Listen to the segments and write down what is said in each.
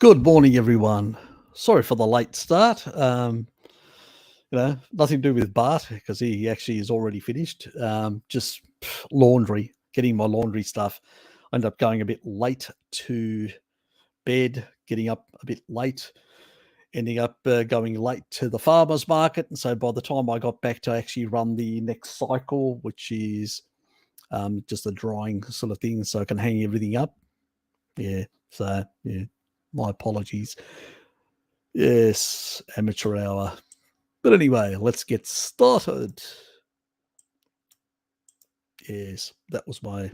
Good morning, everyone. Sorry for the late start. Nothing to do with Bart because he actually is already finished. Just laundry, getting my laundry stuff. I ended up going a bit late to bed, getting up a bit late, ending up going late to the farmer's market. And so by the time I got back to actually run the next cycle, which is just a drying sort of thing, so I can hang everything up. Yeah. So, yeah, my apologies. Yes, amateur hour. But anyway, let's get started. Yes, that was my.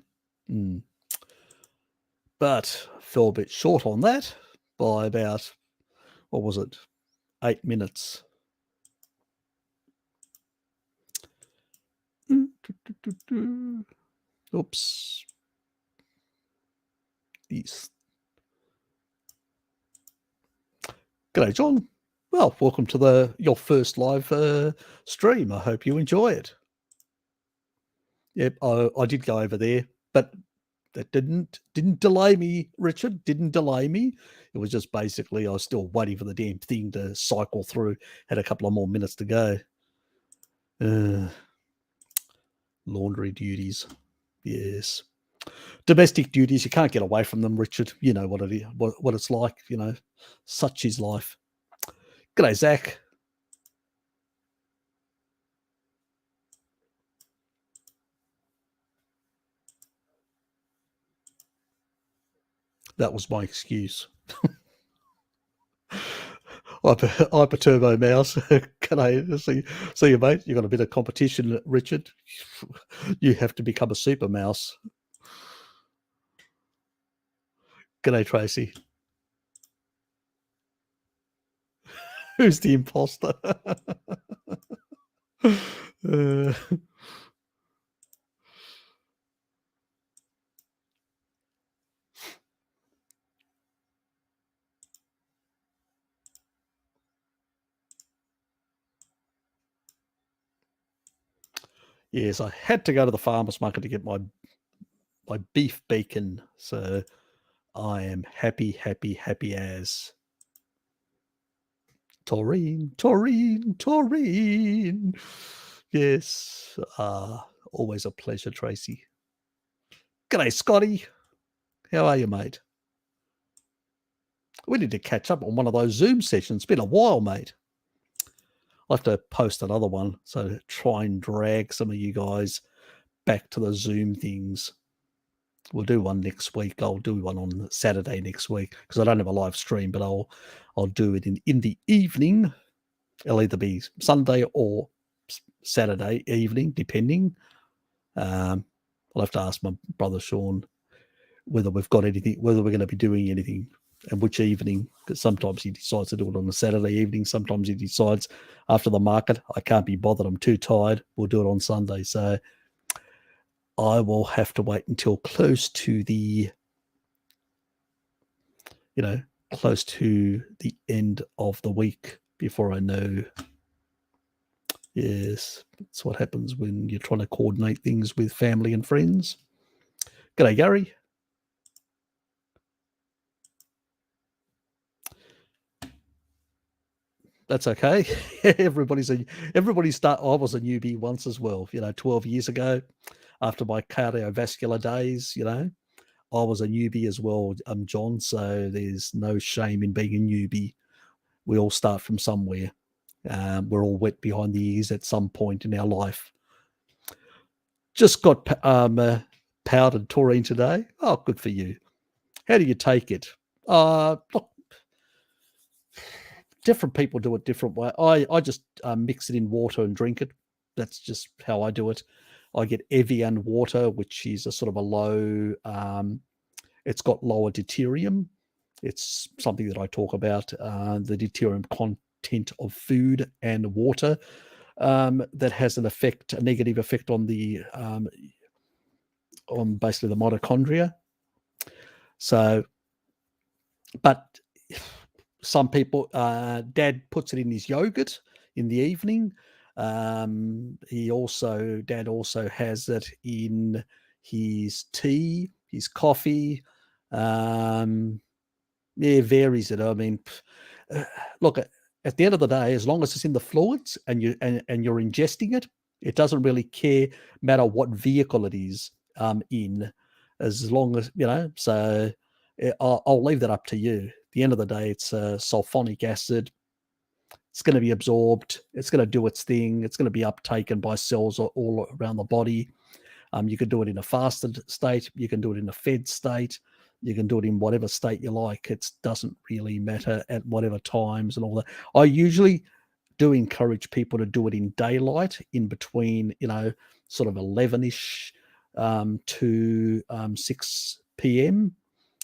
But fell a bit short on that by about, what was it, 8 minutes. Oops. Yes. G'day, John. Well, welcome to your first live stream. I hope you enjoy it. Yep, I did go over there, but that didn't delay me, Richard. Didn't delay me. It was just basically I was still waiting for the damn thing to cycle through. Had a couple of more minutes to go. Laundry duties, yes. Domestic duties, you can't get away from them, Richard. You know what it is, what it's like. You know, such is life. G'day, Zach. That was my excuse. Hyper turbo mouse. Can I see you, mate? You got a bit of competition, Richard. You have to become a super mouse. G'day, Tracy. Who's the imposter? Yes, I had to go to the farmer's market to get my beef bacon. So I am happy as. Taurine. Yes, always a pleasure, Tracy. G'day, Scotty. How are you, mate? We need to catch up on one of those Zoom sessions. It's been a while, mate. I'll have to post another one, so try and drag some of you guys back to the Zoom things. We'll do one next week. I'll do one on Saturday next week because I don't have a live stream, but I'll do it in the evening. It'll either be Sunday or Saturday evening, depending. I'll have to ask my brother Sean whether we've got anything, whether we're going to be doing anything, and which evening. Because sometimes he decides to do it on a Saturday evening. Sometimes he decides after the market, I can't be bothered. I'm too tired. We'll do it on Sunday. So I will have to wait until close to the, close to the end of the week before I know. Yes, that's what happens when you're trying to coordinate things with family and friends. G'day, Gary. That's okay. I was a newbie once as well, 12 years ago after my cardiovascular days, I was a newbie as well, John. So there's no shame in being a newbie. We all start from somewhere. We're all wet behind the ears at some point in our life. Just got powdered taurine today. Oh, good for you. How do you take it? Look, different people do it different way. I just mix it in water and drink it. That's just how I do it. I get Evian water, which is a sort of a low, it's got lower deuterium. It's something that I talk about, the deuterium content of food and water that has a negative effect on the, on basically the mitochondria. So, but some people, Dad puts it in his yogurt in the evening. Dad also has it in his tea, his coffee. Yeah, varies it. I mean, look, at the end of the day, as long as it's in the fluids and you're ingesting it, it doesn't really matter what vehicle it is in, as long as So I'll leave that up to you. At the end of the day, it's sulfonic acid. It's going to be absorbed. It's going to do its thing. It's going to be uptaken by cells all around the body. You can do it in a fasted state. You can do it in a fed state. You can do it in whatever state you like. It doesn't really matter at whatever times and all that. I usually do encourage people to do it in daylight, in between, sort of 11-ish to 6 p.m.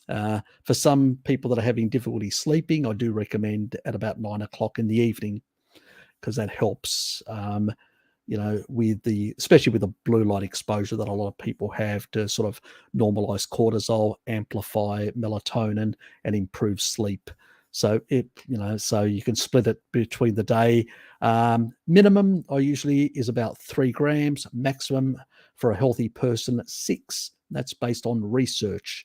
For some people that are having difficulty sleeping, I do recommend at about 9 o'clock in the evening, because that helps. Especially with the blue light exposure that a lot of people have, to sort of normalize cortisol, amplify melatonin, and improve sleep. So so you can split it between the day. Minimum I usually is about 3 grams, maximum for a healthy person 6. That's based on research.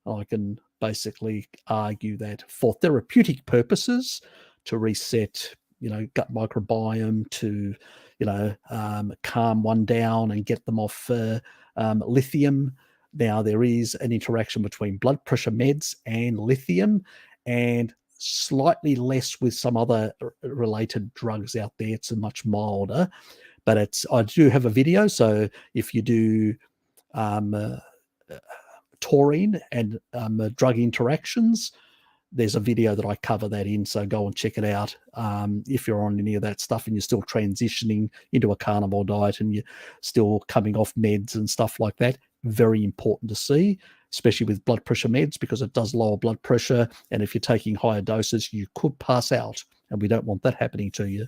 I can basically argue that for therapeutic purposes, to reset gut microbiome, to calm one down and get them off lithium. Now, there is an interaction between blood pressure meds and lithium, and slightly less with some other related drugs out there. It's much milder, but I do have a video. So if you do taurine and drug interactions, there's a video that I cover that in, so go and check it out. If you're on any of that stuff and you're still transitioning into a carnivore diet and you're still coming off meds and stuff like that, very important to see, especially with blood pressure meds, because it does lower blood pressure. And if you're taking higher doses, you could pass out, and we don't want that happening to you.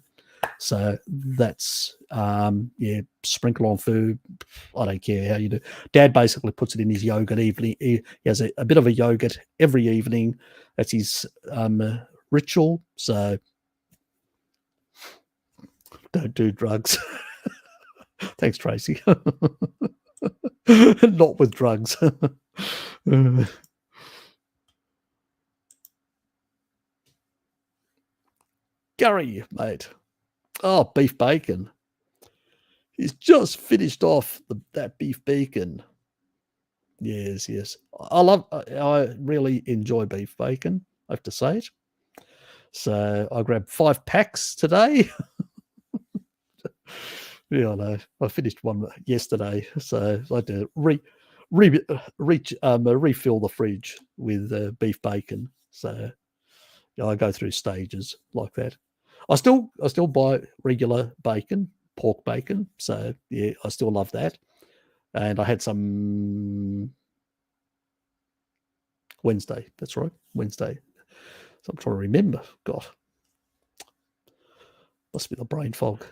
So that's, sprinkle on food. I don't care how you do. Dad basically puts it in his yogurt evening. He has a bit of a yogurt every evening. That's his ritual. So don't do drugs. Thanks, Tracy. Not with drugs. Gary, mate. Oh, beef bacon. He's just finished off that beef bacon. Yes. I really enjoy beef bacon, I have to say it. So I grabbed 5 packs today. Yeah, I know. I finished one yesterday, so I had to refill the fridge with beef bacon. So I go through stages like that. I still buy regular bacon, pork bacon. So yeah, I still love that. And I had some Wednesday. That's right, Wednesday. So I'm trying to remember. God, must be the brain fog.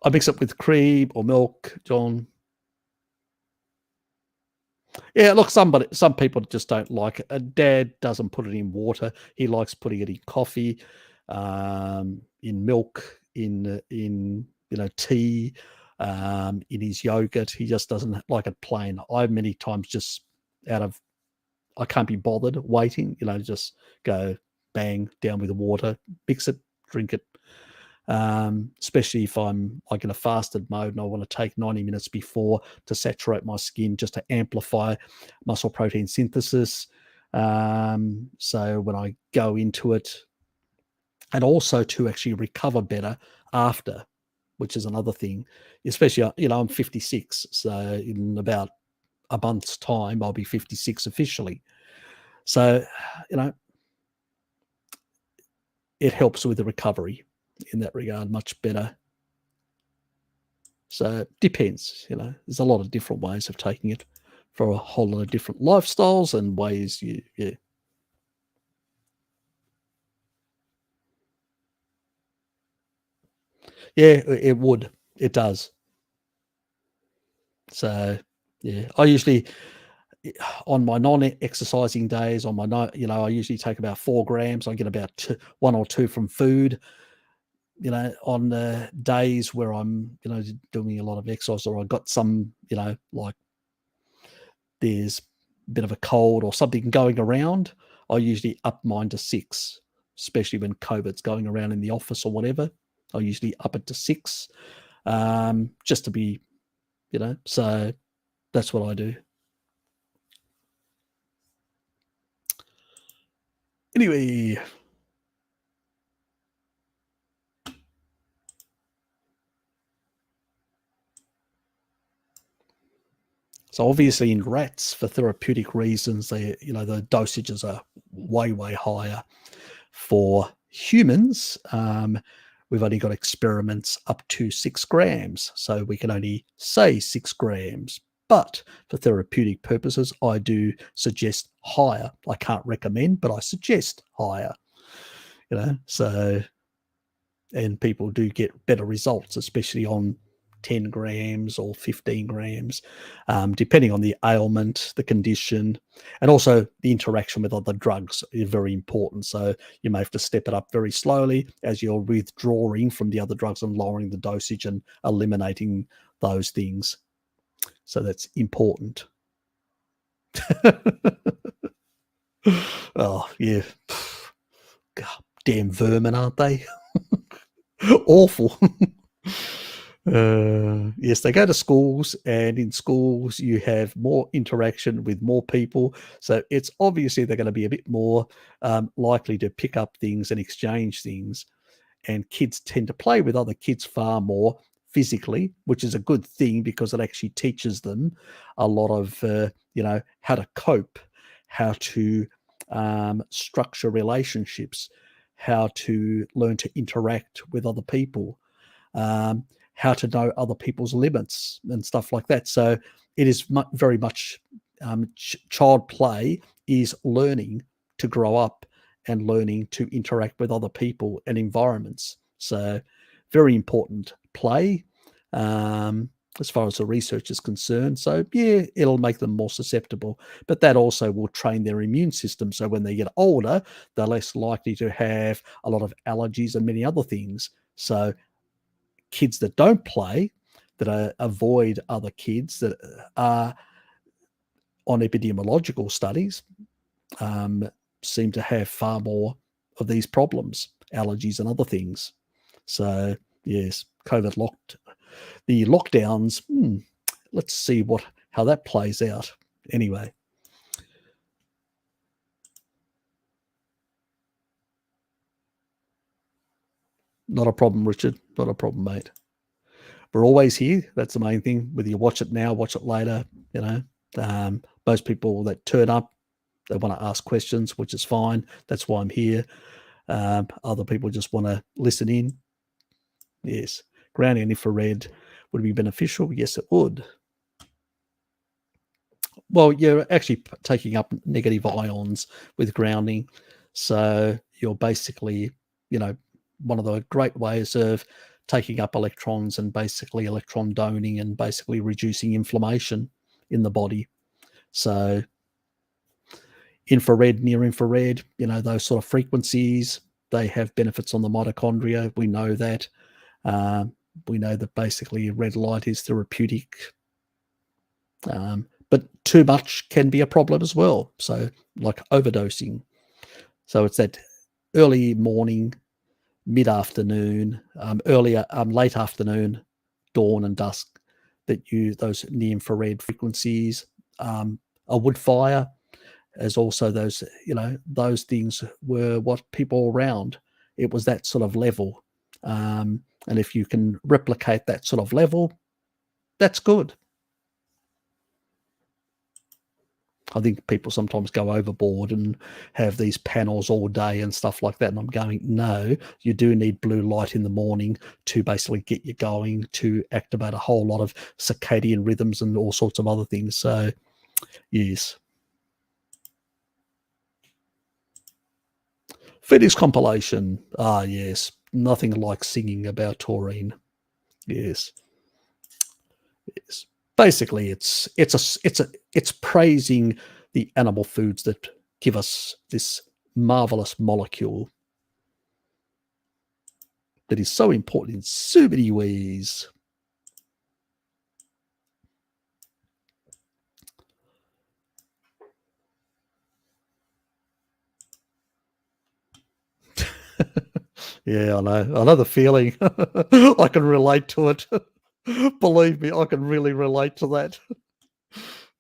I mix it with cream or milk, John. Yeah, look, some people just don't like it. Dad doesn't put it in water. He likes putting it in coffee, in milk, in tea, in his yogurt. He just doesn't like it plain. I many times just I can't be bothered waiting. Just go bang down with the water, mix it, drink it. Especially if I'm like in a fasted mode and I want to take 90 minutes before to saturate my skin, just to amplify muscle protein synthesis. So when I go into it, and also to actually recover better after, which is another thing, especially, I'm 56. So in about a month's time, I'll be 56 officially. So, it helps with the recovery in that regard much better. So it depends, there's a lot of different ways of taking it for a whole lot of different lifestyles and ways yeah. Yeah, it would. It does. So, yeah, I usually, on my non-exercising days, I usually take about 4 grams. I get about 1 or 2 from food. On the days where I'm, doing a lot of exercise, or I got some, like there's a bit of a cold or something going around, I usually up mine to 6, especially when COVID's going around in the office or whatever. I usually up it to 6, just to be, so that's what I do. Anyway, so obviously in rats, for therapeutic reasons, the dosages are way, way higher. For humans, we've only got experiments up to 6 grams, so we can only say 6 grams. But for therapeutic purposes, I do suggest higher. I can't recommend, but I suggest higher. So, and people do get better results, especially on 10 grams or 15 grams, depending on the ailment, the condition, and also the interaction with other drugs is very important. So you may have to step it up very slowly as you're withdrawing from the other drugs and lowering the dosage and eliminating those things. So that's important. Oh, yeah. God, damn vermin, aren't they? Awful. Yes, they go to schools, and in schools you have more interaction with more people. So it's obviously they're going to be a bit more likely to pick up things and exchange things. And kids tend to play with other kids far more physically, which is a good thing because it actually teaches them a lot of, how to cope, how to structure relationships, how to learn to interact with other people, how to know other people's limits and stuff like that. So it is very much child play is learning to grow up and learning to interact with other people and environments. So very important play as far as the research is concerned. So yeah, it'll make them more susceptible, but that also will train their immune system. So when they get older, they're less likely to have a lot of allergies and many other things. So kids that don't play, that avoid other kids that are on epidemiological studies, seem to have far more of these problems, allergies and other things. So yes, COVID the lockdowns. Let's see how that plays out. Anyway, not a problem, Richard. Not a problem, mate. We're always here. That's the main thing. Whether you watch it now, watch it later, most people that turn up, they want to ask questions, which is fine. That's why I'm here. Other people just want to listen in. Yes. Grounding and infrared would be beneficial. Yes, it would. Well, you're actually taking up negative ions with grounding. So you're basically, one of the great ways of taking up electrons and basically electron doning and basically reducing inflammation in the body. So infrared, near infrared, those sort of frequencies, they have benefits on the mitochondria. We know that. We know that basically red light is therapeutic. But too much can be a problem as well. So like overdosing. So it's that early morning, mid-afternoon, late afternoon, dawn and dusk that those near infrared frequencies, a wood fire, as also those, those things were what people around. It was that sort of level. And if you can replicate that sort of level, that's good. I think people sometimes go overboard and have these panels all day and stuff like that. And I'm going, no, you do need blue light in the morning to basically get you going, to activate a whole lot of circadian rhythms and all sorts of other things. So, yes. Phoenix compilation. Ah, yes. Nothing like singing about taurine. Yes. Yes. Basically, it's praising the animal foods that give us this marvelous molecule that is so important in so many ways. Yeah, I know the feeling. I can relate to it. Believe me, I can really relate to that.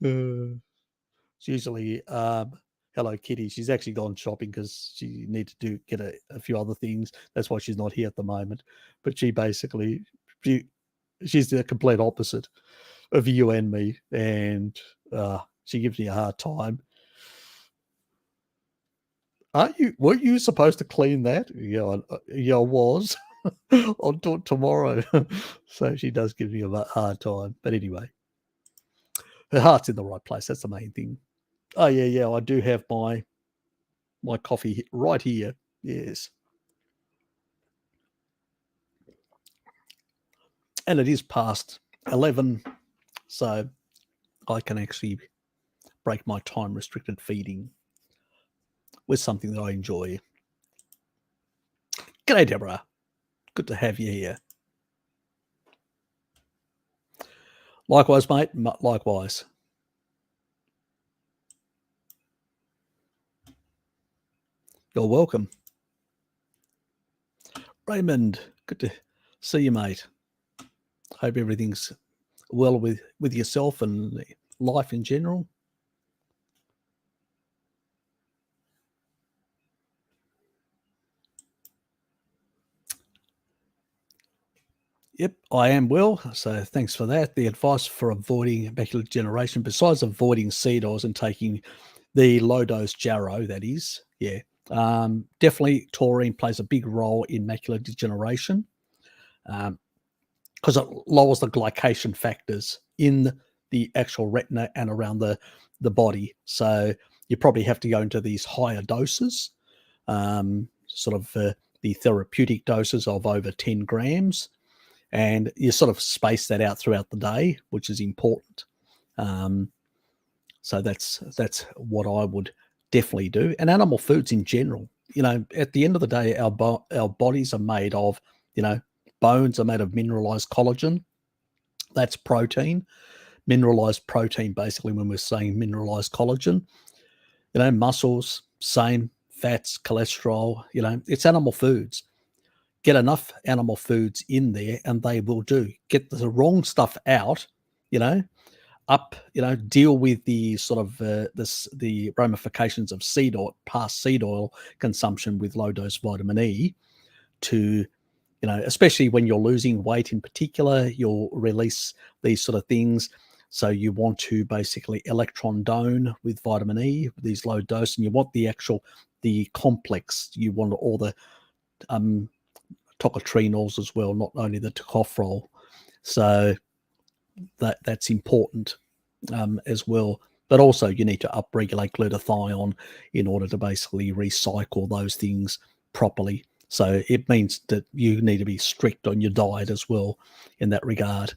It's usually Hello Kitty. She's actually gone shopping because she needs to get a few other things. That's why she's not here at the moment. But she basically she's the complete opposite of you and me, and she gives me a hard time. Weren't you supposed to clean that? Yeah, I was. I'll do it tomorrow. So she does give me a hard time. But anyway, her heart's in the right place. That's the main thing. Oh yeah. I do have my coffee right here. Yes, and it is past 11, so I can actually break my time restricted feeding with something that I enjoy. G'day, Deborah. Good to have you here. Likewise, mate. Likewise. You're welcome. Raymond, good to see you, mate. Hope everything's well with yourself and life in general. Yep, I am well. So thanks for that. The advice for avoiding macular degeneration, besides avoiding seed oils and taking the low dose Jarrow, that is, yeah, definitely taurine plays a big role in macular degeneration because it lowers the glycation factors in the actual retina and around the body. So you probably have to go into these higher doses, the therapeutic doses of over 10 grams. And you sort of space that out throughout the day, which is important. So that's what I would definitely do. And animal foods in general, at the end of the day, our bodies are made of, bones are made of mineralized collagen. That's protein. Mineralized protein, basically, when we're saying mineralized collagen, muscles, same, fats, cholesterol, it's animal foods. Get enough animal foods in there and they will do. Get the wrong stuff out, deal with the sort of the ramifications of past seed oil consumption with low dose vitamin E to, especially when you're losing weight in particular, you'll release these sort of things. So you want to basically electron done with vitamin E, these low dose, and you want the complex. You want all the tocotrienols as well, not only the tocopherol. So that's important as well. But also you need to upregulate glutathione in order to basically recycle those things properly. So it means that you need to be strict on your diet as well in that regard.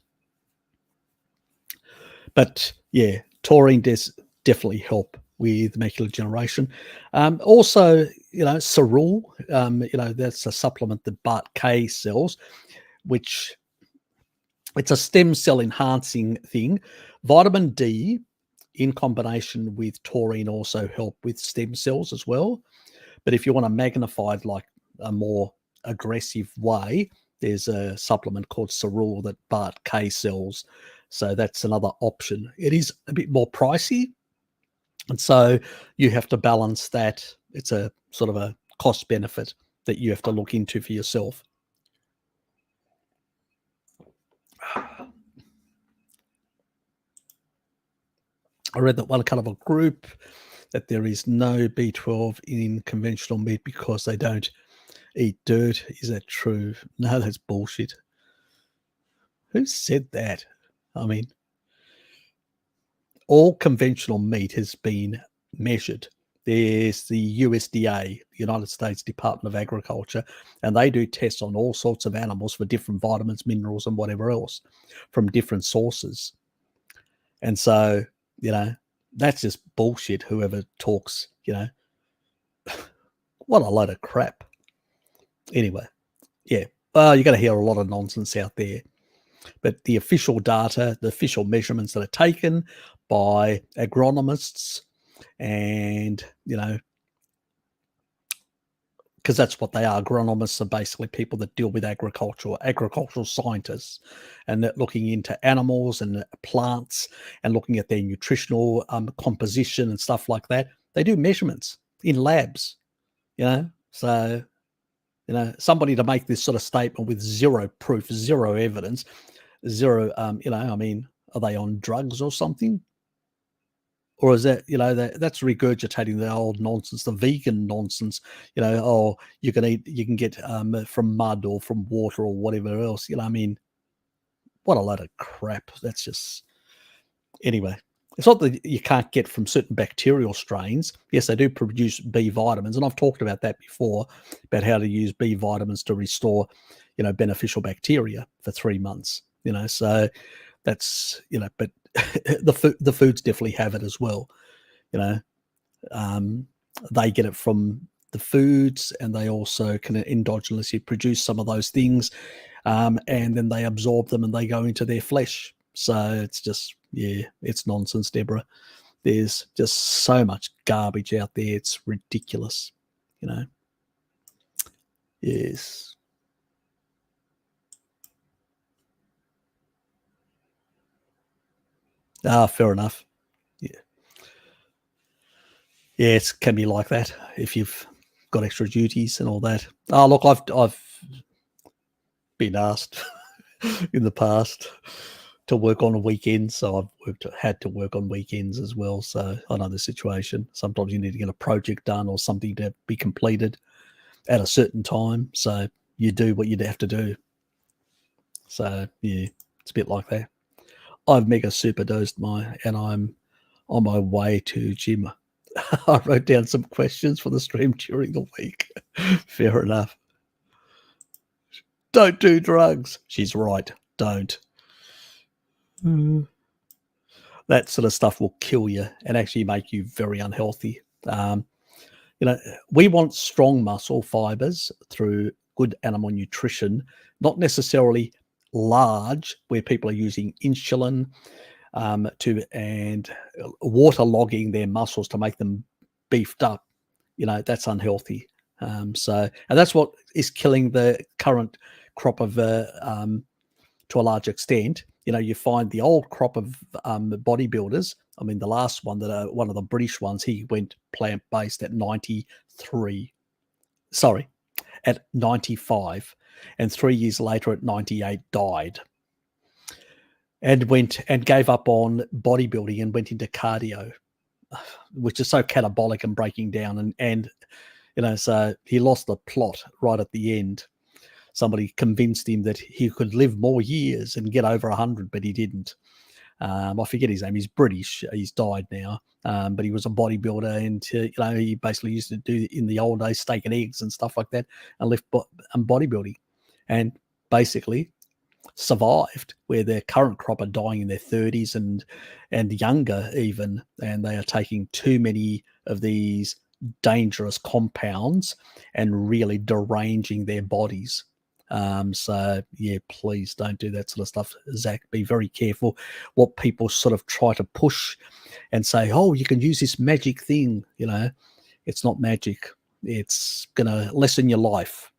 But yeah, taurine does definitely help with macular degeneration. Also, Cerule, that's a supplement that Bart K sells, which it's a stem cell enhancing thing. Vitamin D in combination with taurine also help with stem cells as well. But if you want to magnify it like a more aggressive way, there's a supplement called Cerule that Bart K sells. So that's another option. It is a bit more pricey. And so you have to balance that. It's a sort of a cost benefit that you have to look into for yourself. I read that one kind of a group that there is no B12 in conventional meat because they don't eat dirt. Is that true? No, that's bullshit. Who said that? I mean, all conventional meat has been measured. There's the USDA, United States Department of Agriculture, and they do tests on all sorts of animals for different vitamins, minerals, and whatever else from different sources. And so, that's just bullshit. Whoever talks, what a load of crap. Anyway, yeah, you're going to hear a lot of nonsense out there. But the official data, the official measurements that are taken by agronomists and, because that's what they are. Agronomists are basically people that deal with agricultural scientists, and that looking into animals and plants and looking at their nutritional composition and stuff like that. They do measurements in labs, so somebody to make this sort of statement with zero proof, zero evidence, zero, I mean, are they on drugs or something? Or is that, that's regurgitating the old nonsense, the vegan nonsense, oh, you can get from mud or from water or whatever else, I mean, what a load of crap. That's just, anyway. It's not that you can't get from certain bacterial strains. Yes, they do produce B vitamins, and I've talked about that before, about how to use B vitamins to restore, beneficial bacteria for 3 months. So that's, but the foods definitely have it as well. They get it from the foods, and they also can endogenously produce some of those things, and then they absorb them and they go into their flesh. So it's just, it's nonsense, Deborah. There's just so much garbage out there. It's ridiculous, Yes. Fair enough. Yeah. Yeah, it can be like that if you've got extra duties and all that. Look, I've been asked in the past to work on weekends, so I've had to work on weekends as well. So I know the situation. Sometimes you need to get a project done or something to be completed at a certain time. So you do what you'd have to do. So yeah, it's a bit like that. I've mega super dosed and I'm on my way to gym. I wrote down some questions for the stream during the week. Fair enough. Don't do drugs. She's right. Don't. That sort of stuff will kill you and actually make you very unhealthy. We want strong muscle fibers through good animal nutrition, not necessarily large, where people are using insulin and waterlogging their muscles to make them beefed up. That's unhealthy. And that's what is killing the current crop of, to a large extent. You find the old crop of bodybuilders. I mean, the last one, one of the British ones, he went plant-based at 93. Sorry, at 95. And 3 years later at 98 died. And gave up on bodybuilding and went into cardio, which is so catabolic and breaking down. And so he lost the plot right at the end. Somebody convinced him that he could live more years and get over 100, but he didn't. I forget his name. He's British. He's died now, but he was a bodybuilder, and he basically used to do in the old days steak and eggs and stuff like that, and left bodybuilding, and basically survived. Where their current crop are dying in their 30s and younger even, and they are taking too many of these dangerous compounds and really deranging their bodies. So yeah, please don't do that sort of stuff, Zach. Be very careful what people sort of try to push and say, oh, you can use this magic thing. It's not magic. It's going to lessen your life.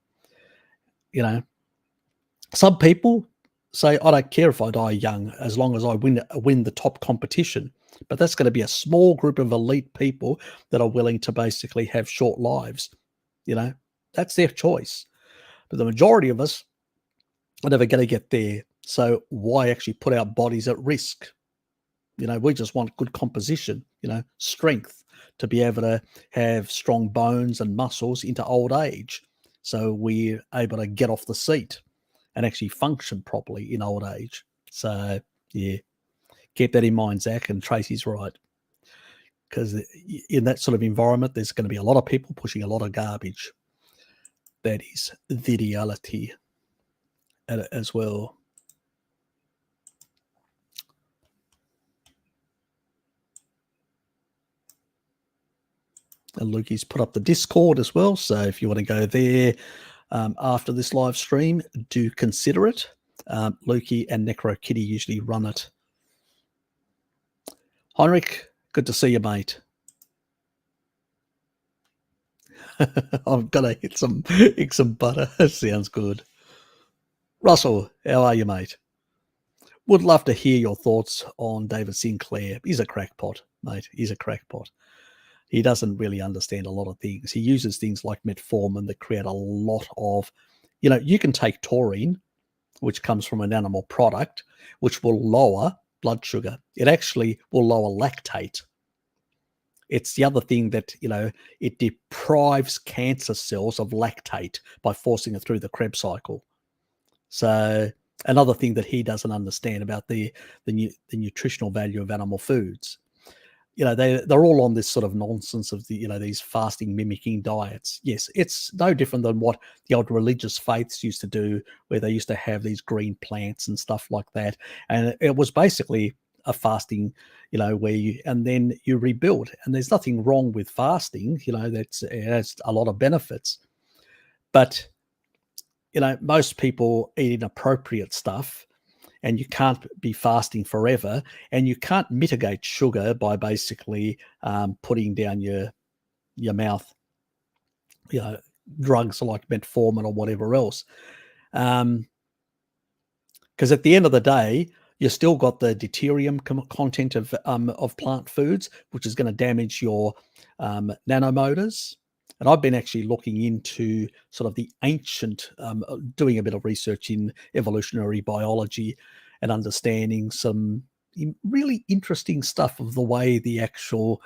Some people say, I don't care if I die young as long as I win the top competition. But that's going to be a small group of elite people that are willing to basically have short lives. That's their choice. But the majority of us are never going to get there. So why actually put our bodies at risk? We just want good composition, strength, to be able to have strong bones and muscles into old age. So we're able to get off the seat and actually function properly in old age. So yeah, keep that in mind, Zach, and Tracy's right. Because in that sort of environment, there's going to be a lot of people pushing a lot of garbage. That is the reality as well. And Lukey's put up the Discord as well. So if you want to go there after this live stream, do consider it. Lukey and Necro Kitty usually run it. Heinrich, good to see you, mate. I'm gonna hit some eggs and butter. Sounds good. Russell, how are you, mate? Would love to hear your thoughts on David Sinclair. He's a crackpot, mate. He's a crackpot. He doesn't really understand a lot of things. He uses things like metformin that create a lot of, you can take taurine, which comes from an animal product, which will lower blood sugar. It actually will lower lactate. It's the other thing that, it deprives cancer cells of lactate by forcing it through the Krebs cycle. So another thing that he doesn't understand about the nutritional value of animal foods. They're all on this sort of nonsense of these fasting mimicking diets. Yes, it's no different than what the old religious faiths used to do, where they used to have these green plants and stuff like that. And it was basically a fasting, where and then you rebuild. And there's nothing wrong with fasting, it has a lot of benefits. But, most people eat inappropriate stuff, and you can't be fasting forever, and you can't mitigate sugar by basically putting down your mouth, drugs like metformin or whatever else. Because at the end of the day, you still got the deuterium content of plant foods, which is going to damage your nanomotors. And I've been actually looking into sort of the ancient, doing a bit of research in evolutionary biology and understanding some really interesting stuff of the way the actual,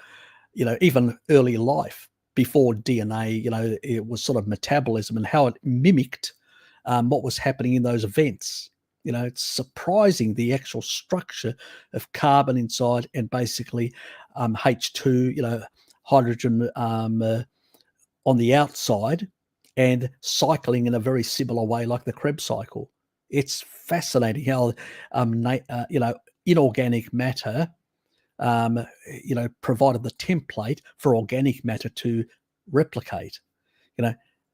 even early life before DNA, it was sort of metabolism and how it mimicked what was happening in those events. It's surprising the actual structure of carbon inside and basically H2, hydrogen on the outside, and cycling in a very similar way like the Krebs cycle. It's fascinating how, inorganic matter, provided the template for organic matter to replicate.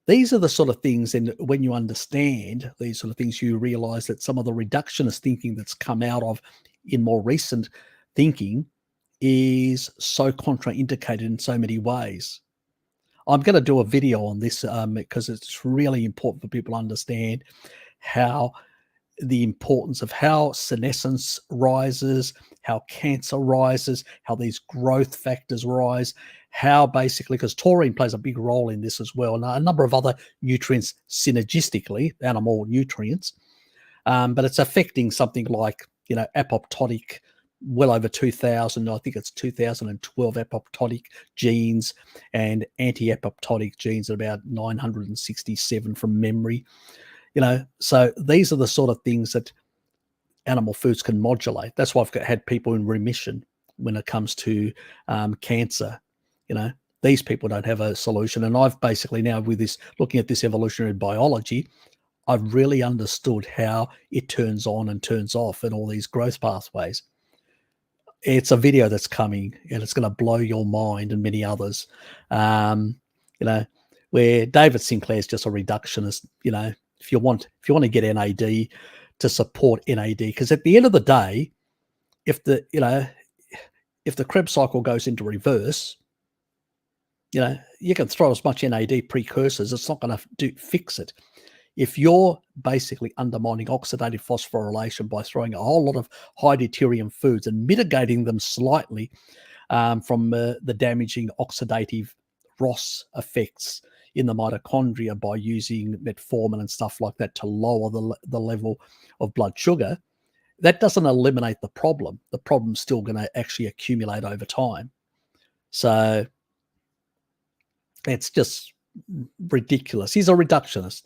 These are the sort of things, and when you understand these sort of things, you realize that some of the reductionist thinking that's come out of in more recent thinking is so contraindicated in so many ways. I'm going to do a video on this because it's really important for people to understand how the importance of how senescence rises, how cancer rises, how these growth factors rise, how basically, because taurine plays a big role in this as well, and a number of other nutrients synergistically, animal nutrients, but it's affecting something like, apoptotic, well over 2,000, I think it's 2012 apoptotic genes, and anti-apoptotic genes at about 967 from memory. So these are the sort of things that animal foods can modulate. That's why I've had people in remission when it comes to cancer. These people don't have a solution. And I've basically now, with this, looking at this evolutionary biology, I've really understood how it turns on and turns off and all these growth pathways. It's a video that's coming, and it's going to blow your mind and many others. Where David Sinclair is just a reductionist. If you want to get NAD, to support NAD, because at the end of the day, if the Krebs cycle goes into reverse, you can throw as much NAD precursors, it's not going to fix it. If you're basically undermining oxidative phosphorylation by throwing a whole lot of high deuterium foods and mitigating them slightly from the damaging oxidative ROS effects in the mitochondria by using metformin and stuff like that to lower the level of blood sugar, that doesn't eliminate the problem. The problem's still going to actually accumulate over time. So it's just ridiculous. He's a reductionist.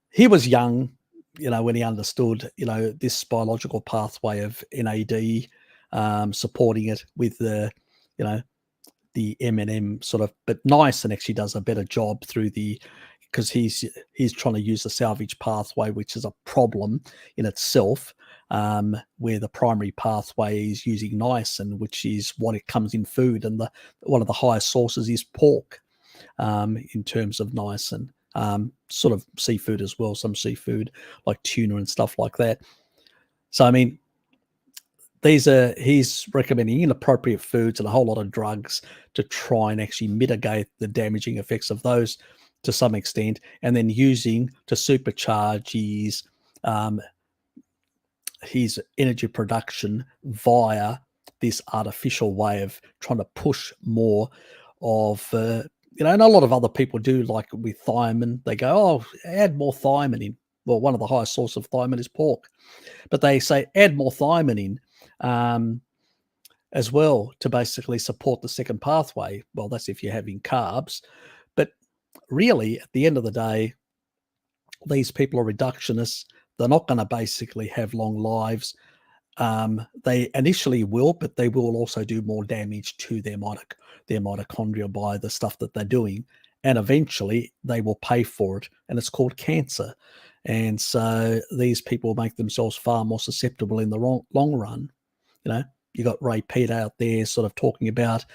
He was young, when he understood, this biological pathway of NAD, supporting it with the M&M sort of, but niacin actually does a better job because he's trying to use the salvage pathway, which is a problem in itself, where the primary pathway is using niacin, which is what it comes in food, and one of the highest sources is pork, in terms of niacin, sort of seafood as well, some seafood like tuna and stuff like that. So I mean, he's recommending inappropriate foods and a whole lot of drugs to try and actually mitigate the damaging effects of those to some extent, and then using to supercharge his energy production via this artificial way of trying to push more of, and a lot of other people do, like with thiamine, they go, oh, add more thiamine in. Well, one of the highest sources of thiamine is pork, but they say add more thiamine in as well to basically support the second pathway. Well, that's if you're having carbs. But really, at the end of the day, these people are reductionists. They're not going to basically have long lives. They initially will, but they will also do more damage to their mitochondria by the stuff that they're doing. And eventually they will pay for it. And it's called cancer. And so these people make themselves far more susceptible in the long run. You got Ray Peter out there sort of talking about,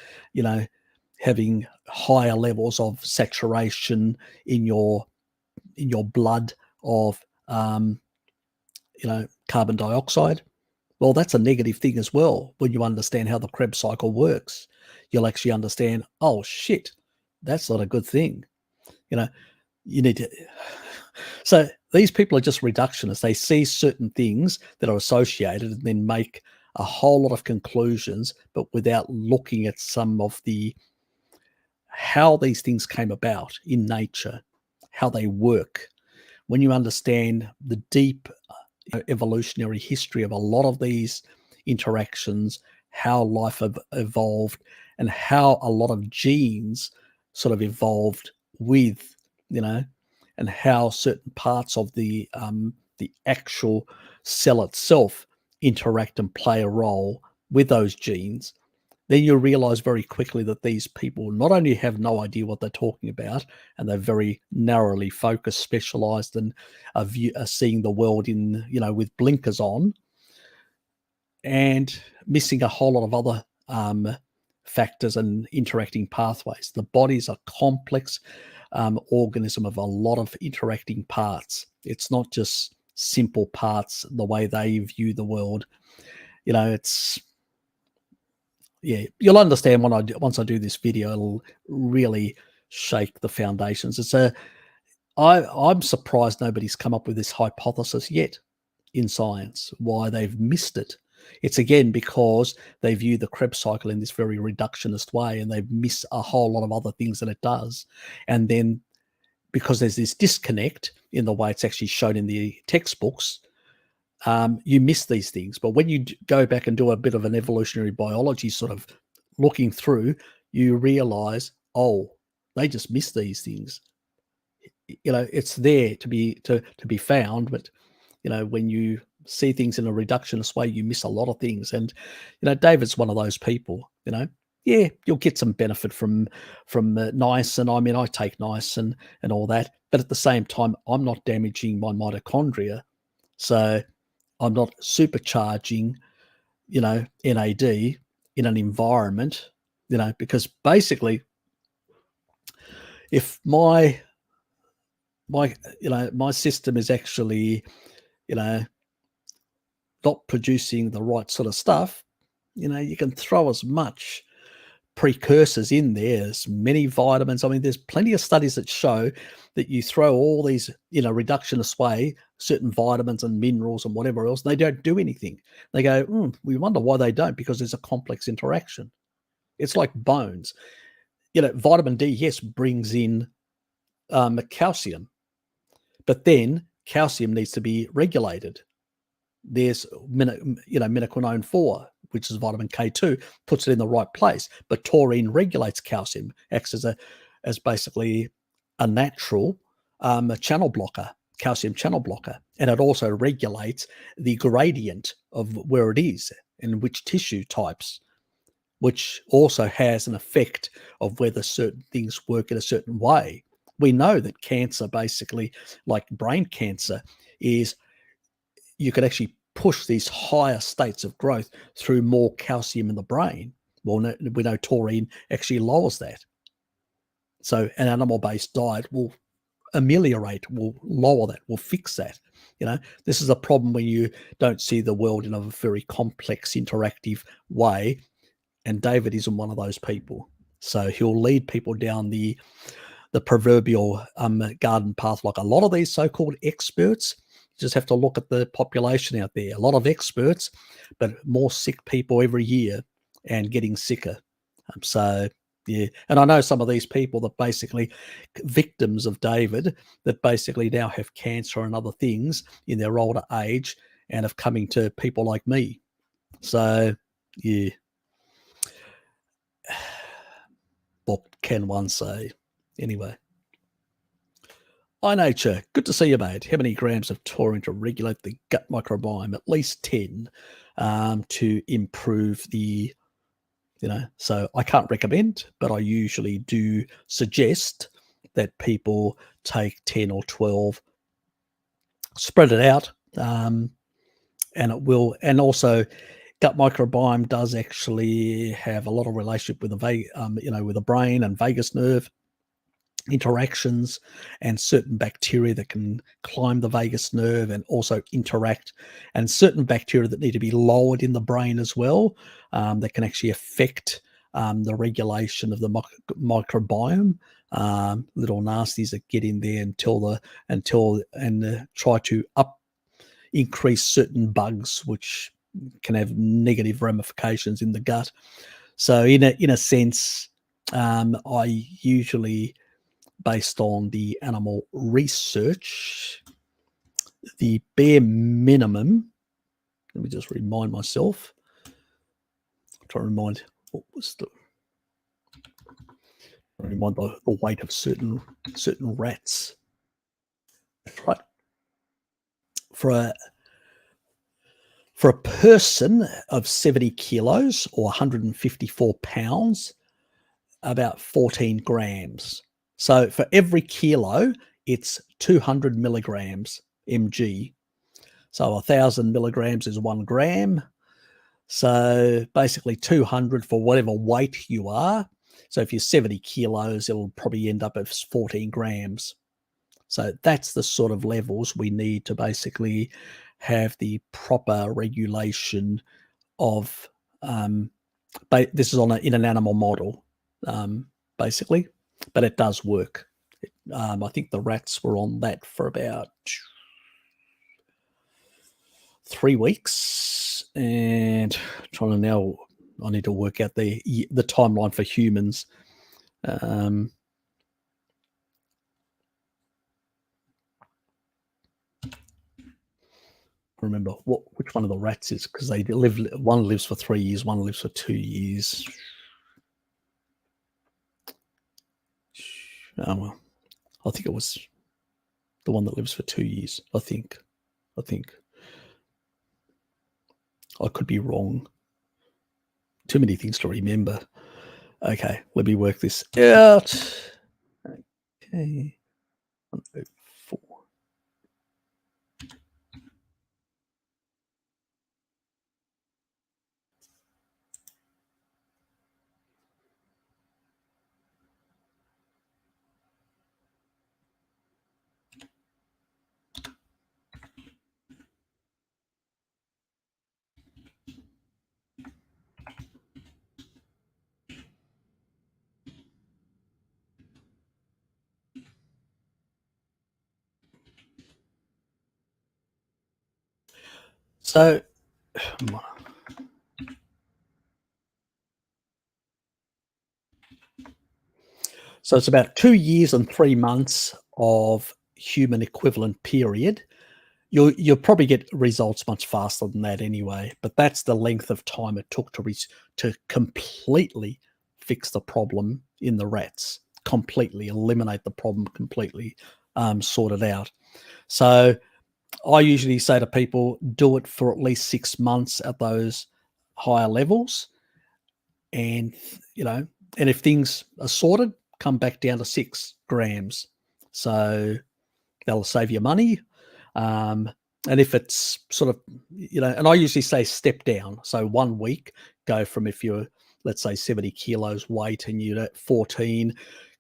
having higher levels of saturation in your blood of, carbon dioxide. Well, that's a negative thing as well. When you understand how the Krebs cycle works, you'll actually understand, oh shit, that's not a good thing. You need to. So these people are just reductionists. They see certain things that are associated and then make a whole lot of conclusions, but without looking at some of how these things came about in nature, how they work. When you understand the deep evolutionary history of a lot of these interactions, how life evolved, and how a lot of genes sort of evolved with, and how certain parts of the actual cell itself interact and play a role with those genes, then you realize very quickly that these people not only have no idea what they're talking about, and they're very narrowly focused, specialized, and are seeing the world in, with blinkers on, and missing a whole lot of other factors and interacting pathways. The body's a complex organism of a lot of interacting parts. It's not just simple parts the way they view the world. You'll understand once I do this video. It'll really shake the foundations. I'm surprised nobody's come up with this hypothesis yet in science, why they've missed it. It's again because they view the Krebs cycle in this very reductionist way, and they miss a whole lot of other things that it does. And then because there's this disconnect in the way it's actually shown in the textbooks, you miss these things. But when you go back and do a bit of an evolutionary biology sort of looking through, you realize, oh, they just miss these things. It's there to be found, but when you see things in a reductionist way, you miss a lot of things. And David's one of those people. You'll get some benefit from niacin. I mean, I take niacin and all that, but at the same time, I'm not damaging my mitochondria, so I'm not supercharging, NAD in an environment, because basically, if my system is actually, not producing the right sort of stuff, you can throw as much precursors in there, as many vitamins. I mean, there's plenty of studies that show that you throw all these in a reductionist way, certain vitamins and minerals and whatever else, they don't do anything. They go, we wonder why they don't, because there's a complex interaction. It's like bones. Vitamin D, yes, brings in calcium, but then calcium needs to be regulated. There's minoquinone 4, which is vitamin K2, puts it in the right place. But taurine regulates calcium, acts as basically a natural channel blocker, calcium channel blocker. And it also regulates the gradient of where it is and which tissue types, which also has an effect of whether certain things work in a certain way. We know that cancer, basically, like brain cancer, is you could actually push these higher states of growth through more calcium in the brain. Well, we know taurine actually lowers that. So an animal-based diet will ameliorate, will lower that, will fix that. This is a problem when you don't see the world in a very complex, interactive way. And David isn't one of those people. So he'll lead people down the proverbial garden path, like a lot of these so-called experts. You just have to look at the population out there. A lot of experts, but more sick people every year and getting sicker. So, yeah. And I know some of these people that basically victims of David that basically now have cancer and other things in their older age and have coming to people like me. So, yeah. What can one say? Anyway. Hi, Nature. Good to see you, mate. How many grams of taurine to regulate the gut microbiome? At least 10 to improve the, so I can't recommend, but I usually do suggest that people take 10 or 12, spread it out, and it will, and also gut microbiome does actually have a lot of relationship with with the brain and vagus nerve interactions and certain bacteria that can climb the vagus nerve and also interact, and certain bacteria that need to be lowered in the brain as well, that can actually affect the regulation of the microbiome. Little nasties that get in there and try to increase certain bugs, which can have negative ramifications in the gut. So in a sense, I usually, based on the animal research, the bare minimum, let me just remind myself, try to remind what was the weight of certain rats. Right. For a person of 70 kilos or 154 pounds, about 14 grams. So for every kilo, it's 200 milligrams mg. So 1,000 milligrams is 1 gram. So basically 200 for whatever weight you are. So if you're 70 kilos, it'll probably end up as 14 grams. So that's the sort of levels we need to basically have the proper regulation of, this is in an animal model, basically, but it does work. I think the rats were on that for about 3 weeks, and I need to work out the timeline for humans. Remember which one of the rats is, because they live. One lives for 3 years, one lives for 2 years. Oh well, I think it was the one that lives for 2 years. I think. I could be wrong. Too many things to remember. Okay, let me work this out. Okay, 104. So it's about 2 years and 3 months of human equivalent period. You'll probably get results much faster than that anyway, but that's the length of time it took to completely fix the problem in the rats, completely eliminate the problem, completely sort it out. So I usually say to people, do it for at least 6 months at those higher levels, and and if things are sorted, come back down to 6 grams. So that'll save you money. And if it's sort of, and I usually say step down. So 1 week, go from, if you're, let's say 70 kilos weight and you're at 14,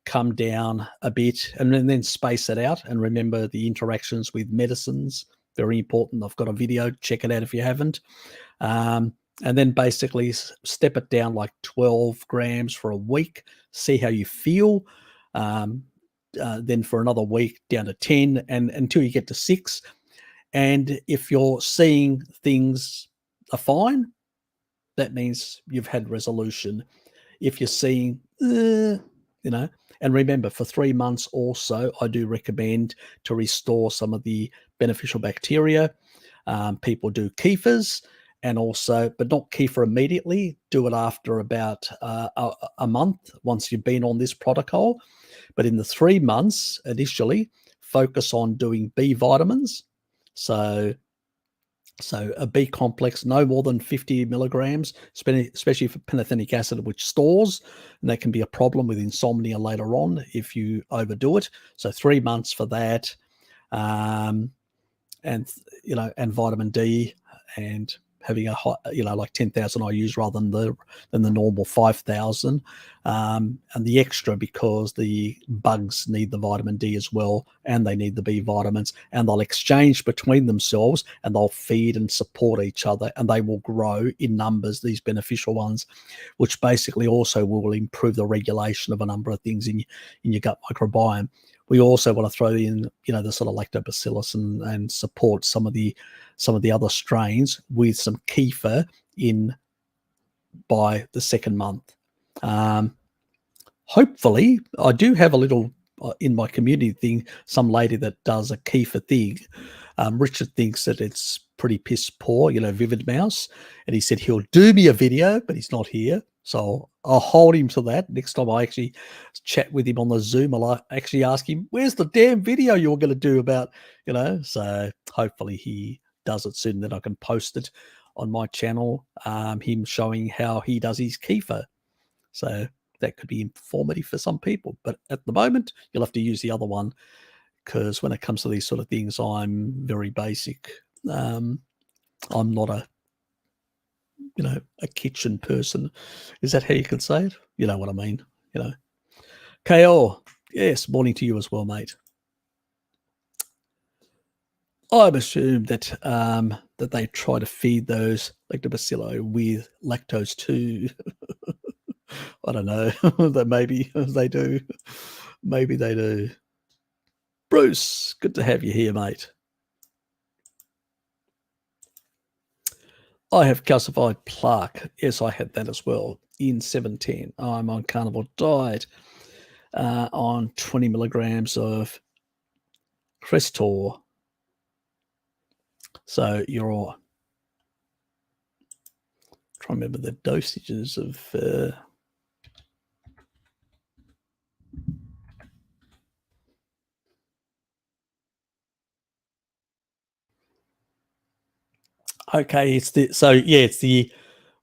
come down a bit, and then space it out. And remember the interactions with medicines, very important. I've got a video, check it out if you haven't. And then basically step it down like 12 grams for a week, see how you feel. Then for another week down to 10, and until you get to 6. And if you're seeing things are fine, that means you've had resolution. If you're seeing, and remember, for 3 months also, I do recommend to restore some of the beneficial bacteria. People do kefirs, and also, but not kefir immediately. Do it after about a month once you've been on this protocol. But in the 3 months initially, focus on doing B vitamins. So a B complex, no more than 50 milligrams, especially for pantothenic acid, which stores, and that can be a problem with insomnia later on if you overdo it. So 3 months for that, and vitamin D, and having a high, like 10,000 IUs rather than the normal 5,000, and the extra because the bugs need the vitamin D as well, and they need the B vitamins, and they'll exchange between themselves, and they'll feed and support each other, and they will grow in numbers, these beneficial ones, which basically also will improve the regulation of a number of things in your gut microbiome. We also want to throw in, the sort of lactobacillus and support some of the other strains with some kefir in by the second month. Hopefully, I do have a little in my community thing, some lady that does a kefir thing. Richard thinks that it's pretty piss poor, Vivid Mouse, and he said he'll do me a video, but he's not here. So I'll hold him to that. Next time I actually chat with him on the Zoom, I'll actually ask him, where's the damn video you were going to do about, so hopefully he does it soon, then I can post it on my channel, him showing how he does his kefir. So that could be informative for some people. But at the moment, you'll have to use the other one, because when it comes to these sort of things, I'm very basic. I'm not a kitchen person. Is that how you can say it? You know what I mean, KO, yes, morning to you as well, mate. I've assumed that that they try to feed those lactobacilli with lactose too. I don't know. That maybe they do. Maybe they do. Bruce, good to have you here, mate. I have calcified plaque. Yes, I had that as well in 710. I'm on carnivore diet, on 20 milligrams of Crestor. So you're all trying to remember the dosages of okay,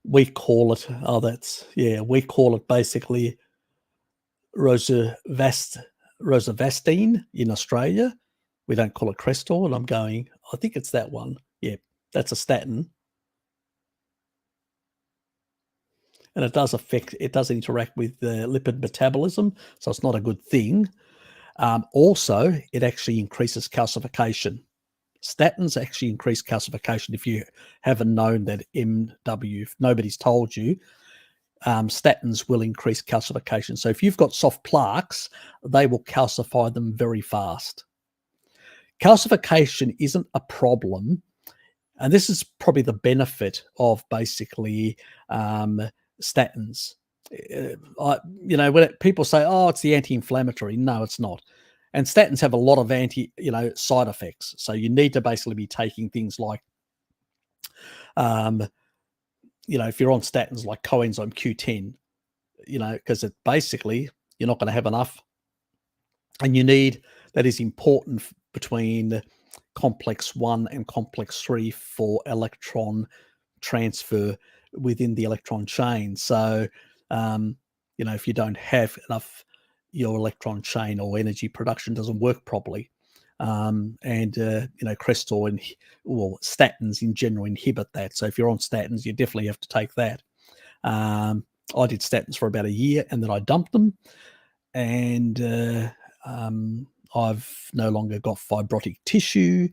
we call it, we call it basically Rosavastine in Australia. We don't call it Crestor, and I'm going, I think it's that one. Yeah, that's a statin. And it does interact with the lipid metabolism, so it's not a good thing. Also, it actually increases calcification. Statins actually increase calcification. If you haven't known that, if nobody's told you, statins will increase calcification. So if you've got soft plaques, they will calcify them very fast. Calcification isn't a problem, and this is probably the benefit of basically statins. When people say, "Oh, it's the anti-inflammatory," no, it's not. And statins have a lot of side effects. So you need to basically be taking things like, if you're on statins like coenzyme Q10, because it basically you're not going to have enough, and you need, that is important between complex 1 and complex 3 for electron transfer within the electron chain. So, if you don't have enough, your electron chain or energy production doesn't work properly. Crestor or statins in general inhibit that. So if you're on statins, you definitely have to take that. I did statins for about a year, and then I dumped them. and I've no longer got fibrotic tissue.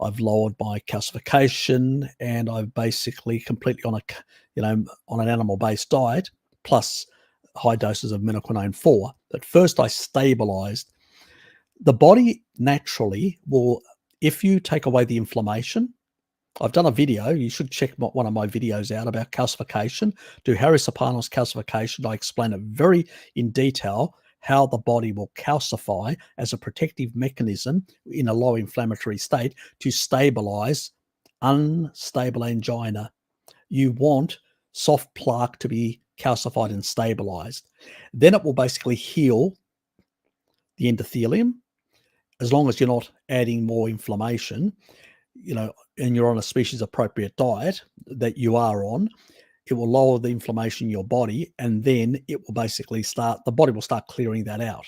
I've lowered my calcification, and I've basically completely on an animal-based diet plus high doses of minoquinone 4. At first, I stabilized. The body naturally will, if you take away the inflammation. I've done a video. You should check one of my videos out about calcification. Do Harry Serpanos calcification. I explain it very in detail how the body will calcify as a protective mechanism in a low inflammatory state to stabilize unstable angina. You want soft plaque to be calcified and stabilized. Then it will basically heal the endothelium, as long as you're not adding more inflammation, and you're on a species appropriate diet that you are on. It will lower the inflammation in your body, and then it will basically the body will start clearing that out.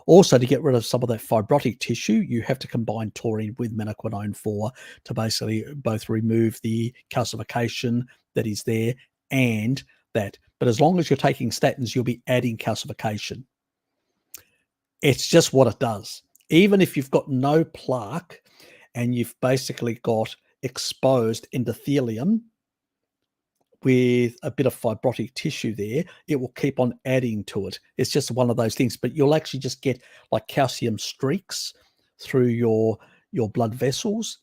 Also, to get rid of some of that fibrotic tissue, you have to combine taurine with minoquinone 4 to basically both remove the calcification that is there and that. But as long as you're taking statins, you'll be adding calcification. It's just what it does. Even if you've got no plaque and you've basically got exposed endothelium with a bit of fibrotic tissue there, it will keep on adding to it. It's just one of those things, but you'll actually just get like calcium streaks through your blood vessels,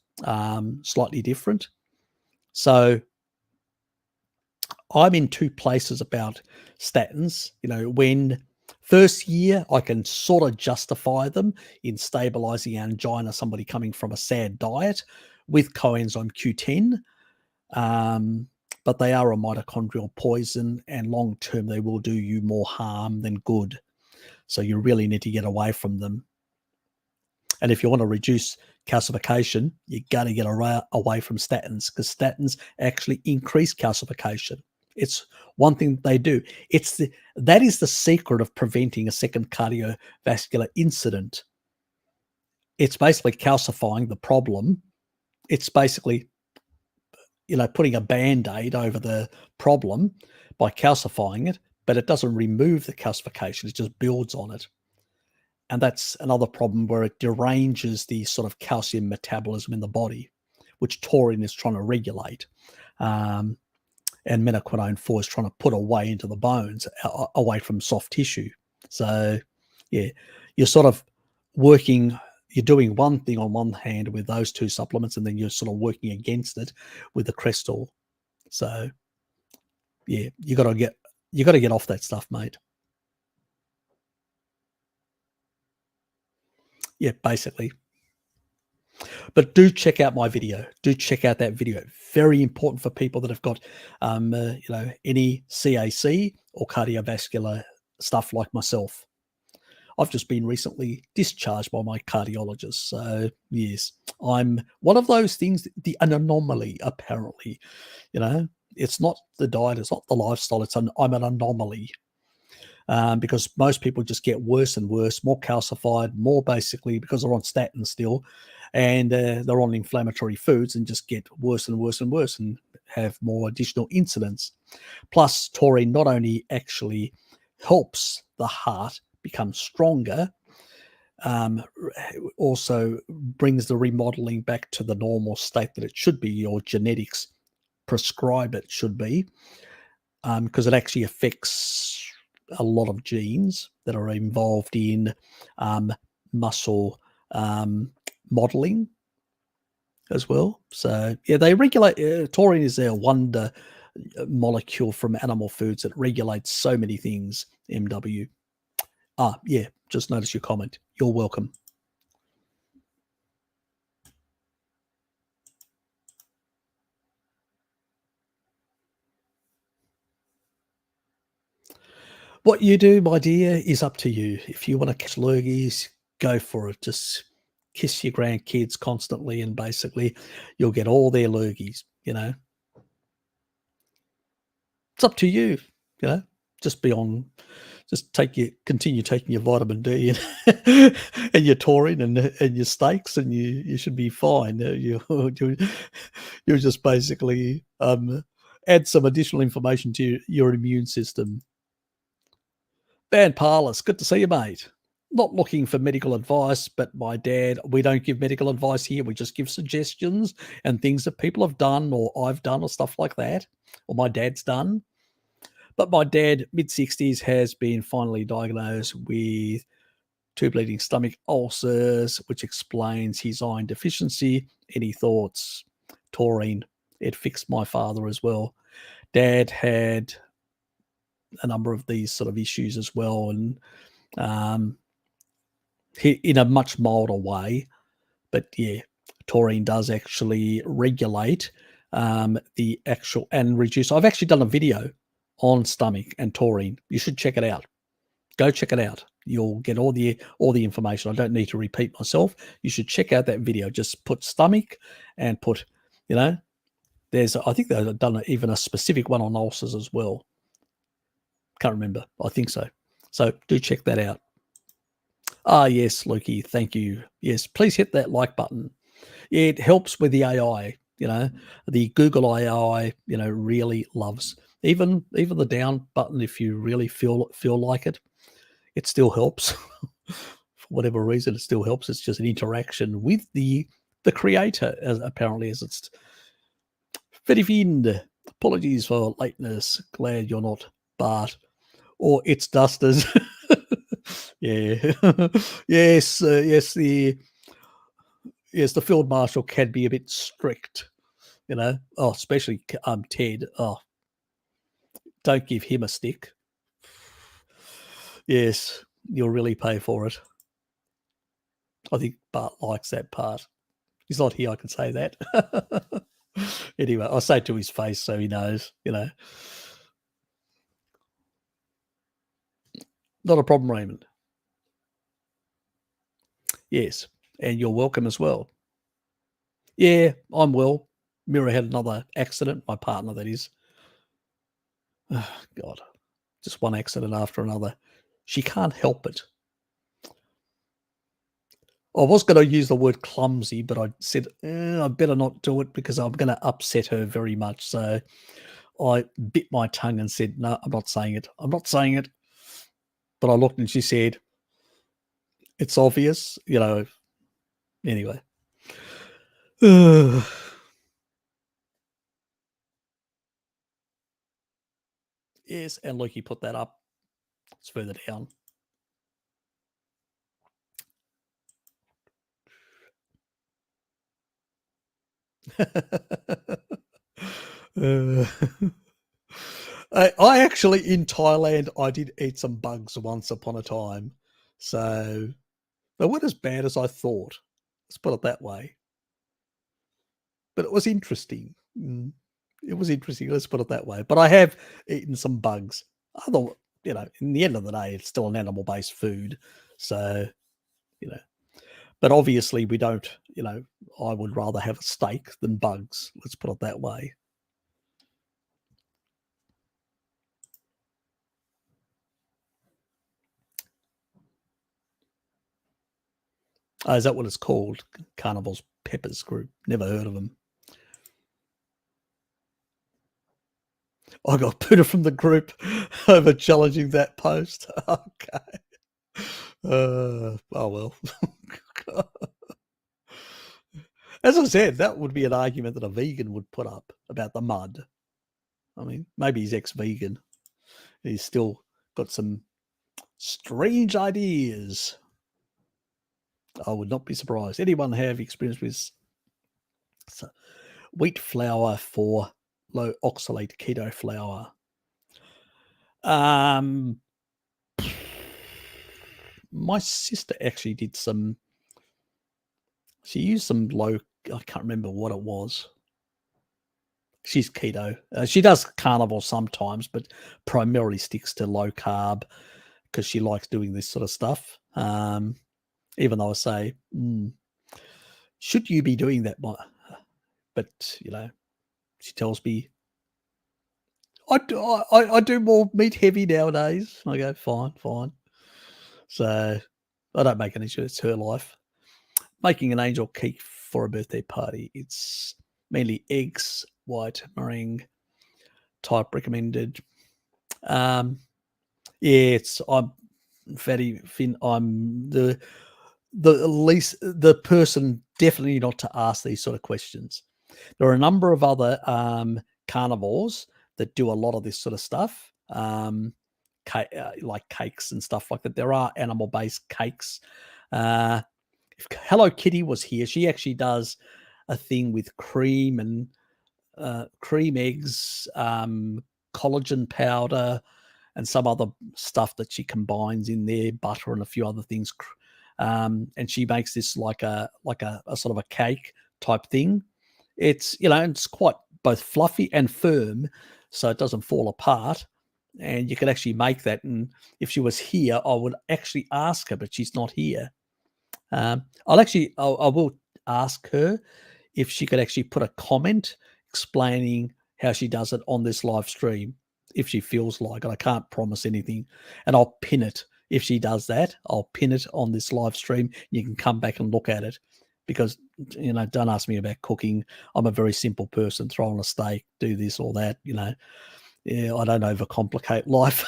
slightly different. So I'm in two places about statins. When first year, I can sort of justify them in stabilizing angina, somebody coming from a SAD diet with coenzyme Q10. But they are a mitochondrial poison, and long term, they will do you more harm than good. So you really need to get away from them. And if you want to reduce calcification, you got to get away from statins, because statins actually increase calcification. It's one thing they do. That is the secret of preventing a second cardiovascular incident. It's basically calcifying the problem. It's basically, putting a Band-Aid over the problem by calcifying it, but it doesn't remove the calcification. It just builds on it. And that's another problem where it deranges the sort of calcium metabolism in the body, which taurine is trying to regulate. And minoquinone 4 is trying to put away into the bones, away from soft tissue. So, yeah, you're sort of you're doing one thing on one hand with those two supplements, and then you're sort of working against it with the Crestor. So, yeah, you got to get off that stuff, mate. Yeah, basically. But do check out my video. Do check out that video. Very important for people that have got, any CAC or cardiovascular stuff like myself. I've just been recently discharged by my cardiologist. So, yes, I'm one of those things, an anomaly, apparently. It's not the diet, it's not the lifestyle. I'm an anomaly. Because most people just get worse and worse, more calcified, more basically because they're on statins still, and they're on inflammatory foods, and just get worse and worse and worse and have more additional incidents. Plus, taurine not only actually helps the heart become stronger, also brings the remodeling back to the normal state that it should be, your genetics prescribe it should be, because it actually affects a lot of genes that are involved in muscle modeling as well. So, yeah, they regulate. Taurine is their wonder molecule from animal foods that regulates so many things. MW. Yeah, just notice your comment. You're welcome. What you do, my dear, is up to you. If you want to catch lurgies, go for it. Just kiss your grandkids constantly, and basically you'll get all their lurgies, It's up to you, Just continue taking your vitamin D and your taurine and your steaks, and you should be fine. You'll just basically add some additional information to your immune system. Dan Parlis, good to see you, mate. Not looking for medical advice, but my dad, we don't give medical advice here. We just give suggestions and things that people have done or I've done or stuff like that, or my dad's done. But my dad, mid-60s, has been finally diagnosed with 2 bleeding stomach ulcers, which explains his iron deficiency. Any thoughts? Taurine. It fixed my father as well. Dad had a number of these sort of issues as well, and in a much milder way. But yeah, taurine does actually regulate the actual and reduce. I've actually done a video on stomach and taurine. You should check it out. Go check it out. You'll get all the information. I don't need to repeat myself. You should check out that video. Just put stomach and put, I think they've done even a specific one on ulcers as well. Can't remember. I think so. So do check that out. Ah, yes, Lukey, thank you. Yes, please hit that like button. It helps with the AI. The Google AI, really loves even the down button. If you really feel like it, it still helps. For whatever reason, it still helps. It's just an interaction with the creator, as it's Fedifind. Apologies for lateness. Glad you're not Bart or it's Dusters. Yeah. Yes. The field marshal can be a bit strict, especially Ted. Oh, don't give him a stick. Yes, you'll really pay for it. I think Bart likes that part. He's not here, I can say that. Anyway, I'll say it to his face so he knows, Not a problem, Raymond. Yes, and you're welcome as well. Yeah, I'm well. Mira had another accident, my partner, that is. Oh, God, just one accident after another. She can't help it. I was going to use the word clumsy, but I said, I better not do it because I'm going to upset her very much. So I bit my tongue and said, no, I'm not saying it. I'm not saying it. But I looked and she said, it's obvious, anyway. Yes, and Loki put that up. It's further down. I actually, in Thailand, I did eat some bugs once upon a time. So they weren't as bad as I thought. Let's put it that way. But it was interesting. It was interesting. Let's put it that way. But I have eaten some bugs. Although, in the end of the day, it's still an animal-based food. So, but obviously we don't, I would rather have a steak than bugs. Let's put it that way. Oh, is that what it's called? Carnivore's Peppers Group. Never heard of them. I got booted from the group over challenging that post. Okay. Oh, well. As I said, that would be an argument that a vegan would put up about the mud. I mean, maybe he's ex-vegan. He's still got some strange ideas. I would not be surprised. Anyone have experience with wheat flour for low oxalate keto flour? My sister actually did some. She used some low. I can't remember what it was. She's keto. She does carnivore sometimes, but primarily sticks to low carb because she likes doing this sort of stuff. Even though I say, should you be doing that? But she tells me I do more meat heavy nowadays. I go fine. So I don't make an issue. It's her life. Making an angel cake for a birthday party. It's mainly eggs, white meringue type recommended. Yeah, Fatty Finn, I'm the person definitely not to ask these sort of questions. There are a number of other carnivores that do a lot of this sort of stuff, like cakes and stuff like that. There are animal-based cakes. If Hello Kitty was here, she actually does a thing with cream and cream eggs, collagen powder, and some other stuff that she combines in there, butter and a few other things. And she makes this like a sort of a cake type thing. It's, it's quite both fluffy and firm, so it doesn't fall apart. And you could actually make that. And if she was here, I would actually ask her, but she's not here. I will ask her if she could actually put a comment explaining how she does it on this live stream, if she feels like it. I can't promise anything. And I'll pin it. If she does that, I'll pin it on this live stream. You can come back and look at it, because, don't ask me about cooking. I'm a very simple person. Throw on a steak, do this or that, Yeah, I don't overcomplicate life.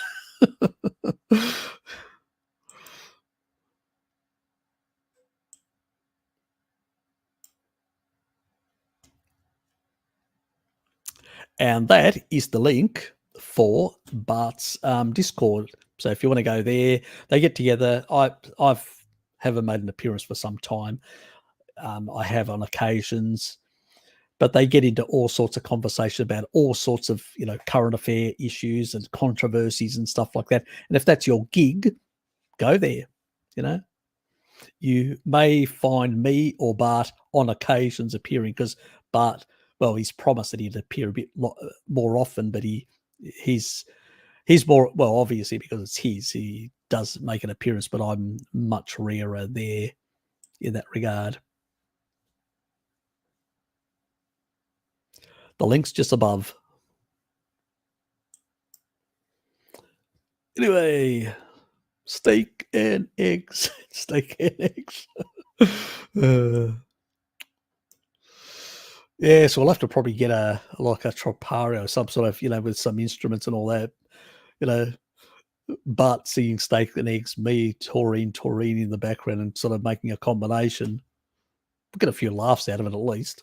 And that is the link for Bart's Discord. So if you want to go there, they get together. Haven't made an appearance for some time. I have on occasions, but they get into all sorts of conversation about all sorts of, current affair issues and controversies and stuff like that. And if that's your gig, go there. You may find me or Bart on occasions appearing, because Bart, well, he's promised that he'd appear a bit more often, but he's more, well, obviously because it's he does make an appearance, but I'm much rarer there in that regard. The link's just above. Anyway, steak and eggs. Steak and eggs. Yeah, so we'll have to probably get a tropario or some sort of, with some instruments and all that, Bart singing steak and eggs, me, Taurine in the background, and sort of making a combination. We'll get a few laughs out of it at least.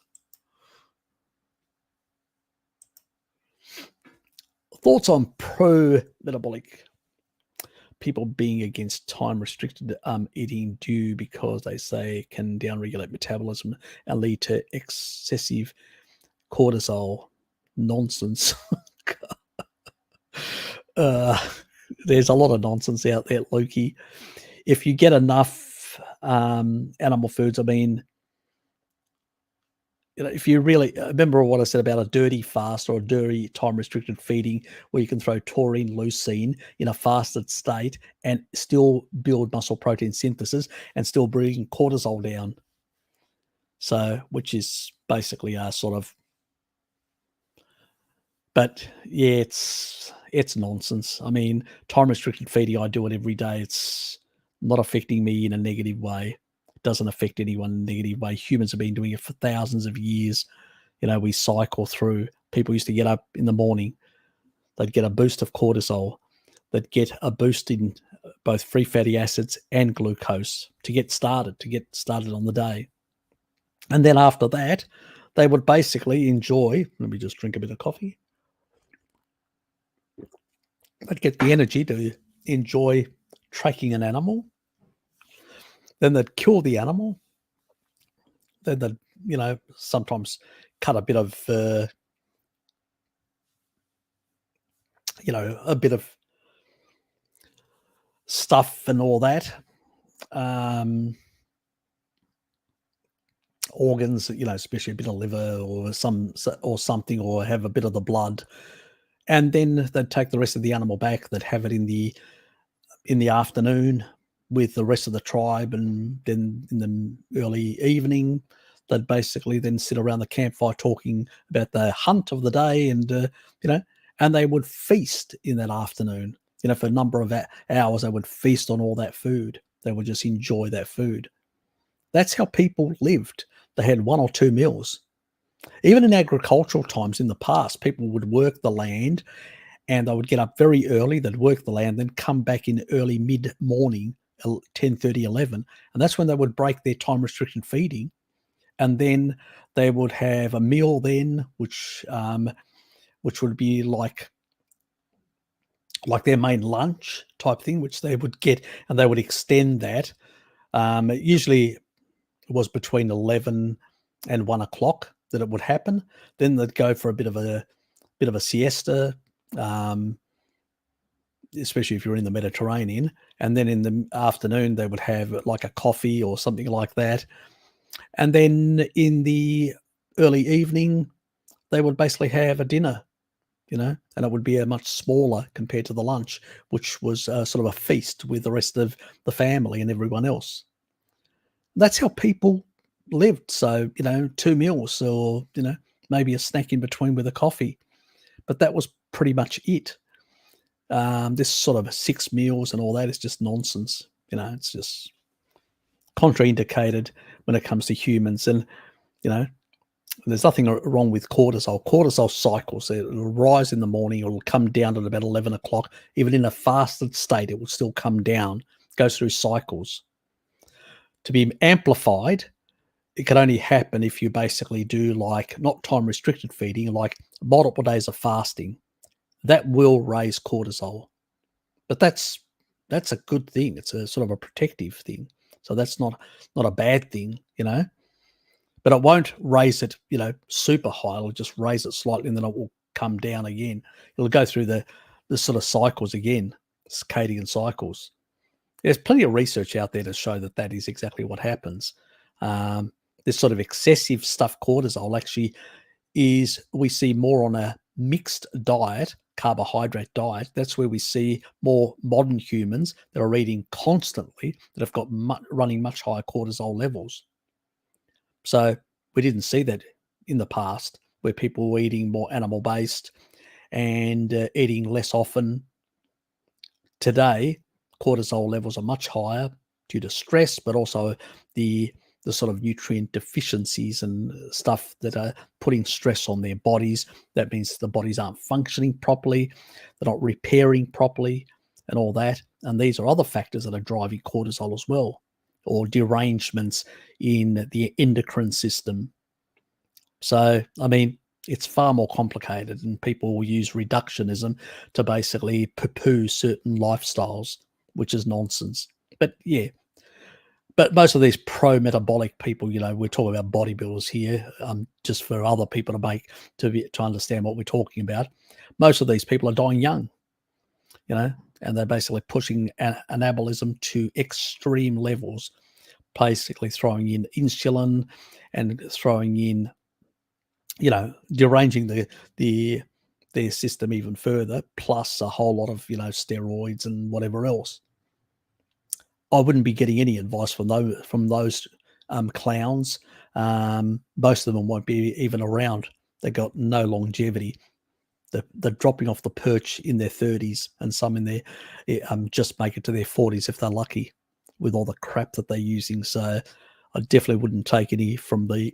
Thoughts on pro-metabolic people being against time-restricted eating due because they say it can downregulate metabolism and lead to excessive cortisol. Nonsense. There's a lot of nonsense out there, Lukey. If you get enough animal foods, I mean, if you really remember what I said about a dirty fast or a dirty time-restricted feeding, where you can throw taurine, leucine in a fasted state and still build muscle protein synthesis and still bring cortisol down. So, which is basically a sort of, but yeah, it's nonsense. I mean, time-restricted feeding, I do it every day. It's not affecting me in a negative way. Doesn't affect anyone in a negative way. Humans have been doing it for thousands of years. We cycle through. People used to get up in the morning. They'd get a boost of cortisol. They'd get a boost in both free fatty acids and glucose to get started on the day. And then after that, they would basically enjoy, let me just drink a bit of coffee. They'd get the energy to enjoy tracking an animal. Then they'd kill the animal. Then they'd, sometimes cut a bit of, a bit of stuff and all that. Organs, especially a bit of liver or something, or have a bit of the blood. And then they'd take the rest of the animal back. They'd have it in the afternoon with the rest of the tribe, and then in the early evening, they'd basically then sit around the campfire talking about the hunt of the day, and and they would feast in that afternoon. For a number of hours, they would feast on all that food. They would just enjoy that food. That's how people lived. They had 1 or 2 meals. Even in agricultural times in the past, people would work the land and they would get up very early. They'd work the land, then come back in early mid-morning, 10:30, 11, and that's when they would break their time-restricted feeding, and then they would have a meal then, which would be like their main lunch type thing, which they would get, and they would extend that. Usually it was between 11 and 1 o'clock that it would happen. Then they'd go for a bit of a siesta, especially if you're in the Mediterranean. And then in the afternoon, they would have like a coffee or something like that. And then in the early evening, they would basically have a dinner, and it would be a much smaller compared to the lunch, which was sort of a feast with the rest of the family and everyone else. That's how people lived. So, 2 meals or, maybe a snack in between with a coffee. But that was pretty much it. This sort of 6 meals and all that is just nonsense. It's just contraindicated when it comes to humans. And, there's nothing wrong with cortisol. Cortisol cycles. It'll rise in the morning. It'll come down at about 11 o'clock. Even in a fasted state, it will still come down. It goes through cycles. To be amplified, it can only happen if you basically do like not time-restricted feeding, like multiple days of fasting. That will raise cortisol. But that's a good thing. It's a sort of a protective thing. So that's not a bad thing, But it won't raise it, super high. It'll just raise it slightly and then it will come down again. It'll go through the sort of cycles again, circadian cycles. There's plenty of research out there to show that is exactly what happens. This sort of excessive stuff, cortisol, actually we see more on a mixed diet, carbohydrate diet. That's where we see more modern humans that are eating constantly that have got running much higher cortisol levels. So we didn't see that in the past, where people were eating more animal-based and eating less often. Today, cortisol levels are much higher due to stress, but also the sort of nutrient deficiencies and stuff that are putting stress on their bodies. That means the bodies aren't functioning properly, they're not repairing properly and all that. And these are other factors that are driving cortisol as well, or derangements in the endocrine system. So, I mean, it's far more complicated, and people will use reductionism to basically poo-poo certain lifestyles, which is nonsense. But yeah, but most of these pro-metabolic people, we're talking about bodybuilders here, just for other people to understand what we're talking about. Most of these people are dying young, and they're basically pushing anabolism to extreme levels, basically throwing in insulin and throwing in, deranging their system even further, plus a whole lot of, steroids and whatever else. I wouldn't be getting any advice from those clowns. Most of them won't be even around. They've got no longevity. They're dropping off the perch in their 30s, and some in their just make it to their 40s if they're lucky, with all the crap that they're using. So I definitely wouldn't take any from the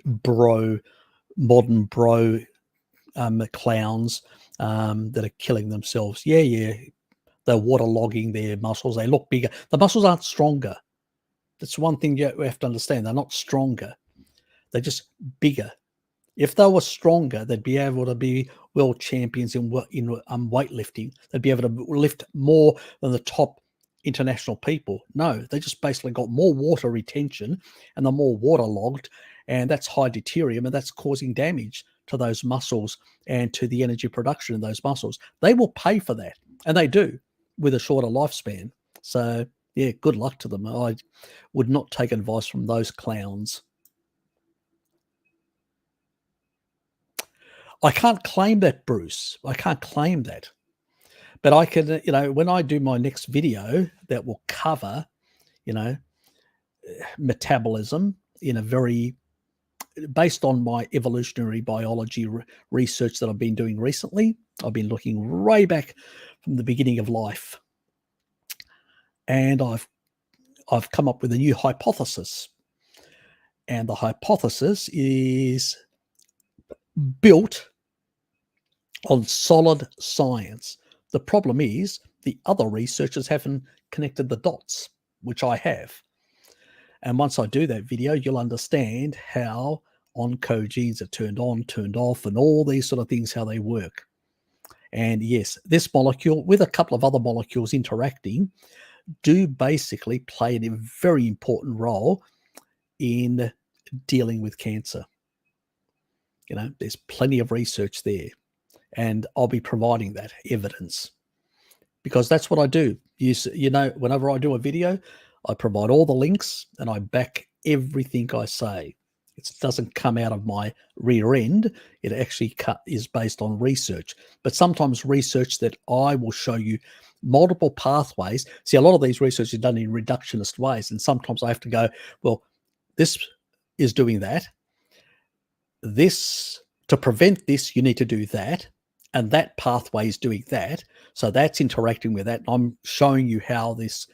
modern bro clowns that are killing themselves. Yeah. They're waterlogging their muscles. They look bigger. The muscles aren't stronger. That's one thing you have to understand. They're not stronger. They're just bigger. If they were stronger, they'd be able to be world champions in weightlifting. They'd be able to lift more than the top international people. No, they just basically got more water retention, and they're more waterlogged, and that's high deuterium, and that's causing damage to those muscles and to the energy production in those muscles. They will pay for that, and they do, with a shorter lifespan. So yeah, good luck to them. I would not take advice from those clowns. I can't claim that, Bruce. I can't claim that. But I can, when I do my next video that will cover, metabolism in a very, based on my evolutionary biology research that I've been doing recently. I've been looking way back from the beginning of life. And I've come up with a new hypothesis. And the hypothesis is built on solid science. The problem is the other researchers haven't connected the dots, which I have. And once I do that video, you'll understand how oncogenes are turned on, turned off, and all these sort of things, how they work. And yes, this molecule with a couple of other molecules interacting do basically play a very important role in dealing with cancer. You know, there's plenty of research there, and I'll be providing that evidence because that's what I do. You know, whenever I do a video, I provide all the links and I back everything I say. It doesn't come out of my rear end. It actually is based on research, but sometimes research that I will show you multiple pathways. See, a lot of these research is done in reductionist ways, and sometimes I have to go, well, this is doing that. This, to prevent this, you need to do that, and that pathway is doing that. So that's interacting with that. And I'm showing you how the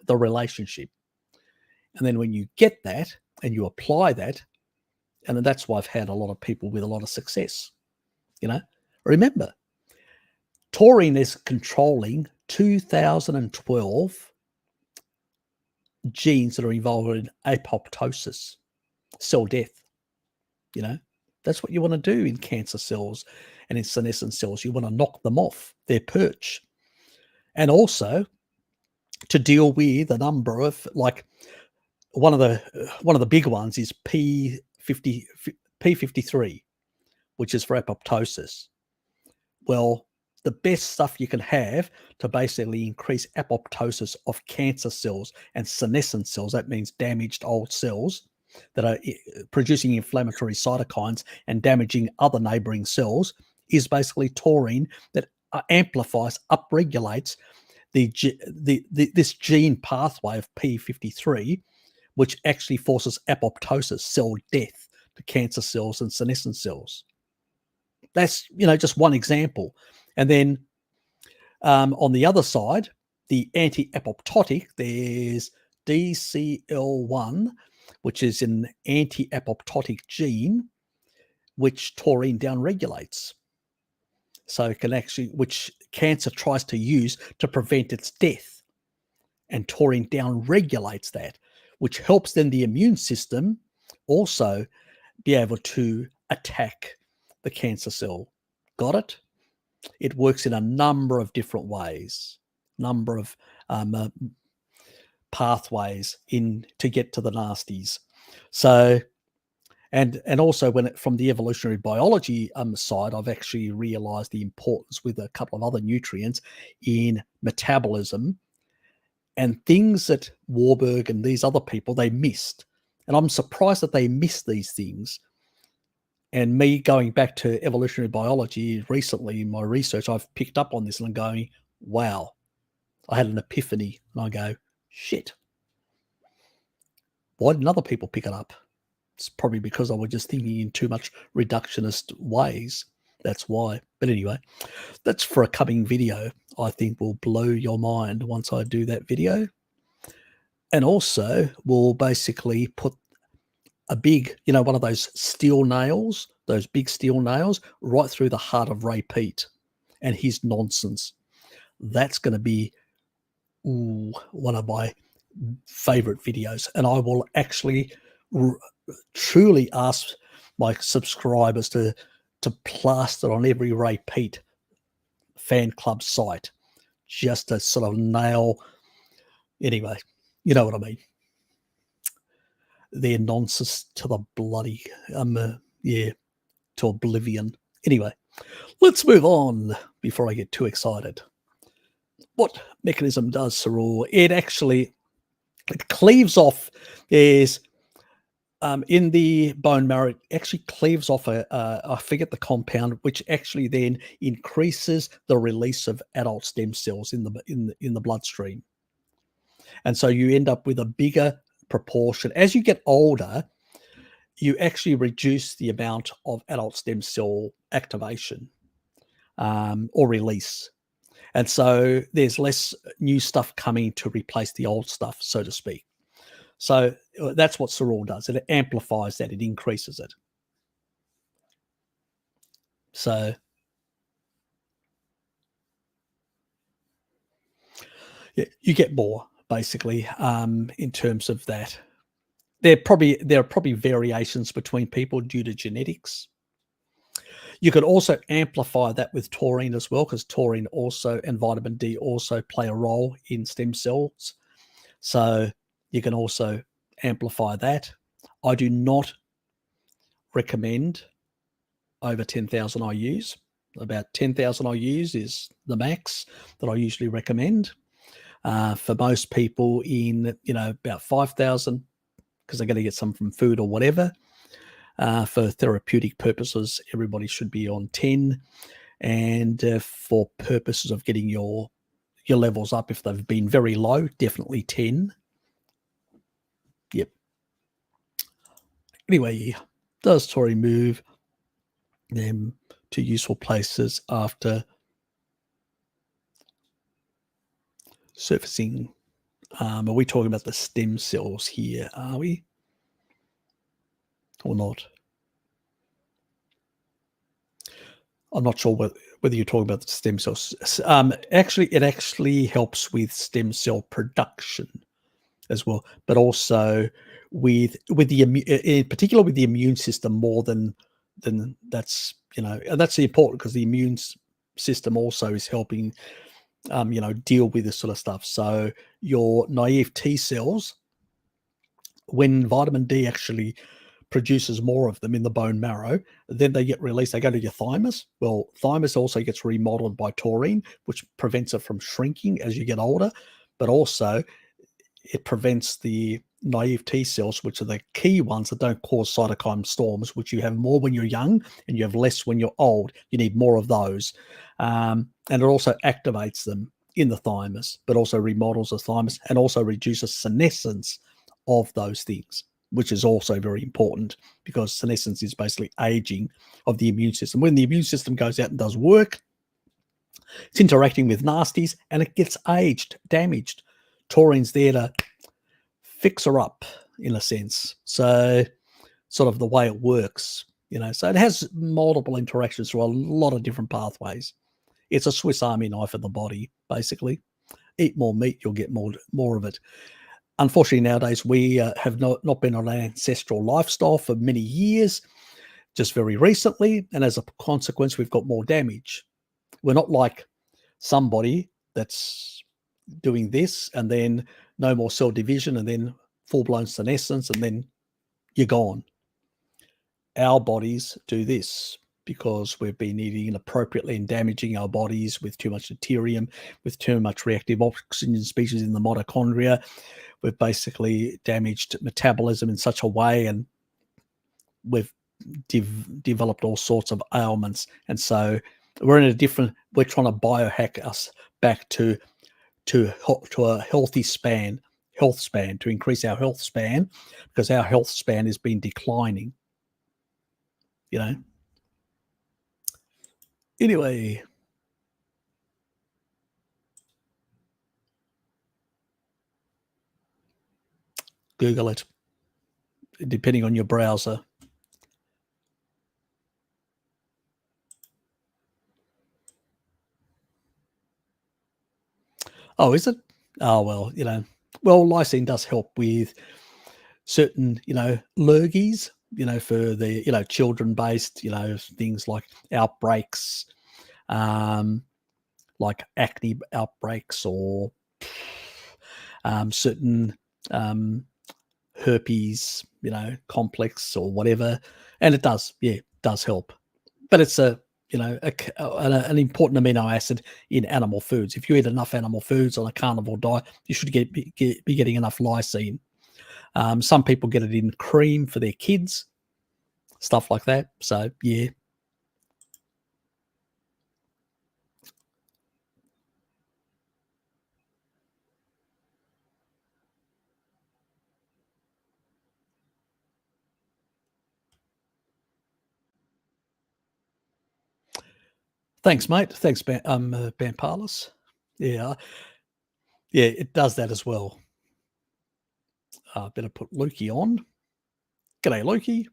relationship. And then when you get that and you apply that, and then that's why I've had a lot of people with a lot of success. You know, remember, taurine is controlling 2012 genes that are involved in apoptosis, cell death. You know, that's what you want to do in cancer cells and in senescent cells. You want to knock them off their perch. And also to deal with a number of, like, one of the big ones is P53, which is for apoptosis. Well, the best stuff you can have to basically increase apoptosis of cancer cells and senescent cells, that means damaged old cells that are producing inflammatory cytokines and damaging other neighboring cells, is basically taurine that amplifies, upregulates this gene pathway of P53, which actually forces apoptosis, cell death, to cancer cells and senescent cells. That's, you know, just one example. And then on the other side, the anti-apoptotic, there's DCL1, which is an anti-apoptotic gene, which taurine downregulates. So it can actually, which cancer tries to use to prevent its death. And taurine downregulates that, which helps then the immune system also be able to attack the cancer cell. Got it? It works in a number of different ways, number of pathways in to get to the nasties. So, and also from the evolutionary biology side, I've actually realized the importance with a couple of other nutrients in metabolism and things that Warburg and these other people, they missed. And I'm surprised that they missed these things. And me going back to evolutionary biology recently in my research, I've picked up on this and I'm going, wow, I had an epiphany. And I go, shit, why didn't other people pick it up? It's probably because I was just thinking in too much reductionist ways. That's why. But anyway, that's for a coming video. I think will blow your mind once I do that video. And also we'll basically put a big, you know, one of those steel nails, those big steel nails, right through the heart of Ray Pete and his nonsense. That's going to be one of my favorite videos. And I will actually truly ask my subscribers to plaster on every Ray Pete fan club site, just to sort of nail. Anyway, you know what I mean. Their nonsense to the bloody, to oblivion. Anyway, let's move on before I get too excited. What mechanism does Serol? It cleaves off. There's in the bone marrow, it actually cleaves off I forget the compound, which actually then increases the release of adult stem cells in the bloodstream, and so you end up with a bigger proportion. As you get older, you actually reduce the amount of adult stem cell activation or release. And so there's less new stuff coming to replace the old stuff, so to speak. So that's what Serol does. It amplifies that. It increases it. So Yeah, you get more basically in terms of that. There are probably variations between people due to genetics. You could also amplify that with taurine as well, because taurine also and vitamin D also play a role in stem cells. So you can also amplify that. I do not recommend over 10,000 IUs. About 10,000 IUs is the max that I usually recommend. For most people in, about 5,000, because they're going to get some from food or whatever. For therapeutic purposes, everybody should be on 10. And for purposes of getting your levels up, if they've been very low, definitely 10. Yep. Anyway, does taurine move them to useful places after surfacing? Are we talking about the stem cells here? Are we? Or not? I'm not sure whether you're talking about the stem cells. Actually, it actually helps with stem cell production as well, but also with the in particular with the immune system more than that's, and that's important because the immune system also is helping deal with this sort of stuff. So your naive T cells, when vitamin D actually produces more of them in the bone marrow, then they get released. They go to your thymus. Well, thymus also gets remodeled by taurine, which prevents it from shrinking as you get older, but also it prevents the naive T cells, which are the key ones that don't cause cytokine storms, which you have more when you're young and you have less when you're old. You need more of those. And it also activates them in the thymus, but also remodels the thymus and also reduces senescence of those things, which is also very important because senescence is basically aging of the immune system. When the immune system goes out and does work, it's interacting with nasties and it gets aged, damaged. Taurine's there to fix her up in a sense. So sort of the way it works, so it has multiple interactions through a lot of different pathways. It's a Swiss Army knife of the body, basically. Eat more meat, you'll get more of it. Unfortunately, nowadays, we have not been on an ancestral lifestyle for many years, just very recently. And as a consequence, we've got more damage. We're not like somebody that's doing this and then no more cell division and then full-blown senescence and then you're gone. Our bodies do this because we've been eating inappropriately and damaging our bodies with too much deuterium, with too much reactive oxygen species in the mitochondria. We've basically damaged metabolism in such a way, and we've developed all sorts of ailments. And so we're trying to biohack us back to a health span, to increase our health span, because our health span has been declining. Anyway, Google it, depending on your browser. Oh, is it? Oh, well, well, lysine does help with certain, lurgies, for the, children-based, things like outbreaks, like acne outbreaks or certain herpes, complex or whatever. And it does help. But it's an important amino acid in animal foods. If you eat enough animal foods on a carnivore diet, you should be getting enough lysine. Some people get it in cream for their kids, stuff like that. So, yeah. Thanks, mate. Thanks, Bamparlis. Yeah. Yeah, it does that as well. Better put Lukey on. G'day, Lukey.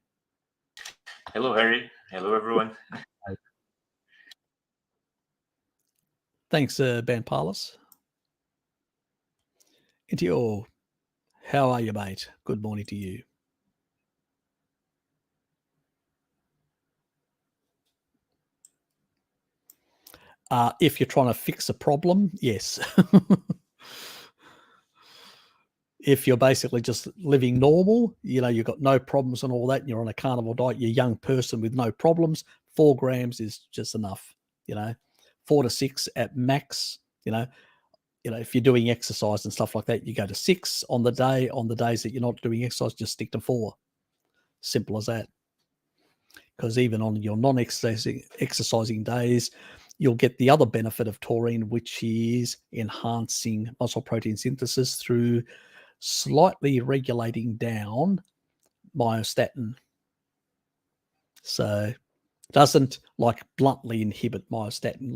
Hello, Harry. Hello, everyone. Thanks, Bamparlis. Intio, how are you, mate? Good morning to you. If you're trying to fix a problem, yes. If you're basically just living normal, you've got no problems and all that, and you're on a carnivore diet, you're a young person with no problems, 4 grams is just enough, 4 to 6 at max, if you're doing exercise and stuff like that, you go to 6 on the day. On the days that you're not doing exercise, just stick to 4. Simple as that. Because even on your non-exercising days, you'll get the other benefit of taurine, which is enhancing muscle protein synthesis through slightly regulating down myostatin. So it doesn't bluntly inhibit myostatin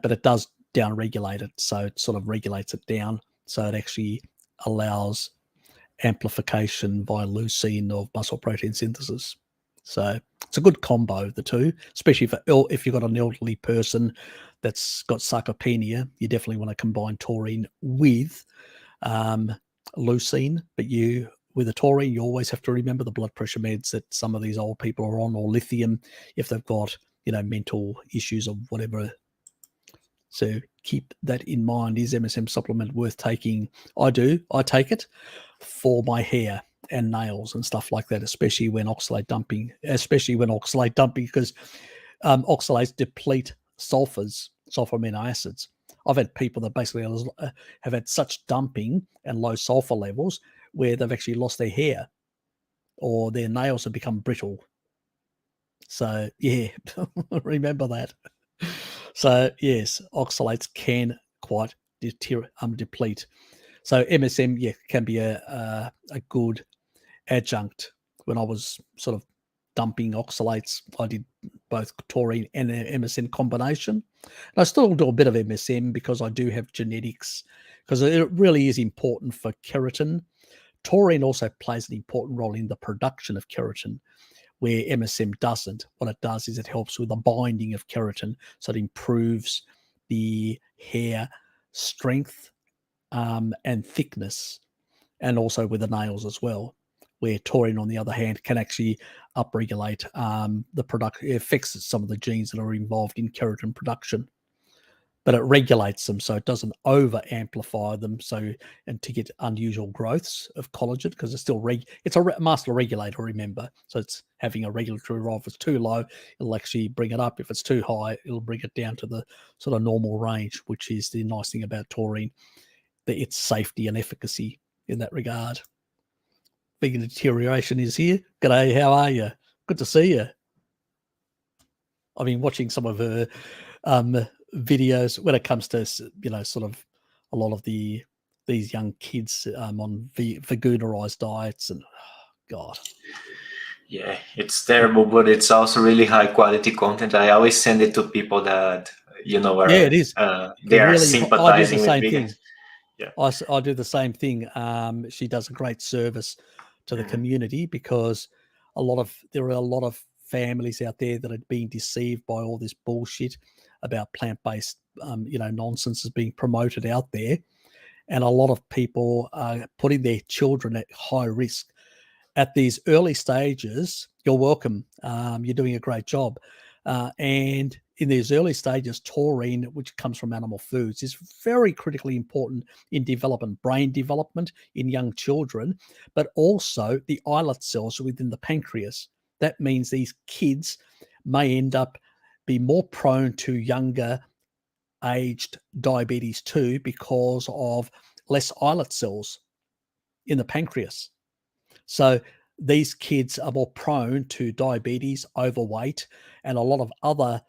but it does down regulate it. So it sort of regulates it down. So it actually allows amplification by leucine of muscle protein synthesis. So it's a good combo, the two, especially if you've got an elderly person that's got sarcopenia. You definitely want to combine taurine with leucine, but with the taurine, you always have to remember the blood pressure meds that some of these old people are on, or lithium if they've got mental issues or whatever. So keep that in mind. Is MSM supplement worth taking? I do. I take it for my hair and nails and stuff like that, especially when oxalate dumping, because oxalates deplete sulfur amino acids. I've had people that basically have had such dumping and low sulfur levels where they've actually lost their hair or their nails have become brittle. So, yeah, remember that. So, yes, oxalates can quite deplete. So, MSM, can be a good adjunct. When I was sort of dumping oxalates, I did both taurine and MSM combination. And I still do a bit of MSM because I do have genetics, because it really is important for keratin. Taurine also plays an important role in the production of keratin, where MSM doesn't. What it does is it helps with the binding of keratin, so it improves the hair strength and thickness, and also with the nails as well, where taurine, on the other hand, can actually upregulate the production. It affects some of the genes that are involved in keratin production, but it regulates them so it doesn't over amplify them, and to get unusual growths of collagen, because it's still it's a master regulator, remember. So it's having a regulatory role. If it's too low, it'll actually bring it up. If it's too high, it'll bring it down to the sort of normal range, which is the nice thing about taurine, that its safety and efficacy in that regard. Big Deterioration is here. G'day, how are you? Good to see you. I've been watching some of her videos when it comes to sort of a lot of these young kids on veganerized diets, and God. Yeah, it's terrible, but it's also really high quality content. I always send it to people that are it is. they are sympathizing with vegans. Yeah, I do the same thing. She does a great service to the community, because there are a lot of families out there that are being deceived by all this bullshit about plant-based nonsense is being promoted out there, and a lot of people are putting their children at high risk at these early stages. You're welcome. You're doing a great job. And in these early stages, taurine, which comes from animal foods, is very critically important in brain development in young children, but also the islet cells within the pancreas. That means these kids may end up be more prone to younger aged diabetes too, because of less islet cells in the pancreas. So these kids are more prone to diabetes, overweight, and a lot of other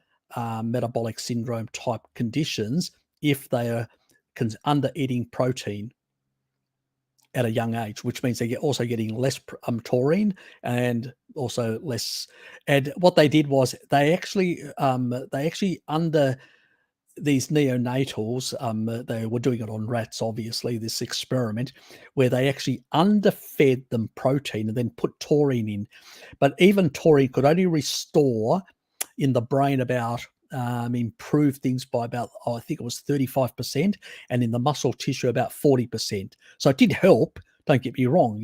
metabolic syndrome type conditions if they are under eating protein at a young age, which means they're also getting less taurine and also less. And what they did was they actually under these neonatals, they were doing it on rats, obviously, this experiment where they actually underfed them protein and then put taurine in. But even taurine could only restore in the brain about improved things by about, I think it was 35%, and in the muscle tissue about 40%. So it did help. Don't get me wrong.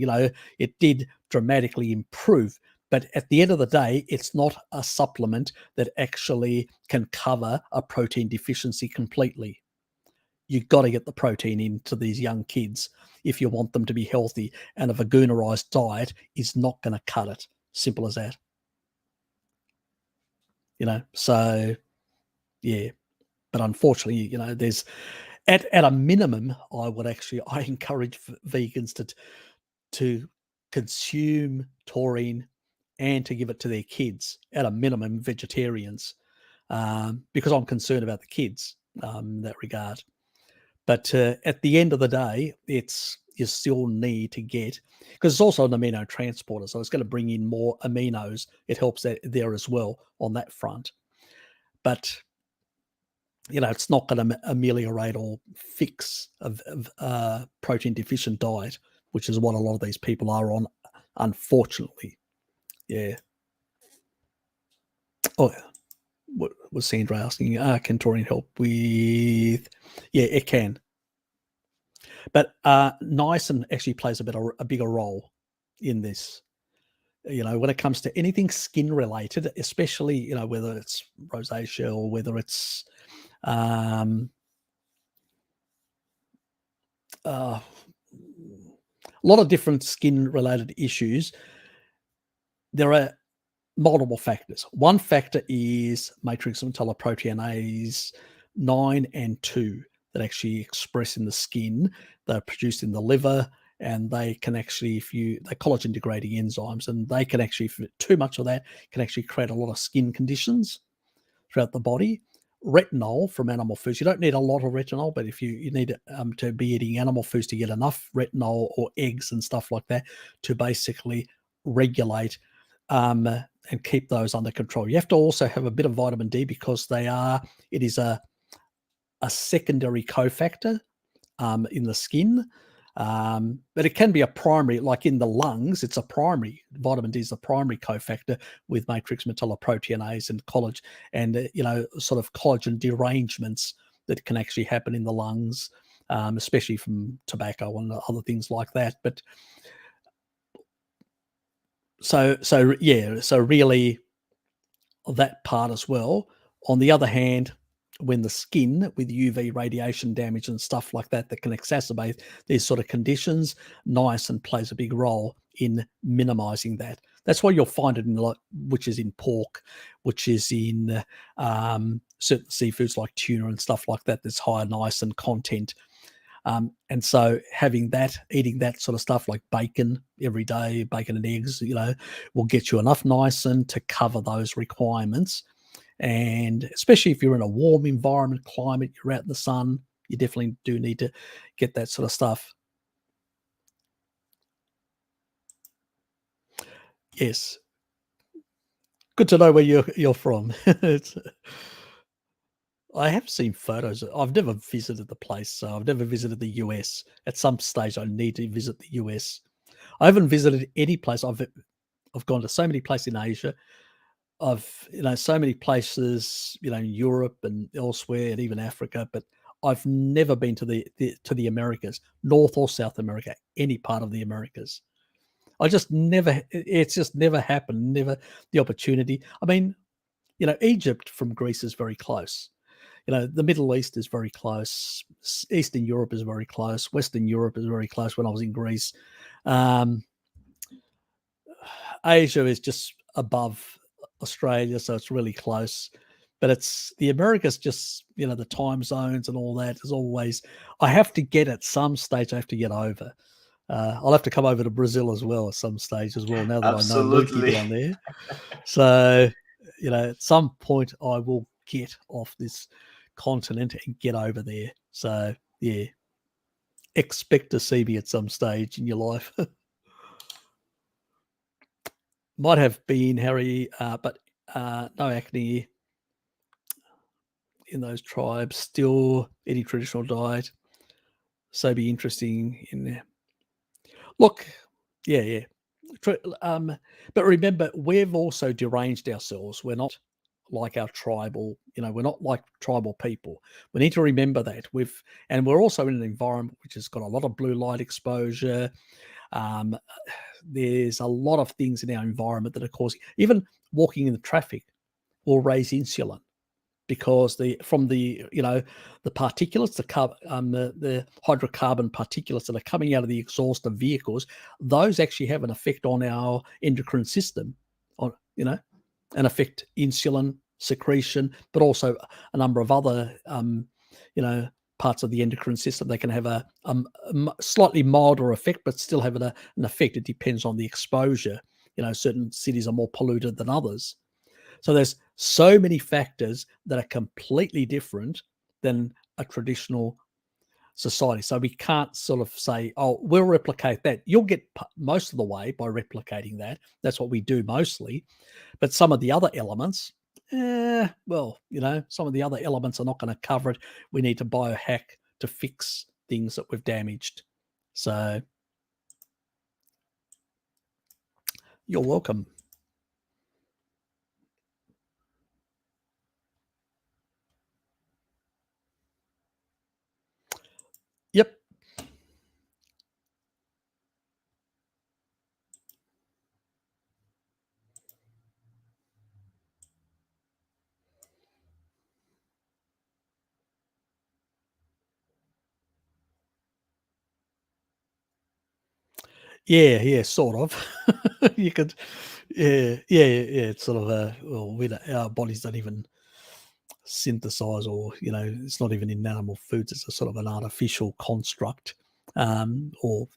It did dramatically improve. But at the end of the day, it's not a supplement that actually can cover a protein deficiency completely. You've got to get the protein into these young kids if you want them to be healthy. And a veganerized diet is not going to cut it. Simple as that. So yeah. But unfortunately, there's at a minimum, I encourage vegans to consume taurine and to give it to their kids, at a minimum, vegetarians, because I'm concerned about the kids in that regard. But at the end of the day, you still need to get, because it's also an amino transporter, so it's going to bring in more aminos. It helps there as well on that front. But it's not going to ameliorate or fix a protein deficient diet, which is what a lot of these people are on, unfortunately. Yeah. Oh, what was Sandra asking? Can taurine help with? Yeah, it can. But niacin actually plays a bigger role in this. When it comes to anything skin related, especially whether it's rosacea or whether it's a lot of different skin related issues, there are multiple factors. One factor is matrix metalloproteinase 9 and 2 that actually express in the skin. They're produced in the liver, and they can actually, they're collagen degrading enzymes, and they can actually, if too much of that, can actually create a lot of skin conditions throughout the body. Retinol from animal foods, you don't need a lot of retinol, but if you need to be eating animal foods to get enough retinol, or eggs and stuff like that, to basically regulate and keep those under control. You have to also have a bit of vitamin D, because it is a secondary cofactor in the skin. But it can be a primary, like in the lungs, it's a primary. Vitamin D is a primary cofactor with matrix metalloproteinase and collagen, and sort of collagen derangements that can actually happen in the lungs, especially from tobacco and other things like that. But so really that part as well. On the other hand, when the skin with UV radiation damage and stuff like that can exacerbate these sort of conditions, niacin plays a big role in minimizing that. That's why you'll find it which is in pork, which is in certain seafoods like tuna and stuff like that. There's higher niacin content. And so eating that sort of stuff like bacon every day, bacon and eggs, will get you enough niacin to cover those requirements. And especially if you're in a warm environment, climate, you're out in the sun, you definitely do need to get that sort of stuff. Yes. Good to know where you're from. I have seen photos. I've never visited the place, so I've never visited the US. At some stage, I need to visit the US. I haven't visited any place. I've gone to so many places in Asia. I've so many places in Europe and elsewhere, and even Africa, but I've never been to the Americas, North or South America, any part of the Americas. It's just never happened, never the opportunity. I mean, Egypt from Greece is very close. The Middle East is very close. Eastern Europe is very close. Western Europe is very close when I was in Greece. Asia is just above Australia, so it's really close. But it's the Americas, just the time zones and all that is always. I have to get at some stage. I have to get over. I'll have to come over to Brazil as well at some stage as well. Now that Absolutely. I know Lukey down there, so at some point I will get off this continent and get over there. So yeah, expect to see me at some stage in your life. Might have been Harry, but no acne in those tribes. Still eating traditional diet. So be interesting in there. Look, yeah. But remember, we've also deranged ourselves. We're not like our tribal, we're not like tribal people. We need to remember that. And we're also in an environment which has got a lot of blue light exposure. There's a lot of things in our environment that are causing, even walking in the traffic will raise insulin, because the particulates, the hydrocarbon particulates that are coming out of the exhaust of vehicles, those actually have an effect on our endocrine system, and affect insulin secretion, but also a number of other, parts of the endocrine system. They can have a slightly milder effect, but still have an effect. It depends on the exposure. Certain cities are more polluted than others. So there's so many factors that are completely different than a traditional society. So we can't sort of say, oh, we'll replicate that. You'll get most of the way by replicating that. That's what we do mostly. But some of the other elements, some of the other elements are not going to cover it. We need to biohack to fix things that we've damaged. So you're welcome. Yep. Yeah, sort of. You could, yeah. It's sort of our bodies don't even synthesize, or it's not even in animal foods. It's a sort of an artificial construct, or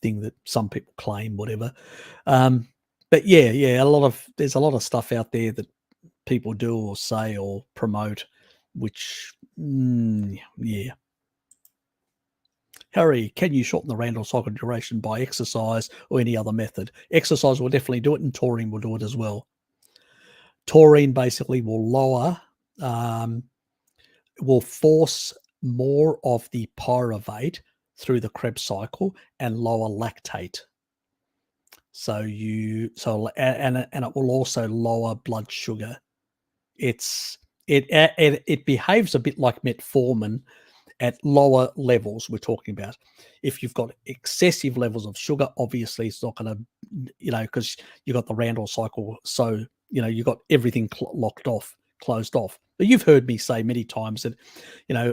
thing that some people claim, whatever. But yeah, there's a lot of stuff out there that people do or say or promote, which, yeah. Harry, can you shorten the Randall cycle duration by exercise or any other method? Exercise will definitely do it, and taurine will do it as well. Taurine basically will lower, will force more of the pyruvate through the Krebs cycle and lower lactate. And it will also lower blood sugar. It behaves a bit like metformin at lower levels. We're talking about if you've got excessive levels of sugar, obviously it's not going to, because you got the Randall cycle, so you got everything closed off. But you've heard me say many times that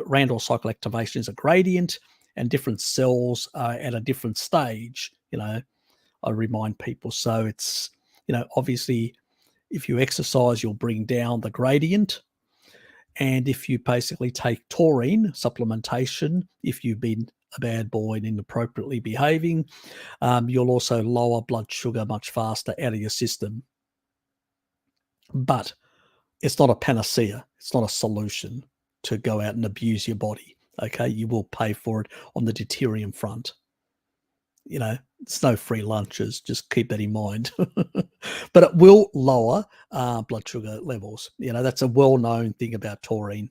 Randall cycle activation is a gradient, and different cells are at a different stage. I remind people. So it's, obviously if you exercise, you'll bring down the gradient. And if you basically take taurine supplementation, if you've been a bad boy and inappropriately behaving, you'll also lower blood sugar much faster out of your system. But it's not a panacea. It's not a solution to go out and abuse your body. Okay, you will pay for it on the deuterium front. It's no free lunches. Just keep that in mind. But it will lower blood sugar levels. That's a well-known thing about taurine.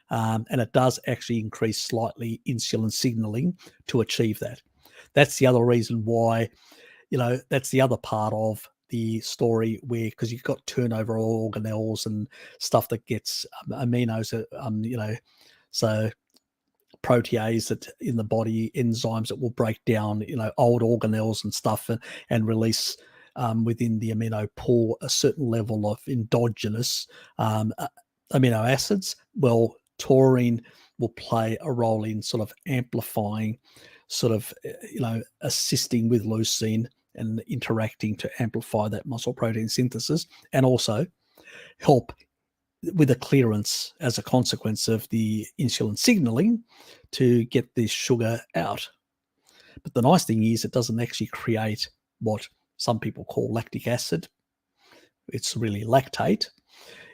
And it does actually increase slightly insulin signaling to achieve that. That's the other reason why, that's the other part of the story where, because you've got turnover organelles and stuff that gets aminos, so protease that in the body, enzymes that will break down, old organelles and stuff, and release within the amino pool a certain level of endogenous amino acids. Well, taurine will play a role in sort of amplifying, sort of, assisting with leucine and interacting to amplify that muscle protein synthesis, and also help with a clearance as a consequence of the insulin signaling to get this sugar out. But the nice thing is it doesn't actually create what some people call lactic acid. It's really lactate.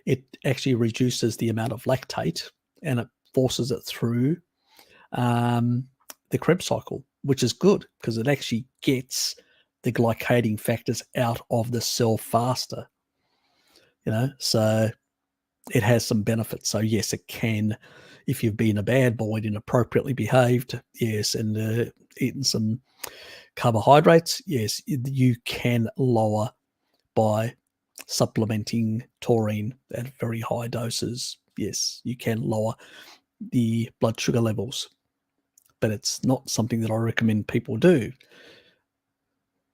It actually reduces the amount of lactate, and it forces it through the Krebs cycle, which is good because it actually gets the glycating factors out of the cell faster. So it has some benefits. So yes, it can, if you've been a bad boy and inappropriately behaved, yes, and eaten some carbohydrates, yes, you can lower by supplementing taurine at very high doses, yes, you can lower the blood sugar levels, but it's not something that I recommend people do.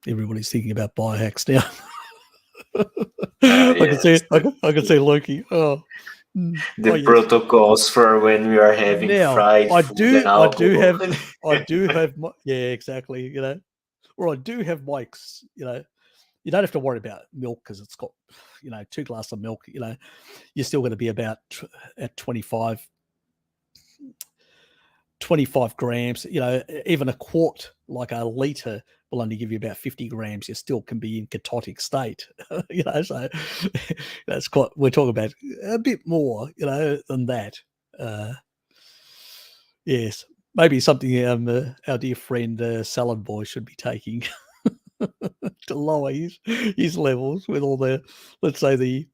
Everybody's thinking about biohacks now. Yes, I can see Loki. the Yes. protocols for when we are having Now, fried I food and do alcohol. have my, yeah, exactly, or I do have Mike's, you don't have to worry about milk because it's got, 2 glasses of milk, you're still going to be about at 25 grams, even a quart, like a litre, will only give you about 50 grams. You still can be in ketotic state, so that's quite, we're talking about a bit more, than that. Yes, maybe something our dear friend Salad Boy should be taking to lower his levels with all the, let's say, the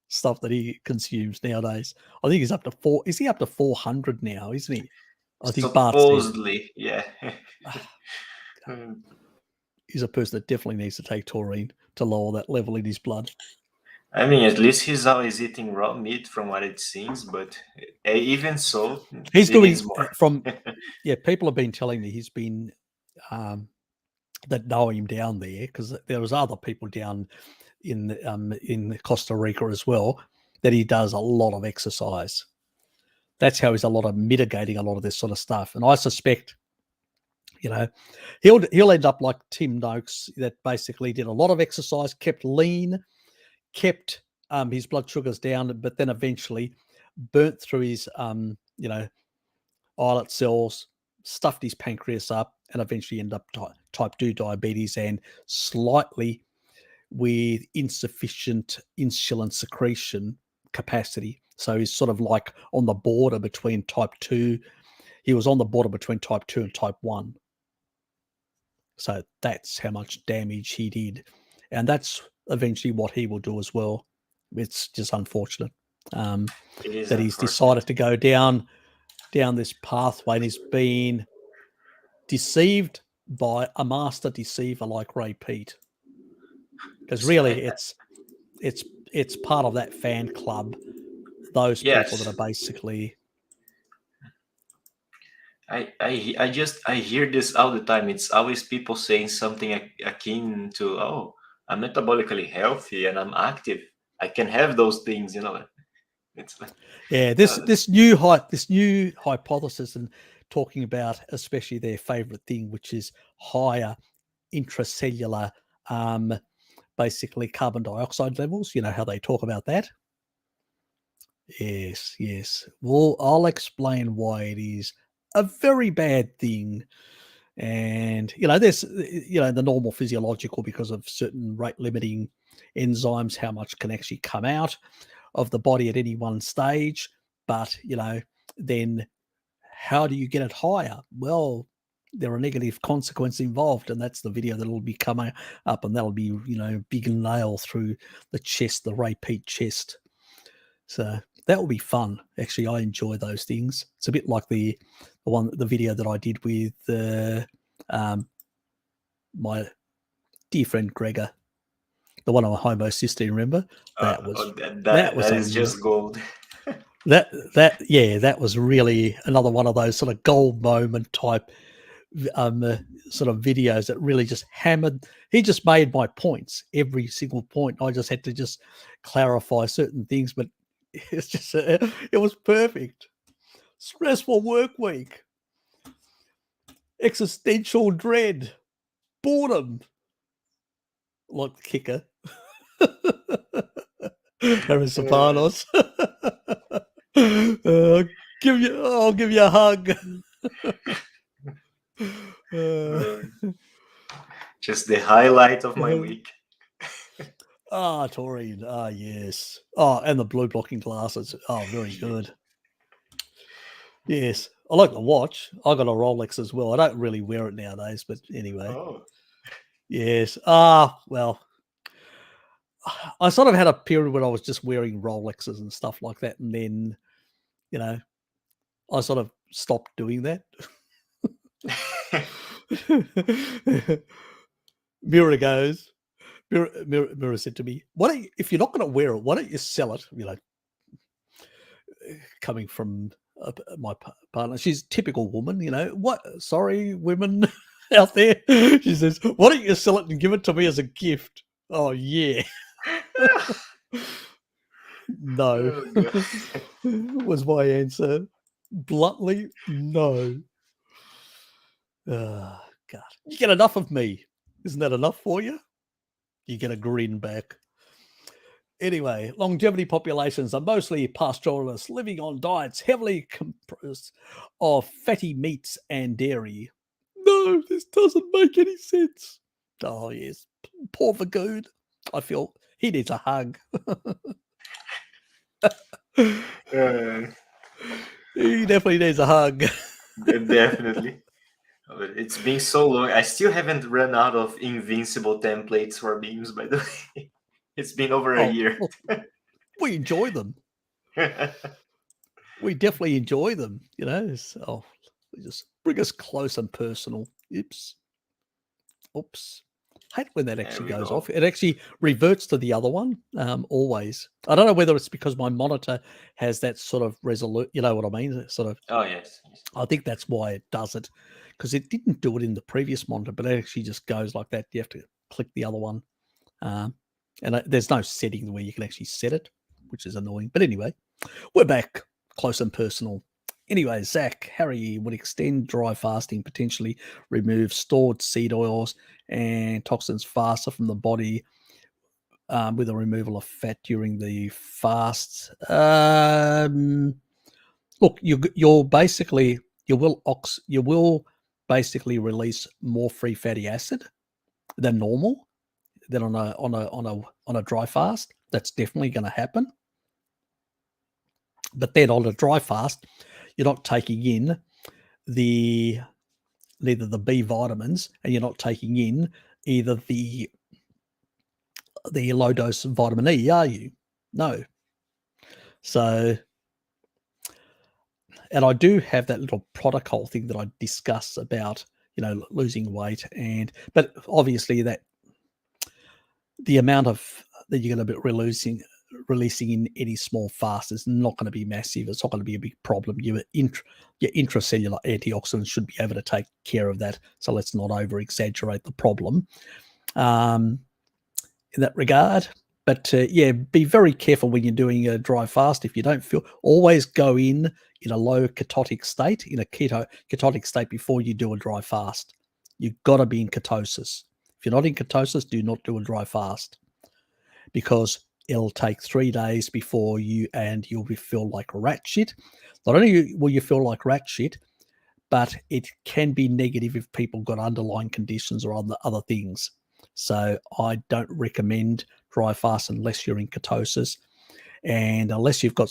stuff that he consumes nowadays. I think he's up to 4. Is he up to 400 now? Isn't he? I think Bart said Supposedly, yeah. he's a person that definitely needs to take taurine to lower that level in his blood. I mean, at least he's always eating raw meat from what it seems, but even so, He's he doing needs more. people have been telling me he's been that know him down there, because there was other people down in Costa Rica as well, that he does a lot of exercise. That's how he's a lot of mitigating a lot of this sort of stuff. And I suspect, he'll end up like Tim Noakes, that basically did a lot of exercise, kept lean, kept his blood sugars down, but then eventually burnt through his islet cells, stuffed his pancreas up, and eventually ended up type 2 diabetes, and slightly with insufficient insulin secretion capacity. So he's sort of like on the border between type 2. He was on the border between type 2 and type 1. So that's how much damage he did. And that's eventually what he will do as well. It's just unfortunate that he's decided to go down this pathway, and he's been deceived by a master deceiver like Ray Pete. Because really, it's part of that fan club. Those people that are basically. I hear this all the time. It's always people saying something akin to, "Oh, I'm metabolically healthy and I'm active. I can have those things," It's this new hypothesis, and talking about especially their favorite thing, which is higher intracellular, basically carbon dioxide levels. You know how they talk about that. Yes. Well, I'll explain why it is a very bad thing. And, there's, the normal physiological, because of certain rate limiting enzymes, how much can actually come out of the body at any one stage. But, then how do you get it higher? Well, there are negative consequences involved, and that's the video that will be coming up, and that'll be, big nail through the chest, the Ray Pete chest. So that will be fun. Actually, I enjoy those things. It's a bit like the video that I did with my dear friend Gregor, the one on Homo Cysteine. Remember? That is just gold. That was really another one of those sort of gold moment type sort of videos that really just hammered. He just made my points, every single point. I just had to just clarify certain things, but it's just it was perfect. Stressful work week, existential dread, boredom, like the kicker. Serpanos. I'll give you a hug. Just the highlight of my week. Taurine. Yes. And the blue blocking glasses. Very good. Yes. I like the watch. I got a Rolex as well. I don't really wear it nowadays, but anyway. Oh. Yes. Well, I sort of had a period when I was just wearing Rolexes and stuff like that, and then, I sort of stopped doing that. Mirror goes, Mira said to me, "Why don't you, if you're not going to wear it, why don't you sell it?" Coming from my partner, she's a typical woman. What? Sorry, women out there. She says, "Why don't you sell it and give it to me as a gift?" Oh yeah. No, was my answer. Bluntly, no. God, you get enough of me. Isn't that enough for you? You get a grin back. Anyway, longevity populations are mostly pastoralists, living on diets heavily composed of fatty meats and dairy. No, this doesn't make any sense. Oh, yes. Poor Vagoon. I feel he needs a hug. He definitely needs a hug. Definitely. It's been so long. I still haven't run out of invincible templates for memes, by the way. It's been over a year. Well, we enjoy them. We definitely enjoy them, So just bring us close and personal. Oops. Hate when that actually goes off. It actually reverts to the other one, always. I don't know whether it's because my monitor has that sort of resolute, you know what I mean? Sort of. Oh, yes. I think that's why it does it, because it didn't do it in the previous monitor, but it actually just goes like that. You have to click the other one. And there's no setting where you can actually set it, which is annoying. But anyway, we're back close and personal. Anyway, Zach, Harry would extend dry fasting, potentially remove stored seed oils and toxins faster from the body with the removal of fat during the fast. Look, you'll basically you will basically release more free fatty acid than normal, than on a dry fast. That's definitely going to happen. But then on a dry fast, you're not taking in neither the B vitamins, and you're not taking in either the low dose vitamin E, are you? No. So, and I do have that little protocol thing that I discuss about, losing weight, but obviously that the amount of that you're going to be releasing in any small fast is not going to be massive. It's not going to be a big problem. Your intracellular antioxidants should be able to take care of that. So let's not over exaggerate the problem in that regard. But be very careful when you're doing a dry fast. If you don't feel, always go in a low ketotic state, in a ketotic state before you do a dry fast. You've got to be in ketosis. If you're not in ketosis, do not do a dry fast, because it'll take 3 days before you'll feel like rat shit. Not only will you feel like rat shit, but it can be negative if people got underlying conditions or other things. So I don't recommend dry fast unless you're in ketosis, and unless you've got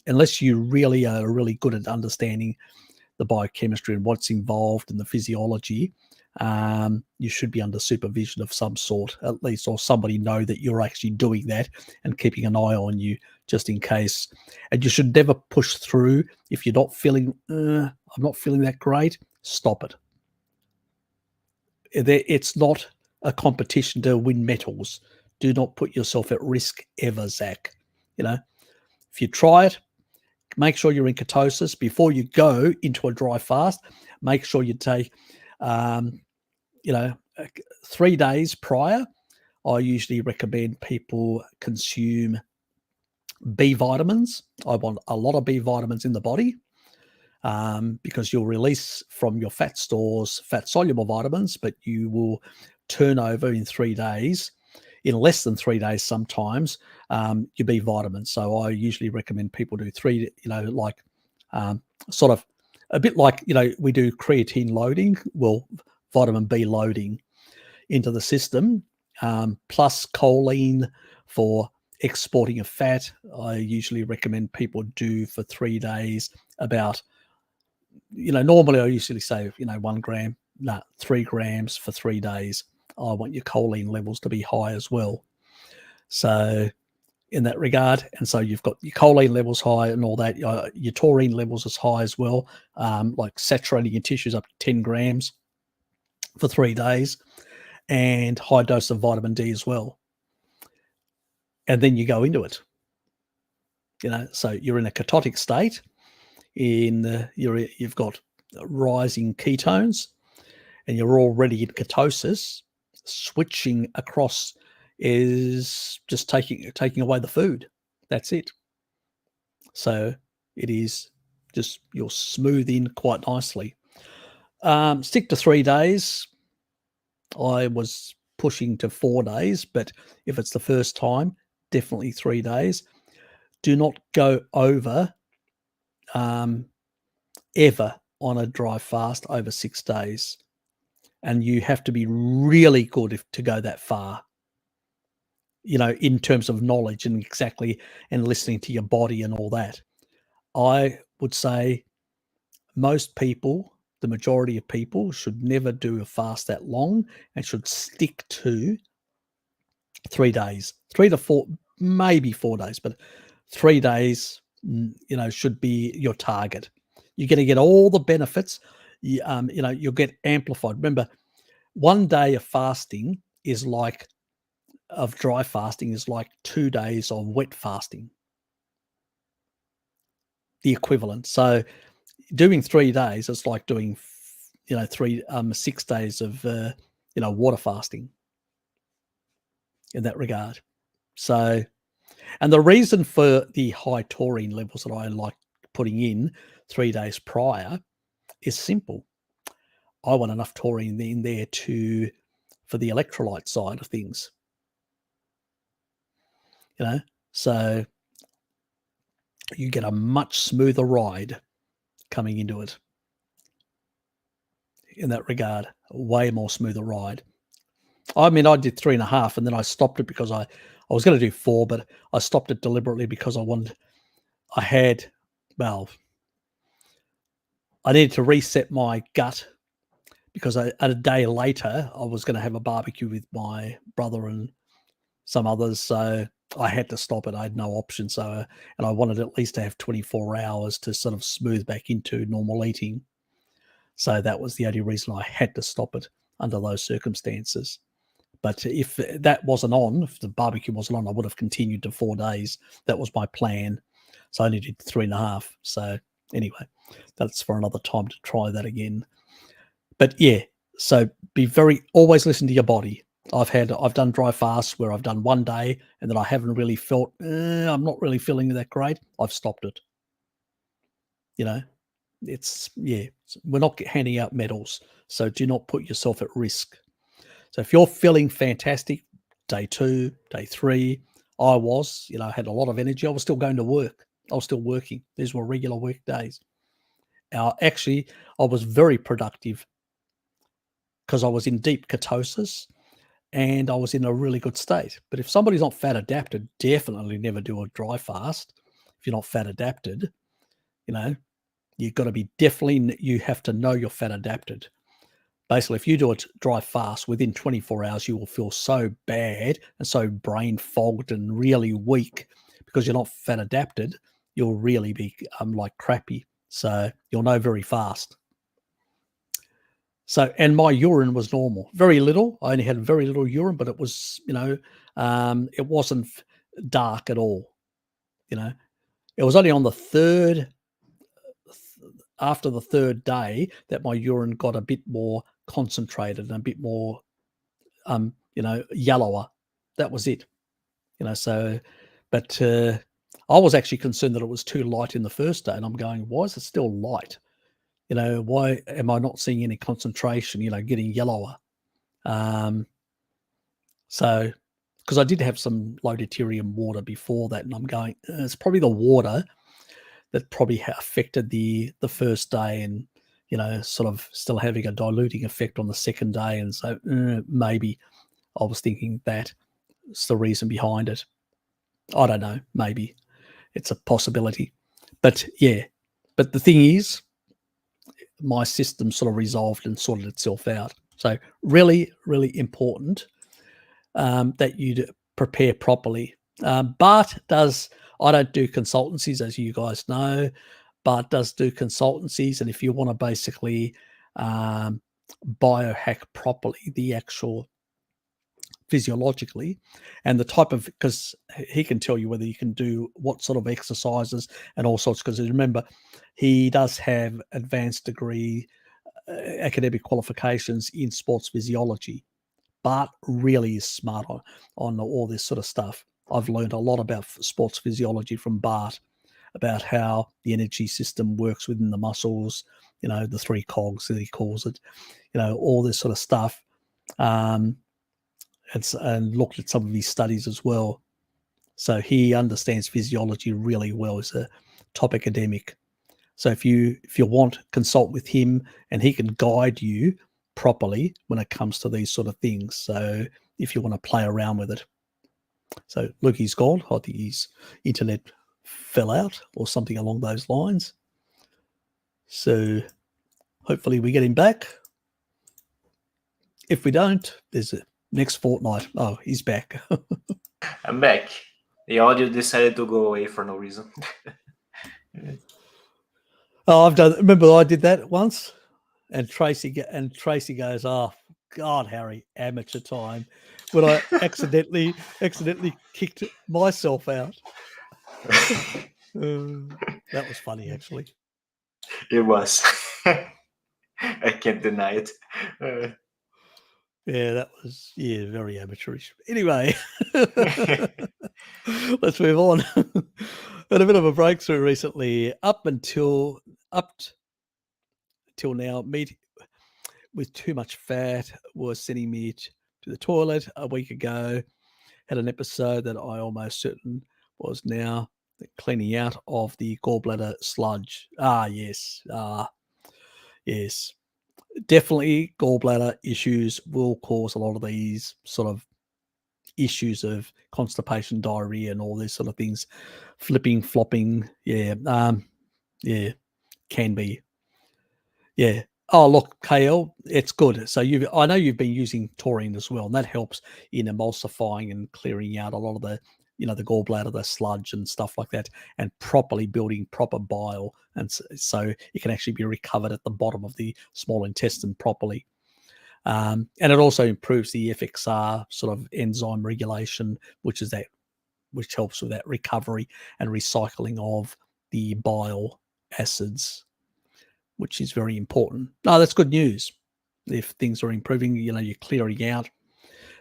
unless you really are really good at understanding the biochemistry and what's involved in the physiology. You should be under supervision of some sort, at least, or somebody know that you're actually doing that and keeping an eye on you just in case. And you should never push through. If you're not feeling, I'm not feeling that great, stop it. It's not a competition to win medals. Do not put yourself at risk ever, Zach. If you try it, make sure you're in ketosis before you go into a dry fast. Make sure you take 3 days prior. I usually recommend people consume B vitamins. I want a lot of B vitamins in the body, because you'll release from your fat stores fat soluble vitamins, but you will turn over in 3 days, in less than 3 days sometimes, your B vitamins. So I usually recommend people do 3, sort of a bit like, we do creatine loading, well, vitamin B loading into the system, plus choline for exporting of fat. I usually recommend people do for 3 days about, normally I usually say, 1 gram, 3 grams for 3 days. I want your choline levels to be high as well. So in that regard, and so you've got your choline levels high and all that, your taurine levels is high as well, like saturating your tissues up to 10 grams for 3 days. and high dose of vitamin D as well. And then you go into it. So you're in a ketotic state. You've got rising ketones, and you're already in ketosis. Switching across is just taking away the food. That's it. So it is just you'll smooth in quite nicely. Stick to 3 days. I was pushing to 4 days, but if it's the first time, definitely 3 days. Do not go over ever on a dry fast over 6 days. And you have to be really good to go that far, in terms of knowledge and listening to your body and all that. I would say most people, the majority of people, should never do a fast that long and should stick to 3 days, 3 to 4, maybe 4 days, but 3 days, should be your target. You're going to get all the benefits. You'll get amplified. Remember, 1 day of fasting of dry fasting is like 2 days of wet fasting. The equivalent. So doing 3 days, it's like doing, 6 days of, water fasting in that regard. So, and the reason for the high taurine levels that I like putting in 3 days prior is simple. I want enough taurine in there for the electrolyte side of things. So you get a much smoother ride coming into it in that regard, way more smoother ride. I mean, I did 3.5 and then I stopped it because I was going to do 4, but I stopped it deliberately because I needed to reset my gut because a day later I was going to have a barbecue with my brother and some others. So I had to stop it. I had no option. So, and I wanted at least to have 24 hours to sort of smooth back into normal eating. So that was the only reason I had to stop it under those circumstances. But if that wasn't on, if the barbecue wasn't on, I would have continued to 4 days. That was my plan. So I only did 3.5. So anyway, that's for another time to try that again. But yeah, so always listen to your body. I've done dry fasts where I've done 1 day and then I haven't really felt, I'm not really feeling that great. I've stopped it. We're not handing out medals. So do not put yourself at risk. So if you're feeling fantastic, day 2, day 3, I had a lot of energy. I was still going to work. I was still working. These were regular work days. Actually, I was very productive because I was in deep ketosis and I was in a really good state. But if somebody's not fat adapted, definitely never do a dry fast. If you're not fat adapted, you've got to be you have to know you're fat adapted. Basically, if you do a dry fast, within 24 hours, you will feel so bad and so brain fogged and really weak because you're not fat adapted. You'll really be like crappy. So you'll know very fast. So, and my urine was normal, very little. I only had very little urine, but it was, it wasn't dark at all. It was only on after the third day that my urine got a bit more concentrated and a bit more, yellower. That was it. But I was actually concerned that it was too light in the first day, and I'm going, why is it still light? Why am I not seeing any concentration, getting yellower? So, because I did have some low deuterium water before that, and I'm going, it's probably the water that probably affected the first day and, sort of still having a diluting effect on the second day. And so maybe I was thinking that's the reason behind it. I don't know. Maybe it's a possibility. But yeah, but the thing is, my system sort of resolved and sorted itself out. So really, really important that you prepare properly. Bart I don't do consultancies, as you guys know. Bart does do consultancies. And if you want to basically biohack properly, the actual physiologically, and the type of, because he can tell you whether you can do what sort of exercises and all sorts. Because remember, he does have advanced degree academic qualifications in sports physiology, but really is smart on all this sort of stuff. I've learned a lot about sports physiology from Bart, about how the energy system works within the muscles, the 3 cogs that he calls it, all this sort of stuff. And looked at some of his studies as well. So he understands physiology really well as a top academic. So if you want, consult with him, and he can guide you properly when it comes to these sort of things. So if you want to play around with it. So Lukey's gone. I think his internet fell out or something along those lines. So hopefully we get him back. If we don't, there's a next fortnight. Oh, he's back. I'm back. The audio decided to go away for no reason. Oh, remember I did that once, and Tracy goes, "Oh God, Harry, amateur time," when I accidentally kicked myself out. That was funny, actually. It was. I can't deny it. Yeah, that was very amateurish. Anyway, let's move on. Had a bit of a breakthrough recently. Up until now, meat with too much fat was sending me to the toilet a week ago. Had an episode that I almost certain was now the cleaning out of the gallbladder sludge. Yes. Yes. Definitely gallbladder issues will cause a lot of these sort of issues of constipation, diarrhea, and all these sort of things. Flipping, flopping. Yeah. Can be. Yeah. Oh, look, KL, it's good. So I know you've been using taurine as well, and that helps in emulsifying and clearing out a lot of the, the gallbladder, the sludge and stuff like that, and properly building proper bile. And so it can actually be recovered at the bottom of the small intestine properly. And it also improves the FXR sort of enzyme regulation, which helps with that recovery and recycling of the bile acids, which is very important. No, that's good news. If things are improving, you're clearing out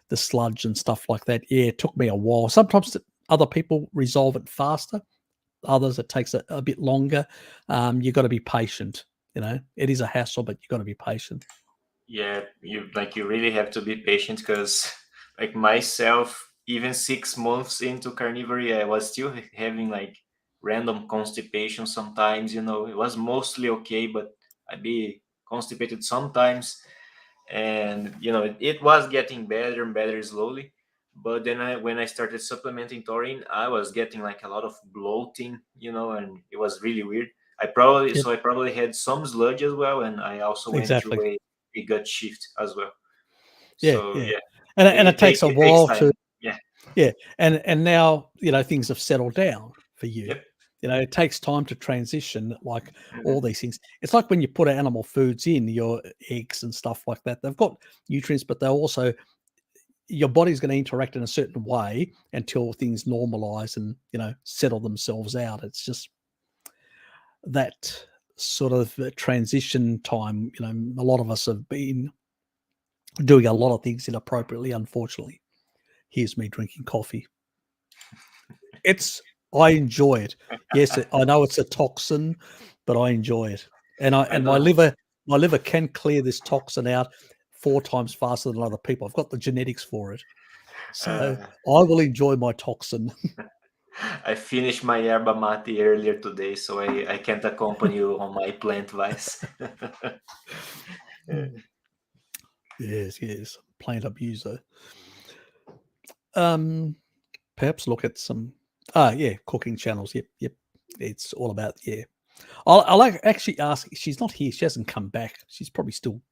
the sludge and stuff like that. Yeah, it took me a while. Sometimes other people resolve it faster. Others, it takes a bit longer. You've got to be patient. It is a hassle, but you've got to be patient. Yeah, you really have to be patient, because like myself, even 6 months into carnivore, I was still having like random constipation sometimes. It was mostly okay, but I'd be constipated sometimes. And it was getting better and better slowly. But then when I started supplementing taurine, I was getting like a lot of bloating, and it was really weird. I probably had some sludge as well, and I also went through Exactly. a gut shift as well. Yeah, So yeah. yeah, And it takes a takes while time. to, Yeah. yeah. And now, things have settled down for you. Yep. It takes time to transition, like all Mhm. these things. It's like when you put animal foods in, your eggs and stuff like that. They've got nutrients, but they're also, your body's going to interact in a certain way until things normalize and, settle themselves out. It's just that sort of transition time. A lot of us have been doing a lot of things inappropriately, unfortunately. Here's me drinking coffee. I enjoy it. Yes, I know it's a toxin, but I enjoy it. And I my don't. liver can clear this toxin out 4 times faster than other people. I've got the genetics for it. So Uh, I will enjoy my toxin. I finished my yerba mate earlier today, so I can't accompany you on my plant vice. Yes. Plant abuser. Perhaps look at some cooking channels. Yep. It's all about I'll actually ask. She's not here. She hasn't come back. She's probably still,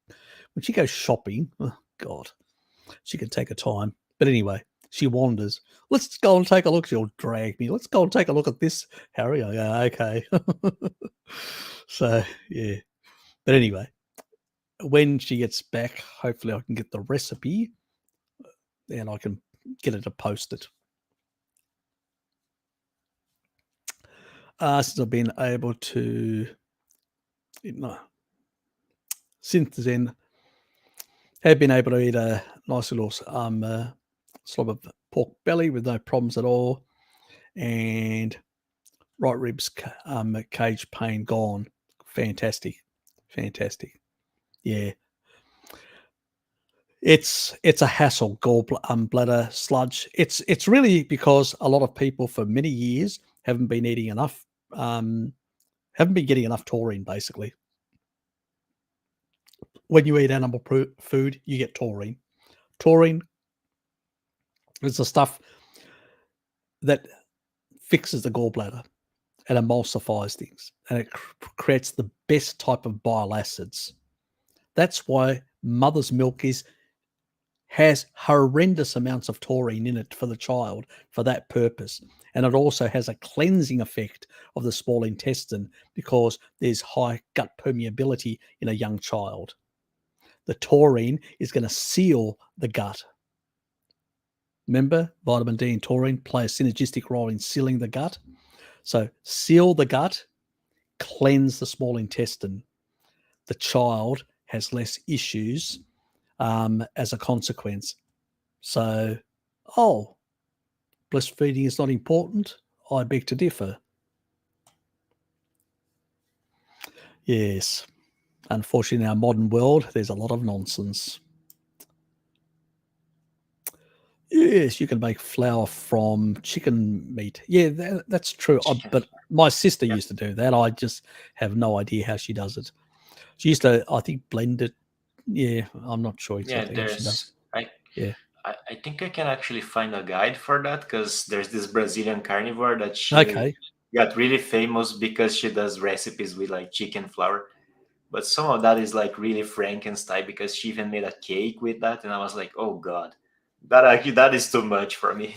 when she goes shopping. Oh God, she can take her time. But anyway, she wanders. Let's go and take a look. She'll drag me. Let's go and take a look at this, Harry. I go, okay. So yeah. But anyway, when she gets back, hopefully I can get the recipe and I can get her to post it. Since I've been able to, since then, have been able to eat a nice little slob of pork belly with no problems at all, and right ribs cage pain gone. Fantastic. Yeah, it's a hassle, gallbladder sludge. It's really because a lot of people for many years haven't been eating enough, haven't been getting enough taurine. Basically, when you eat animal food, you get taurine. Taurine is the stuff that fixes the gallbladder and emulsifies things, and it creates the best type of bile acids. That's why mother's milk has horrendous amounts of taurine in it for the child for that purpose. And it also has a cleansing effect of the small intestine because there's high gut permeability in a young child. The taurine is going to seal the gut. Remember, vitamin D and taurine play a synergistic role in sealing the gut. So seal the gut, cleanse the small intestine. The child has less issues as a consequence. So, breastfeeding is not important? I beg to differ. Yes. Unfortunately, in our modern world, there's a lot of nonsense. Yes, you can make flour from chicken meat. Yeah, that's true. But my sister used to do that. I just have no idea how she does it. She used to, I think, blend it. Yeah, I'm not sure exactly how she does. I think I can actually find a guide for that, because there's this Brazilian carnivore that she got really famous because she does recipes with like chicken flour. But some of that is like really Frankenstein, because she even made a cake with that, and I was like, oh god, that is too much for me.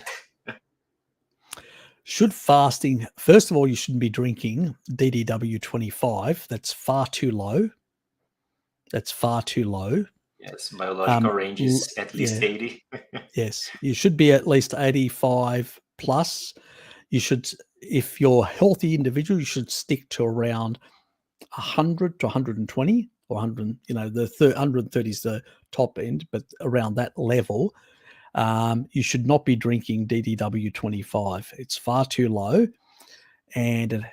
Should fasting, first of all, you shouldn't be drinking DDW 25. That's far too low. Yes, biological range is at least 80. Yes, you should be at least 85 plus. You should, if you're a healthy individual, you should stick to around 100 to 120 or 100, the 130 is the top end, but around that level. You should not be drinking DDW 25. It's far too low. And,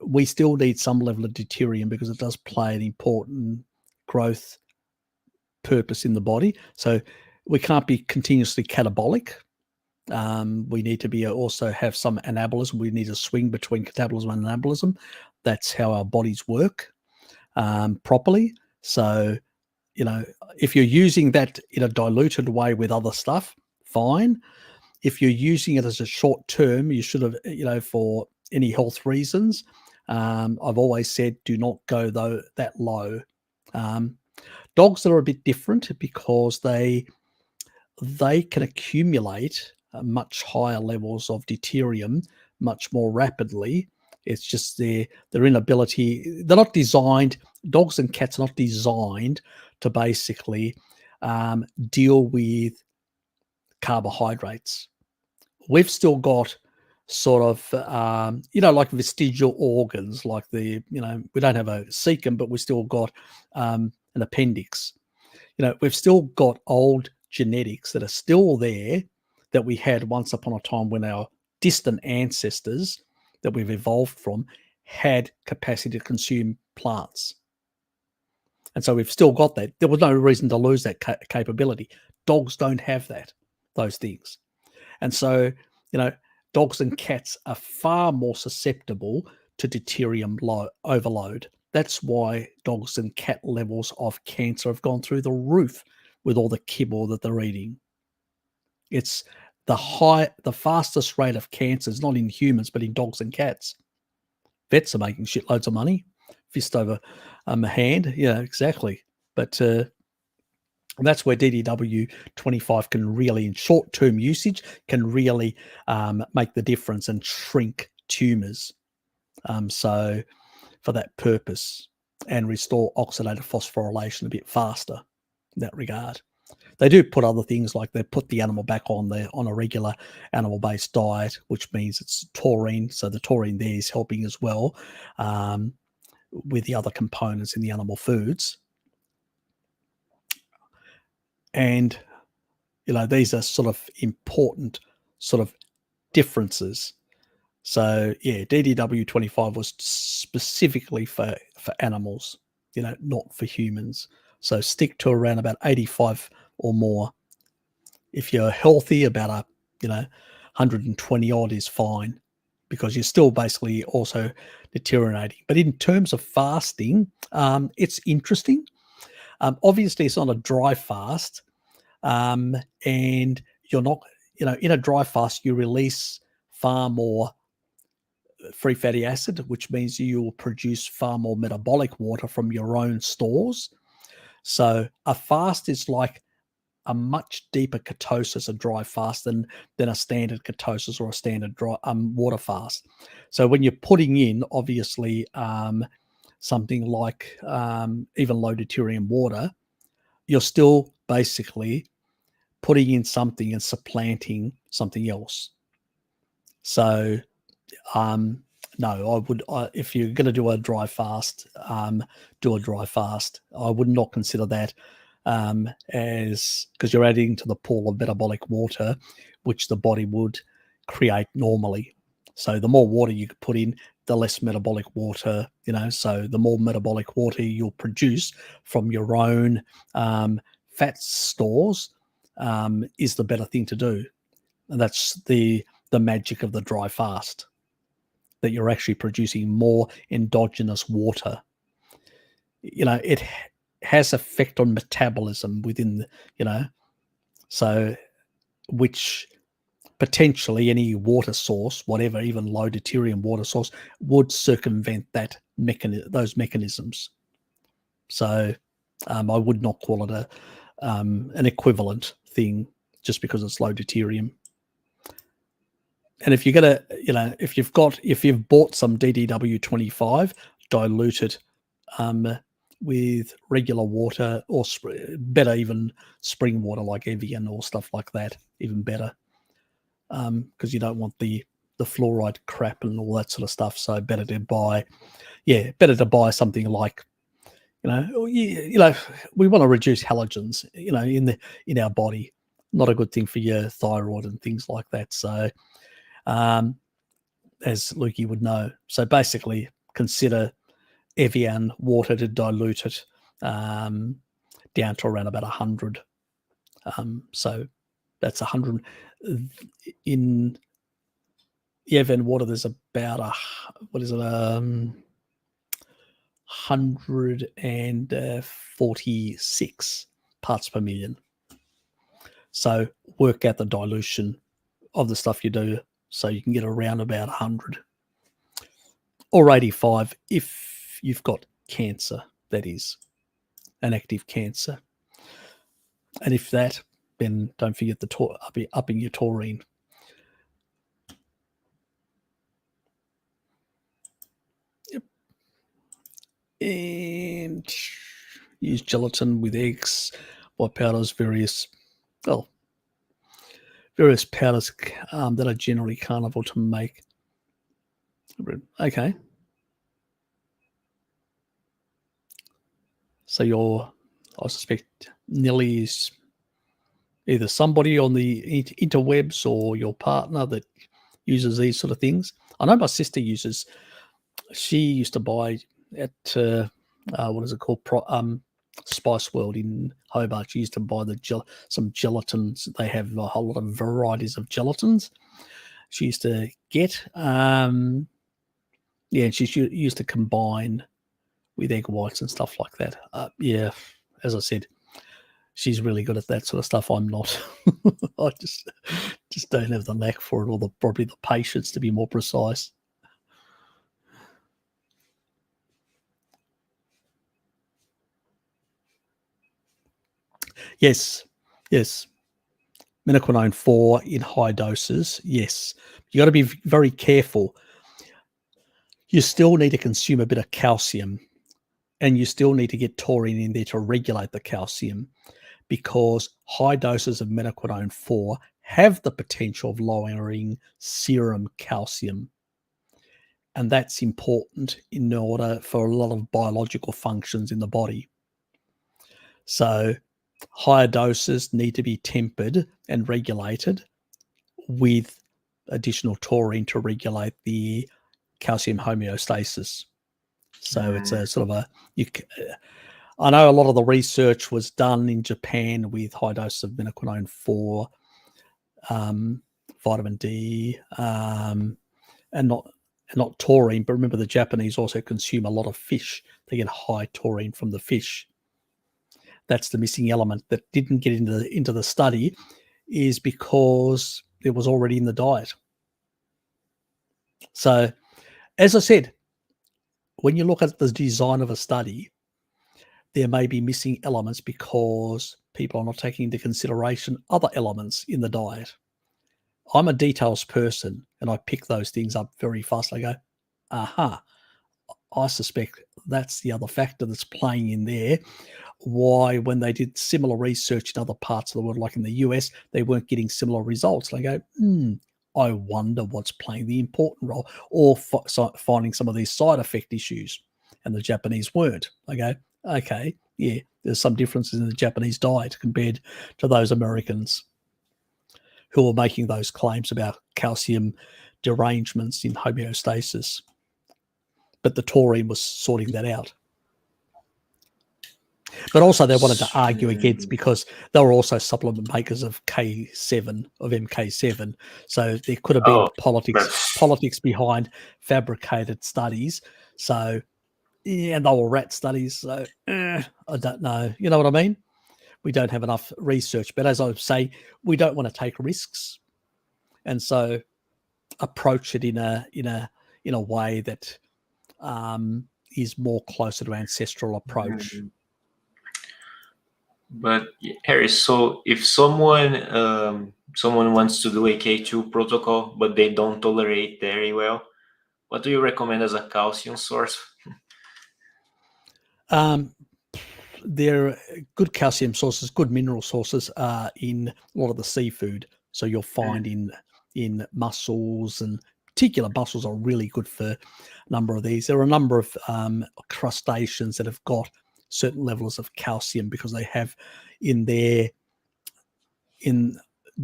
we still need some level of deuterium because it does play an important growth purpose in the body. So we can't be continuously catabolic. We need to be also have some anabolism. We need to swing between catabolism and anabolism. That's how our bodies work properly. So, if you're using that in a diluted way with other stuff, fine. If you're using it as a short term, you should have, for any health reasons. I've always said do not go that low. Dogs are a bit different because they can accumulate much higher levels of deuterium much more rapidly. It's just their inability. They're not designed. Dogs and cats are not designed to basically deal with carbohydrates. We've still got sort of like vestigial organs, like we don't have a cecum, but we still got an appendix. We've still got old genetics that are still there that we had once upon a time when our distant ancestors that we've evolved from had capacity to consume plants. And so we've still got that. There was no reason to lose that capability. Dogs don't have those things. And so, dogs and cats are far more susceptible to deuterium overload. That's why dogs and cat levels of cancer have gone through the roof with all the kibble that they're eating. It's the fastest rate of cancer is not in humans, but in dogs and cats. Vets are making shitloads of money, fist over a hand. Yeah, exactly. But that's where DDW 25 can really, in short-term usage, can really make the difference and shrink tumors. So for that purpose, and restore oxidative phosphorylation a bit faster in that regard. They do put other things, like they put the animal back on a regular animal-based diet, which means it's taurine. So the taurine there is helping as well with the other components in the animal foods. And, these are sort of important sort of differences. So, yeah, DDW25 was specifically for animals, not for humans. So stick to around about 85 or more. If you're healthy, about 120 odd is fine, because you're still basically also deteriorating. But in terms of fasting, it's interesting. Obviously, it's not a dry fast, and you're not, in a dry fast, you release far more free fatty acid, which means you will produce far more metabolic water from your own stores. So a fast is like a much deeper ketosis, a dry fast, than a standard ketosis or a standard dry water fast. So when you're putting in, obviously, something like even low deuterium water, you're still basically putting in something and supplanting something else. So no, I would, if you're going to do a dry fast, do a dry fast. I would not consider that as, because you're adding to the pool of metabolic water, which the body would create normally. So the more water you could put in, the less metabolic water, so the more metabolic water you'll produce from your own fat stores is the better thing to do. And that's the magic of the dry fast, that you're actually producing more endogenous water. It has effect on metabolism within so which potentially any water source, whatever, even low deuterium water source, would circumvent those mechanisms. So I would not call it an equivalent thing just because it's low deuterium. And if you're gonna, if you've bought some DDW25, dilute it with regular water, or better, even spring water like Evian or stuff like that, even better, because you don't want the fluoride crap and all that sort of stuff. So better to buy something like, we want to reduce halogens, in our body. Not a good thing for your thyroid and things like that. So as Lukey would know. So basically consider Evian water to dilute it down to around about 100. So that's 100. In Evian water, there's about 146 parts per million. So work out the dilution of the stuff you do, so you can get around about 100 or 85 if you've got cancer, that is, an active cancer. And if that, then don't forget upping your taurine. Yep. And use gelatin with eggs, white powders, various powders that are generally carnivore to make. Okay. So I suspect Nelly is either somebody on the interwebs or your partner that uses these sort of things. I know my sister uses. She used to buy at what is it called? Spice World in Hobart. She used to buy some gelatins. They have a whole lot of varieties of gelatins. She used to get, and she used to combine with egg whites and stuff like that. As I said, she's really good at that sort of stuff. I'm not. I just don't have the knack for it, or probably the patience, to be more precise. Yes. Minoquinone 4 in high doses. Yes. You got to be very careful. You still need to consume a bit of calcium, and you still need to get taurine in there to regulate the calcium. because high doses of metaquinone 4 have the potential of lowering serum calcium. And that's important in order for a lot of biological functions in the body. So higher doses need to be tempered and regulated with additional taurine to regulate the calcium homeostasis. So it's a sort of I know a lot of the research was done in Japan with high doses of metaquinone 4, vitamin D, and not taurine. But remember, the Japanese also consume a lot of fish. They get high taurine from the fish. That's the missing element that didn't get into the study, is because it was already in the diet. So, as I said, when you look at the design of a study, there may be missing elements because people are not taking into consideration other elements in the diet. I'm a details person, and I pick those things up very fast. I go, aha, I suspect that's the other factor that's playing in there. Why, when they did similar research in other parts of the world, like in the US, they weren't getting similar results. And I go, I wonder what's playing the important role, or finding some of these side effect issues. And the Japanese weren't. I go, okay, yeah, there's some differences in the Japanese diet compared to those Americans who are making those claims about calcium derangements in homeostasis. But the taurine was sorting that out. But also they wanted to argue against, because they were also supplement makers of MK7. So there could have been politics behind fabricated studies. So, yeah, and they were rat studies. So I don't know. You know what I mean? We don't have enough research. But as I say, we don't want to take risks, and so approach it in a way that is more closer to ancestral approach. But Harry, so if someone wants to do a K2 protocol, but they don't tolerate very well, what do you recommend as a calcium source? There are good calcium sources, good mineral sources in a lot of the seafood. So you'll find in mussels, and particular mussels are really good for a number of these. There are a number of crustaceans that have got certain levels of calcium because they have in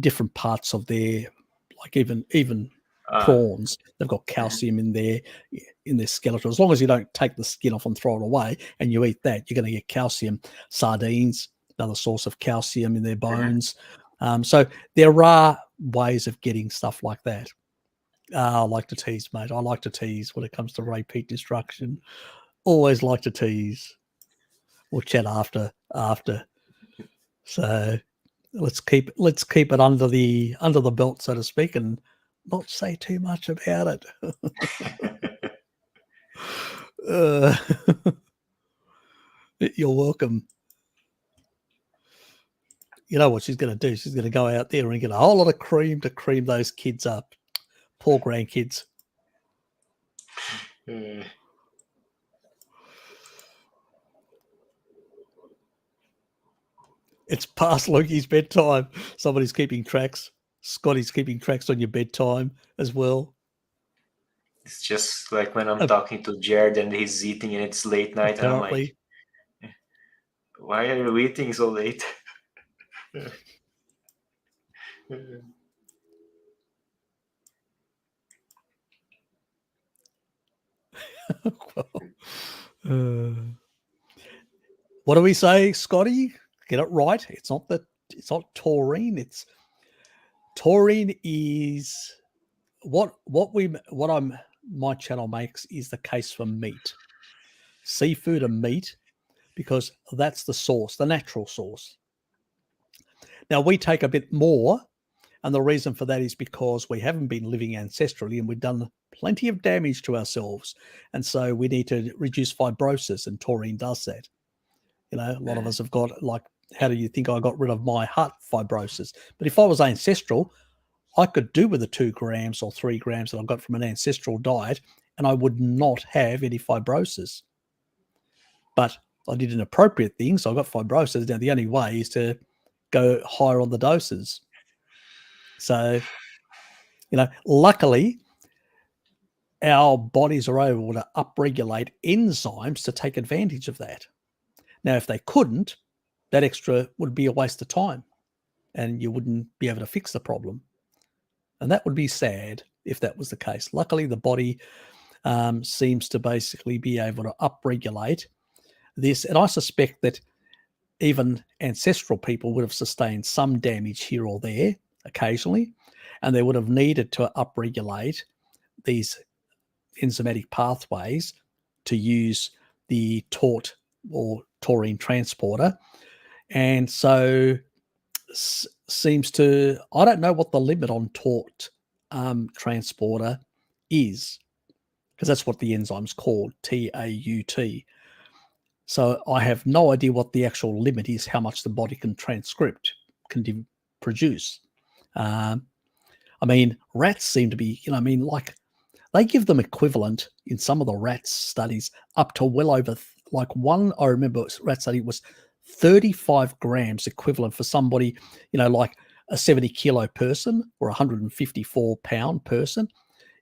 different parts of their, like even prawns, they've got calcium in their skeleton. As long as you don't take the skin off and throw it away and you eat that, you're going to get calcium. Sardines, another source of calcium in their bones. So there are ways of getting stuff like that. I like to tease, mate. I like to tease when it comes to repeat destruction. Always like to tease. We'll chat after. So let's keep it under the belt, so to speak, and not say too much about it. You're welcome. You know what she's going to do? She's going to go out there and get a whole lot of cream to cream those kids up. Poor grandkids. It's past Loki's bedtime. Somebody's keeping tracks. Scotty's keeping tracks on your bedtime as well. It's just like when I'm talking to Jared and he's eating and it's late night, apparently. And I'm like, why are you eating so late? What do we say, Scotty? Get it right. It's not taurine. It's taurine is my channel makes is the case for meat, seafood and meat, because that's the source, the natural source. Now we take a bit more, and the reason for that is because we haven't been living ancestrally and we've done plenty of damage to ourselves, and so we need to reduce fibrosis, and taurine does that. You know, a lot of us have got, like, how do you think I got rid of my heart fibrosis? But if I was ancestral, I could do with the 2 grams or 3 grams that I got from an ancestral diet, and I would not have any fibrosis. But I did an appropriate thing, so I got fibrosis. Now, the only way is to go higher on the doses. So, luckily, our bodies are able to upregulate enzymes to take advantage of that. Now, if they couldn't, that extra would be a waste of time and you wouldn't be able to fix the problem. And that would be sad if that was the case. Luckily, the body seems to basically be able to upregulate this. And I suspect that even ancestral people would have sustained some damage here or there occasionally, and they would have needed to upregulate these enzymatic pathways to use the TORT or taurine transporter. And so seems to, I don't know what the limit on TORT transporter is, because that's what the enzyme's called, TAUT. So I have no idea what the actual limit is, how much the body can produce. I mean, rats seem to be, like they give them equivalent in some of the rats studies up to well over, I remember rat study was 35 grams equivalent for somebody, like a 70 kilo person or 154 pound person.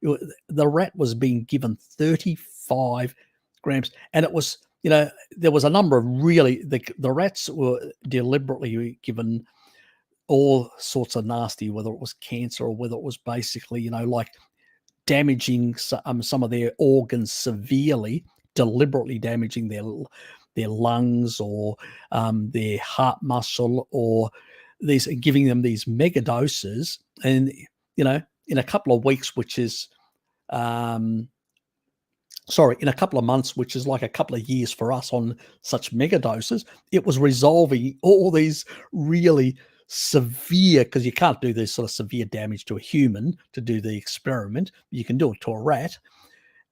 The rat was being given 35 grams. And it was, there was a number of really, the rats were deliberately given all sorts of nasty, whether it was cancer or whether it was basically, like damaging some of their organs severely, deliberately damaging their lungs or their heart muscle, or giving them these mega doses. And, in a couple of weeks, which is, in a couple of months, which is like a couple of years for us on such mega doses, it was resolving all these really severe, because you can't do this sort of severe damage to a human to do the experiment. You can do it to a rat.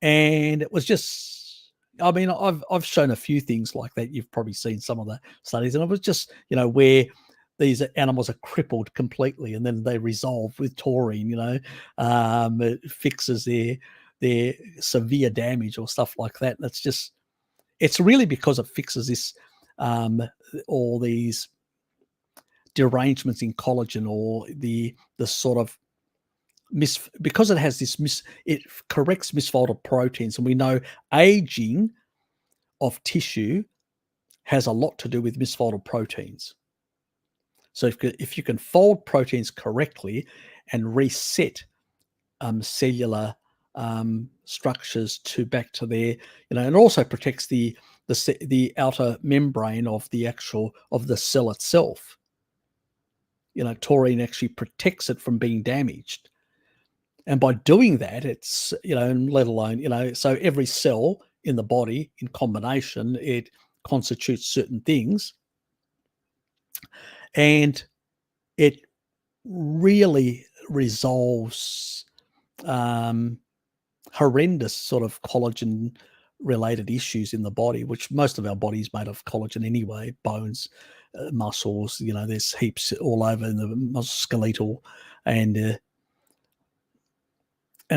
And it was just, I've shown a few things like that. You've probably seen some of the studies, and it was just, where these animals are crippled completely and then they resolve with taurine, it fixes their severe damage or stuff like that. And it's really because it fixes this, all these derangements in collagen, or the sort of because it has this it corrects misfolded proteins. And we know aging of tissue has a lot to do with misfolded proteins. So if you can fold proteins correctly and reset cellular structures back to their, and also protects the outer membrane of the cell itself. Taurine actually protects it from being damaged. And by doing that, it's, let alone, so every cell in the body in combination, it constitutes certain things. And it really resolves horrendous sort of collagen related issues in the body, which most of our body is made of collagen anyway, bones, muscles, there's heaps all over in the musculoskeletal, and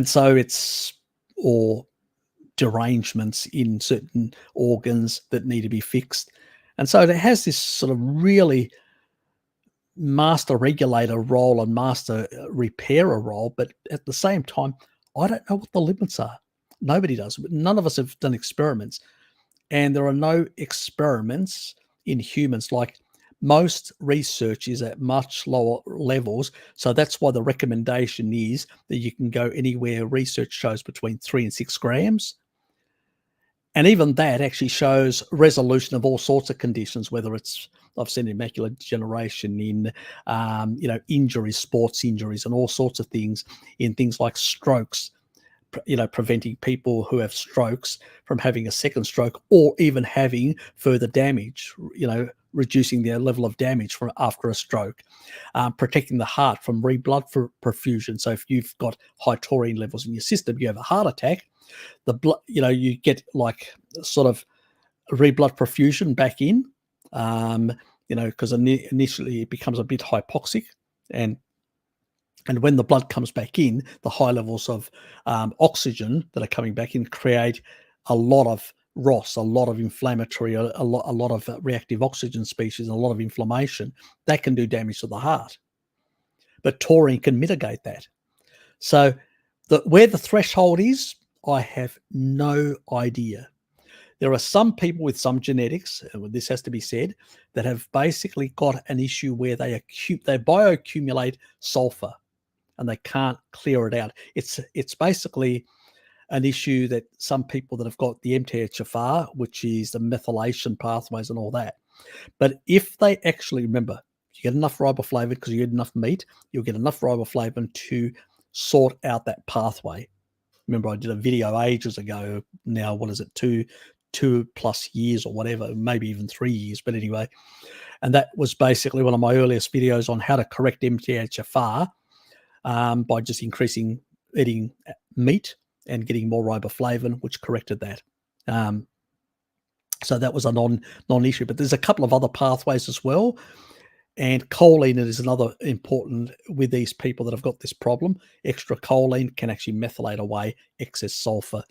so it's, or derangements in certain organs that need to be fixed. And so it has this sort of really master regulator role and master repairer role, but at the same time, I don't know what the limits are. Nobody does. None of us have done experiments, and there are no experiments in humans. Like, most research is at much lower levels. So that's why the recommendation is that you can go anywhere, research shows, between 3 and 6 grams. And even that actually shows resolution of all sorts of conditions, whether it's, I've seen in macular degeneration, in, injuries, sports injuries, and all sorts of things, in things like strokes, preventing people who have strokes from having a second stroke, or even having further damage, reducing their level of damage from after a stroke, protecting the heart from blood perfusion. So if you've got high taurine levels in your system, you have a heart attack, the blood, you get like sort of blood perfusion back in, because initially it becomes a bit hypoxic, and when the blood comes back in, the high levels of oxygen that are coming back in create a lot of ROS, a lot of inflammatory, a lot of reactive oxygen species, and a lot of inflammation, that can do damage to the heart. But taurine can mitigate that. So where the threshold is, I have no idea. There are some people with some genetics, and this has to be said, that have basically got an issue where they bioaccumulate sulfur and they can't clear it out. It's basically an issue that some people that have got the MTHFR, which is the methylation pathways and all that. But if they actually, remember, you get enough riboflavin because you get enough meat, you'll get enough riboflavin to sort out that pathway. Remember, I did a video ages ago. Now, what is it, 2+ years or whatever, maybe even 3 years. But anyway, and that was basically one of my earliest videos on how to correct MTHFR by just eating meat and getting more riboflavin, which corrected that. So that was a non-issue. But there's a couple of other pathways as well. And choline is another important with these people that have got this problem. Extra choline can actually methylate away excess sulfur.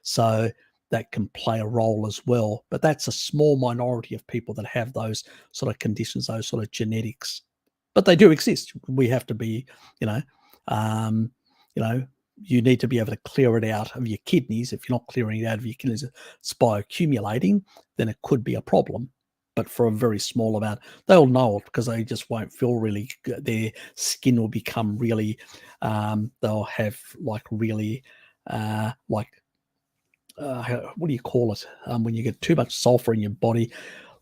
So that can play a role as well. But that's a small minority of people that have those sort of conditions, those sort of genetics. But they do exist. We have to be, you need to be able to clear it out of your kidneys. If you're not clearing it out of your kidneys, it's bioaccumulating, then it could be a problem. But for a very small amount, they'll know it because they just won't feel really good. Their skin will become really, they'll have like really, what do you call it? When you get too much sulfur in your body,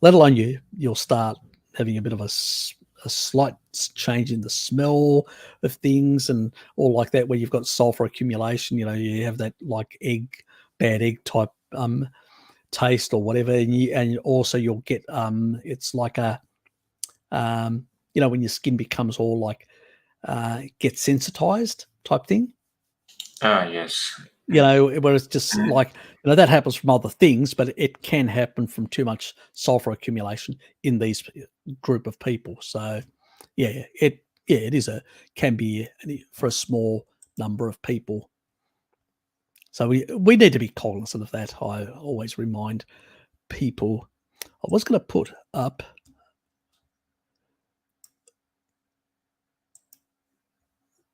let alone you'll start having a bit of a slight change in the smell of things and all like that, where you've got sulfur accumulation. You have that like bad egg type taste or whatever, and also you'll get it's like a when your skin becomes all like gets sensitized type thing. Yes. Where it's just like, that happens from other things, but it can happen from too much sulfur accumulation in these group of people. So it can be for a small number of people. So we need to be cognizant of that. I always remind people. I was going to put up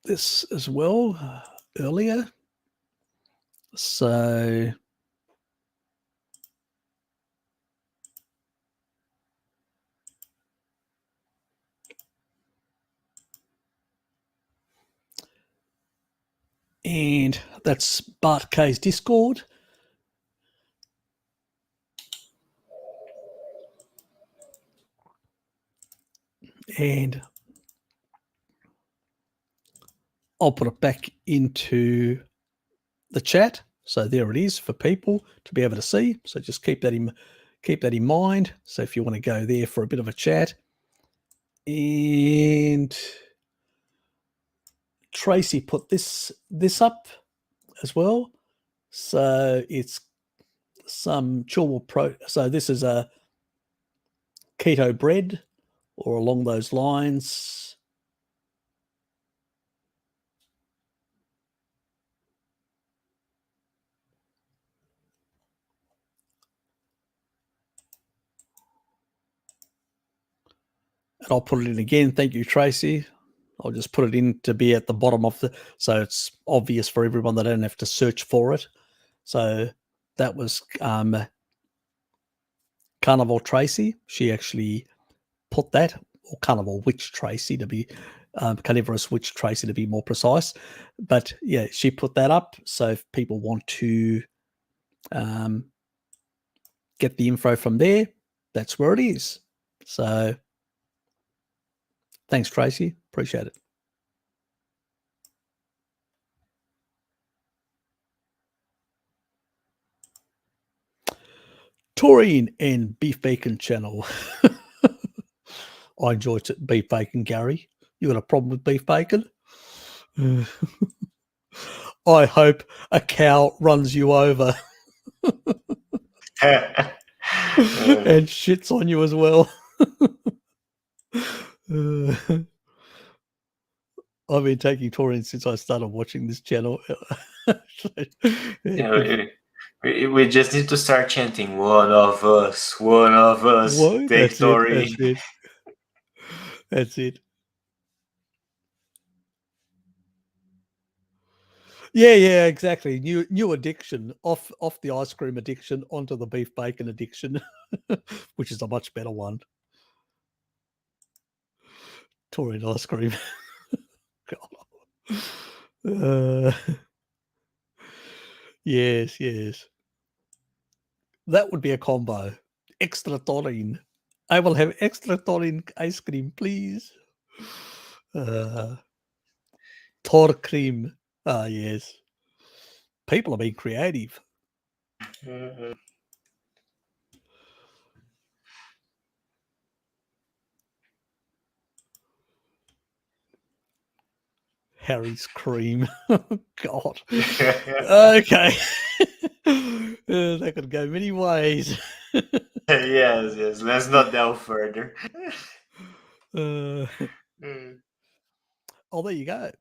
this as well earlier. So and that's Bart K's Discord. And I'll put it back into the chat. So there it is for people to be able to see. So just keep that in mind. So if you want to go there for a bit of a chat. And Tracy put this up as well. So it's some chewable so this is a keto bread or along those lines. And I'll put it in again. Thank you, Tracy. I'll just put it in to be at the bottom of so it's obvious for everyone. They don't have to search for it. So that was Carnivore Tracy. She actually put that, or Carnivore Witch Tracy to be, Carnivorous Witch Tracy to be more precise. But yeah, she put that up. So if people want to get the info from there, that's where it is. So thanks, Tracy. Appreciate it. Taurine and Beef Bacon channel. I enjoy beef bacon, Gary. You got a problem with beef bacon? I hope a cow runs you over and shits on you as well. I've been taking taurine since I started watching this channel. We just need to start chanting one of us, Whoa, that's it. victory. That's it. That's it. Yeah, exactly. New addiction off the ice cream addiction onto the beef bacon addiction, which is a much better one. Taurine ice cream. Yes. That would be a combo. Extra taurine. I will have extra taurine ice cream, please. Tor cream. Ah, yes. People are being creative. Harry's cream. God. Okay. That could go many ways. Yes. Let's not delve further. Oh, there you go.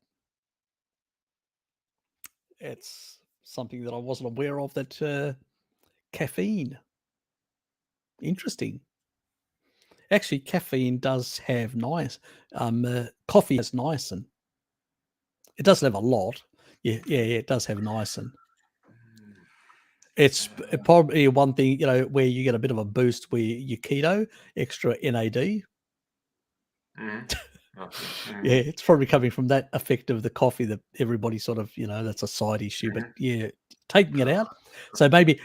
It's something that I wasn't aware of, that caffeine. Interesting. Actually, caffeine does have coffee has niacin. It doesn't have a lot. Yeah, it does have niacin. It's probably one thing, where you get a bit of a boost where you keto, extra NAD. Okay. Yeah, it's probably coming from that effect of the coffee that everybody sort of, that's a side issue. But yeah, taking it out. So maybe,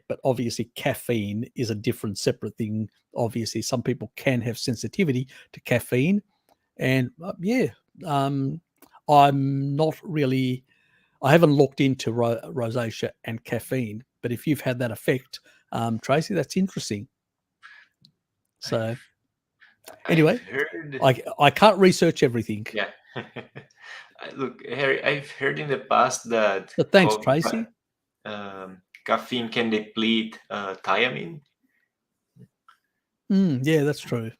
but obviously caffeine is a different, separate thing. Obviously, some people can have sensitivity to caffeine. And I'm not really, I haven't looked into rosacea and caffeine. But if you've had that effect, Tracy, that's interesting. So anyway, I can't research everything. Yeah. Look, Harry, I've heard in the past that But thanks, Tracy. Caffeine can deplete thiamine. Yeah, that's true.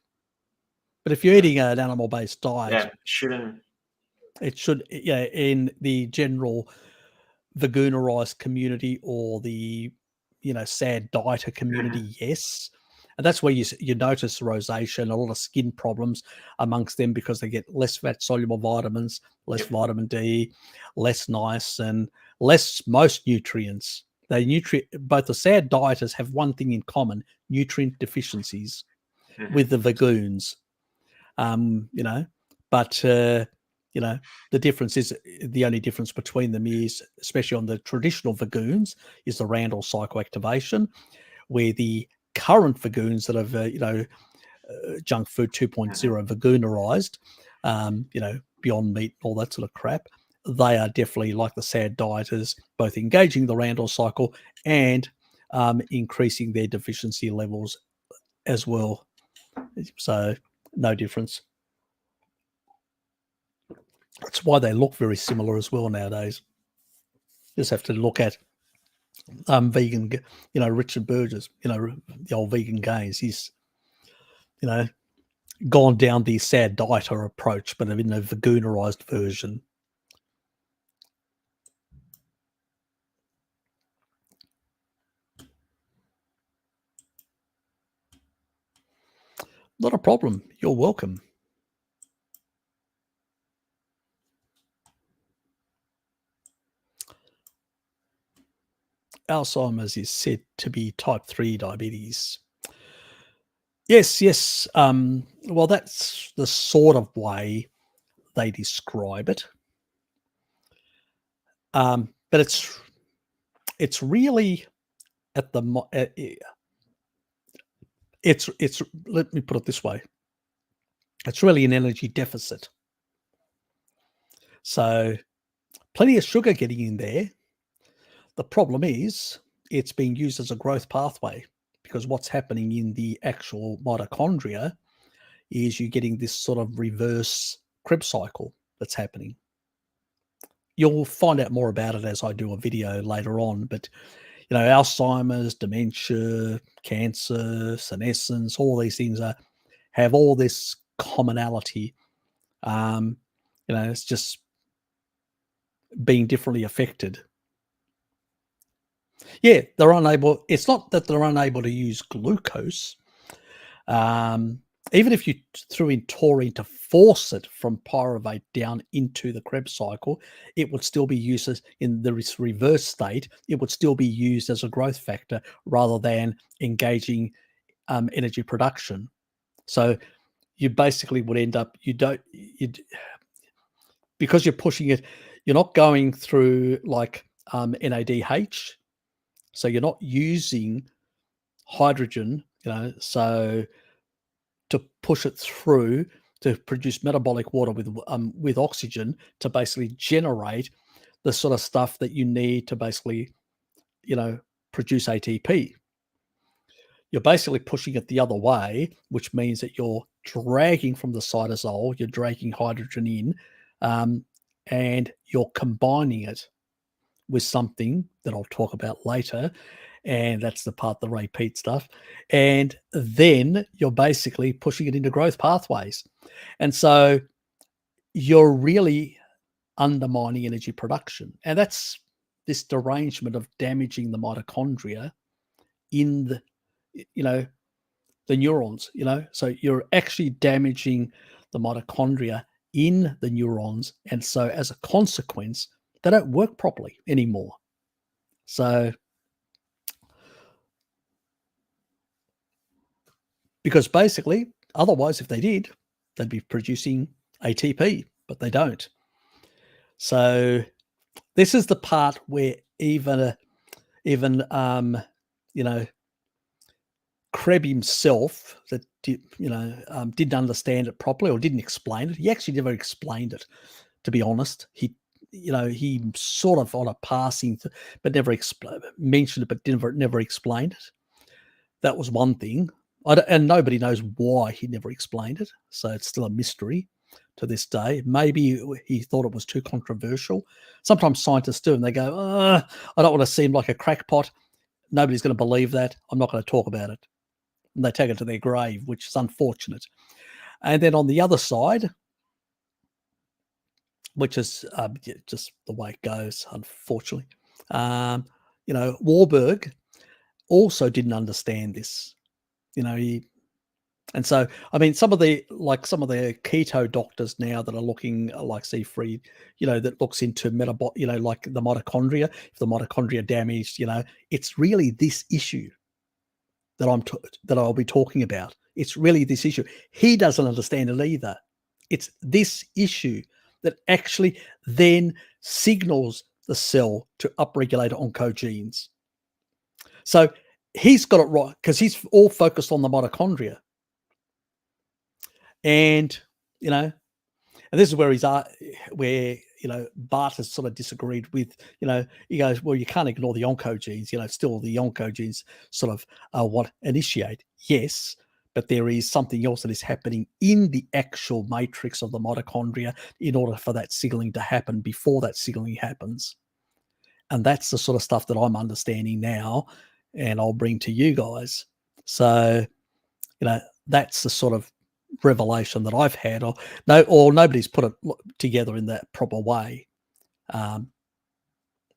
But if you're eating an animal-based diet, it should, in the general veganerized community or the, sad dieter community, yes. And that's where you notice rosacea and a lot of skin problems amongst them, because they get less fat-soluble vitamins, less vitamin D, less niacin, less most nutrients. Both the sad dieters have one thing in common: nutrient deficiencies with the vagoons. But the difference is, the only difference between them is, especially on the traditional vagoons, is the Randall cycle-activation, where the current vagoons that have, junk food 2.0 vagoonerized, Beyond Meat and all that sort of crap, they are definitely, like the sad dieters, both engaging the Randall cycle and increasing their deficiency levels as well. So no difference. That's why they look very similar as well nowadays. Just have to look at vegan, Richard Burgess, the old vegan gains. He's, gone down the sad dieter approach, but in a vagoonerized version. Not a problem. You're welcome. Alzheimer's is said to be type 3 diabetes. Yes. Well, that's the sort of way they describe it. But it's really at the it's let me put it this way. It's really an energy deficit. So plenty of sugar getting in there. The problem is it's being used as a growth pathway, because what's happening in the actual mitochondria is you're getting this sort of reverse Krebs cycle that's happening. You'll find out more about it as I do a video later on, but Alzheimer's, dementia, cancer, senescence, all these things have all this commonality. It's just being differently affected. Yeah, they're unable. It's not that they're unable to use glucose. Even if you threw in taurine to force it from pyruvate down into the Krebs cycle, it would still be used as, in the reverse state, it would still be used as a growth factor rather than engaging energy production. So you basically would end up, because you're pushing it, you're not going through like NADH. So you're not using hydrogen, so to push it through to produce metabolic water with oxygen to basically generate the sort of stuff that you need to basically, produce ATP. You're basically pushing it the other way, which means that you're dragging from the cytosol, you're dragging hydrogen in, and you're combining it with something that I'll talk about later. And that's the part, the repeat stuff. And then you're basically pushing it into growth pathways. And so you're really undermining energy production. And that's this derangement of damaging the mitochondria in the, the neurons, so you're actually damaging the mitochondria in the neurons. And so as a consequence, they don't work properly anymore. So, because basically, otherwise, if they did, they'd be producing ATP, but they don't. So this is the part where even Krebs himself, that didn't understand it properly or didn't explain it. He actually never explained it, to be honest. He sort of on a passing, but never mentioned it, but never explained it. That was one thing. And nobody knows why he never explained it. So it's still a mystery to this day. Maybe he thought it was too controversial. Sometimes scientists do, and they go, I don't want to seem like a crackpot. Nobody's going to believe that. I'm not going to talk about it. And they take it to their grave, which is unfortunate. And then on the other side, which is just the way it goes, unfortunately, Warburg also didn't understand this. And so, I mean, some of the keto doctors now that are looking like Seafried, that looks into like the mitochondria, if the mitochondria damaged, it's really this issue that I'll be talking about. It's really this issue. He doesn't understand it either. It's this issue that actually then signals the cell to upregulate oncogenes. So he's got it right because he's all focused on the mitochondria. And, and this is where Bart has sort of disagreed with, he goes, well, you can't ignore the oncogenes, still the oncogenes sort of are what initiate. Yes, but there is something else that is happening in the actual matrix of the mitochondria in order for that signaling to happen before that signaling happens. And that's the sort of stuff that I'm understanding now, and I'll bring to you guys. So, that's the sort of revelation that I've had, or nobody's put it together in that proper way.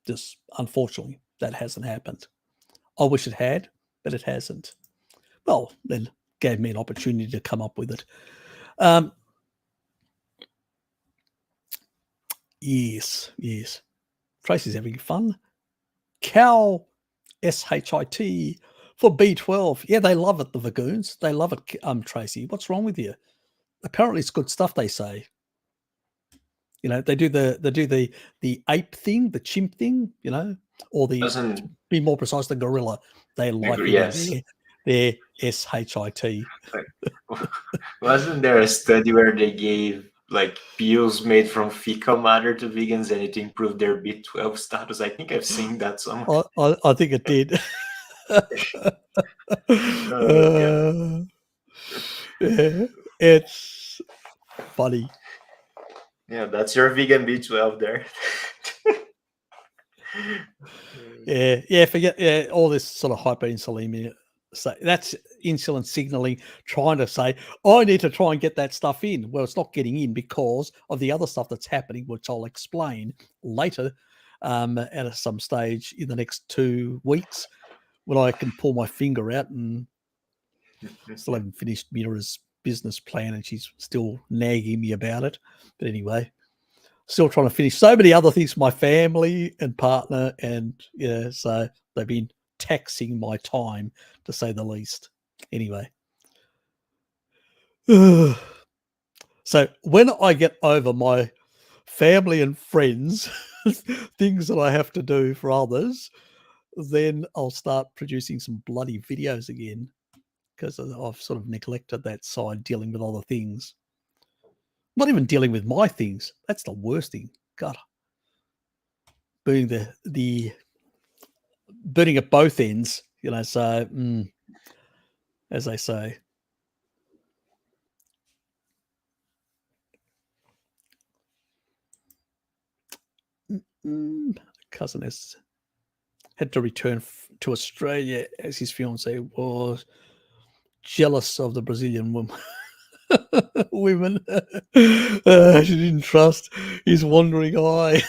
Just unfortunately, that hasn't happened. I wish it had, but it hasn't. Well, then gave me an opportunity to come up with it. Yes. Tracy's having fun. Cal SHIT for B12. Yeah, they love it, the Vagoons. They love it, Tracy. What's wrong with you? Apparently it's good stuff, they say. They do the ape thing, the chimp thing, or to be more precise, the gorilla. They like their SHIT. Wasn't there a study where they gave like pills made from fecal matter to vegans and it improved their B12 status? I think I've seen that somewhere. I think it did. Yeah, it's funny. Yeah, that's your vegan B12 there. Forget all this sort of hyperinsulinemia. So that's insulin signaling, trying to say, I need to try and get that stuff in. Well, it's not getting in because of the other stuff that's happening, which I'll explain later at some stage in the next 2 weeks when I can pull my finger out, and still haven't finished Mira's business plan, and she's still nagging me about it. But anyway, still trying to finish so many other things for my family and partner, and so they've been taxing my time, to say the least. Anyway. So when I get over my family and friends, things that I have to do for others, then I'll start producing some bloody videos again, because I've sort of neglected that side, dealing with other things. Not even dealing with my things. That's the worst thing. God. Burning burning at both ends, so as they say. Cousin has had to return to Australia as his fiancée was jealous of the Brazilian woman. Women. She didn't trust his wandering eye.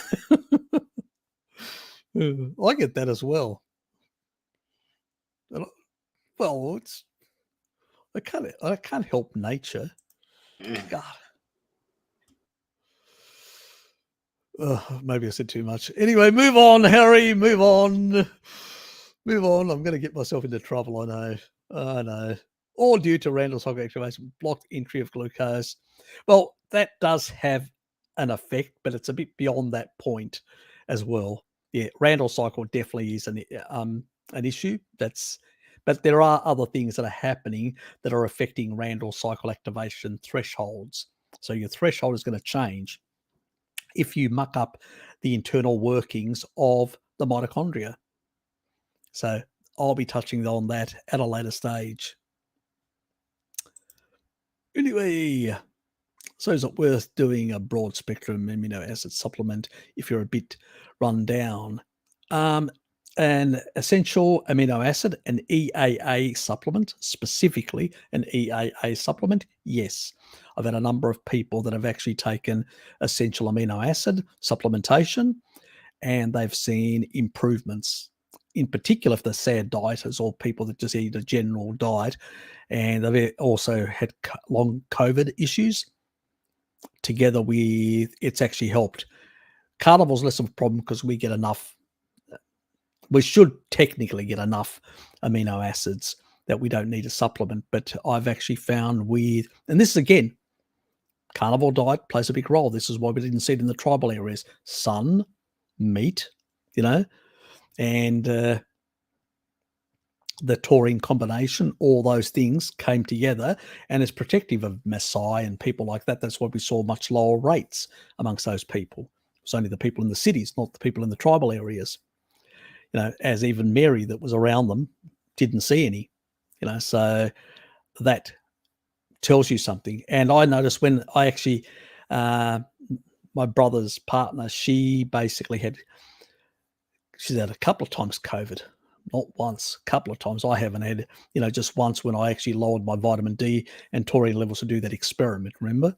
I get that as well. Well, I can't help nature. God. Maybe I said too much. Anyway, move on, Harry. Move on. Move on. I'm going to get myself into trouble. I know. All due to Randall's hyperactivation, blocked entry of glucose. Well, that does have an effect, but it's a bit beyond that point as well. Yeah, Randall's cycle definitely is an issue. But there are other things that are happening that are affecting Randall's cycle activation thresholds. So your threshold is going to change if you muck up the internal workings of the mitochondria. So I'll be touching on that at a later stage. Anyway, so is it worth doing a broad spectrum amino acid supplement if you're a bit run down? An essential amino acid, an EAA supplement, specifically an EAA supplement, yes. I've had a number of people that have actually taken essential amino acid supplementation, and they've seen improvements. In particular, if they're SAD dieters or people that just eat a general diet, and they've also had long COVID issues. Together with, it's actually helped. Carnivore's less of a problem because we get enough. We should technically get enough amino acids that we don't need a supplement. But I've actually found with, and this is again, carnivore diet plays a big role. This is why we didn't see it in the tribal areas. Sun, meat, and the taurine combination, all those things came together, and it's protective of Maasai and people like that. That's why we saw much lower rates amongst those people. It was only the people in the cities, not the people in the tribal areas. As even Mary that was around them didn't see any. So that tells you something. And I noticed when I actually, my brother's partner, she basically she's had a couple of times COVID. Not once, a couple of times. I haven't had, just once when I actually lowered my vitamin D and taurine levels to do that experiment, remember?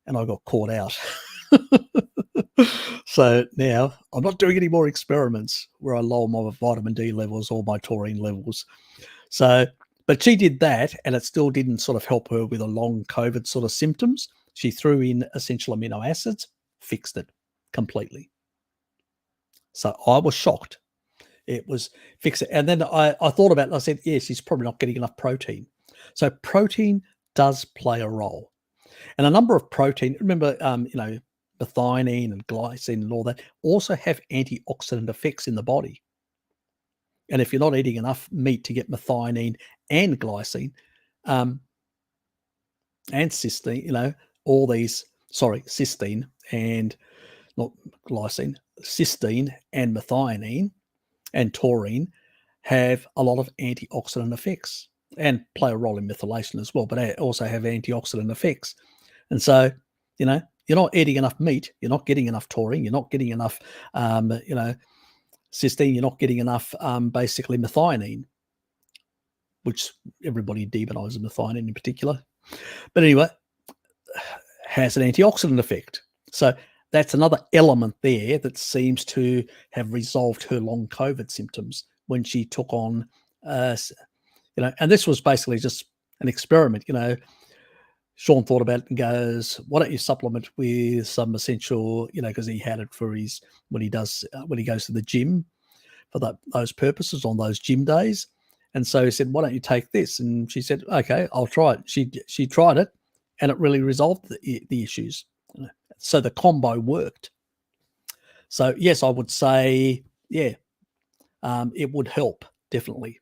And I got caught out. So now I'm not doing any more experiments where I lower my vitamin D levels or my taurine levels. So, but she did that, and it still didn't sort of help her with a long COVID sort of symptoms. She threw in essential amino acids, fixed it completely. So I was shocked. It was fixed. And then I thought about it, and I said, yes, she's probably not getting enough protein. So protein does play a role. And a number of protein, remember, methionine and glycine and all that also have antioxidant effects in the body. And if you're not eating enough meat to get methionine and glycine and cysteine, cysteine and not glycine, cysteine and methionine and taurine have a lot of antioxidant effects and play a role in methylation as well, but also have antioxidant effects. And so, you're not eating enough meat, you're not getting enough taurine, you're not getting enough, cysteine, you're not getting enough, basically methionine, which everybody demonizes methionine in particular. But anyway, has an antioxidant effect. So that's another element there that seems to have resolved her long COVID symptoms when she took on, and this was basically just an experiment. Sean thought about it and goes, "Why don't you supplement with some essential?" Because he had it for his when he goes to the gym for those purposes on those gym days. And so he said, "Why don't you take this?" And she said, "Okay, I'll try it." She tried it, and it really resolved the issues. So the combo worked. So yes, I would say, yeah, it would help definitely,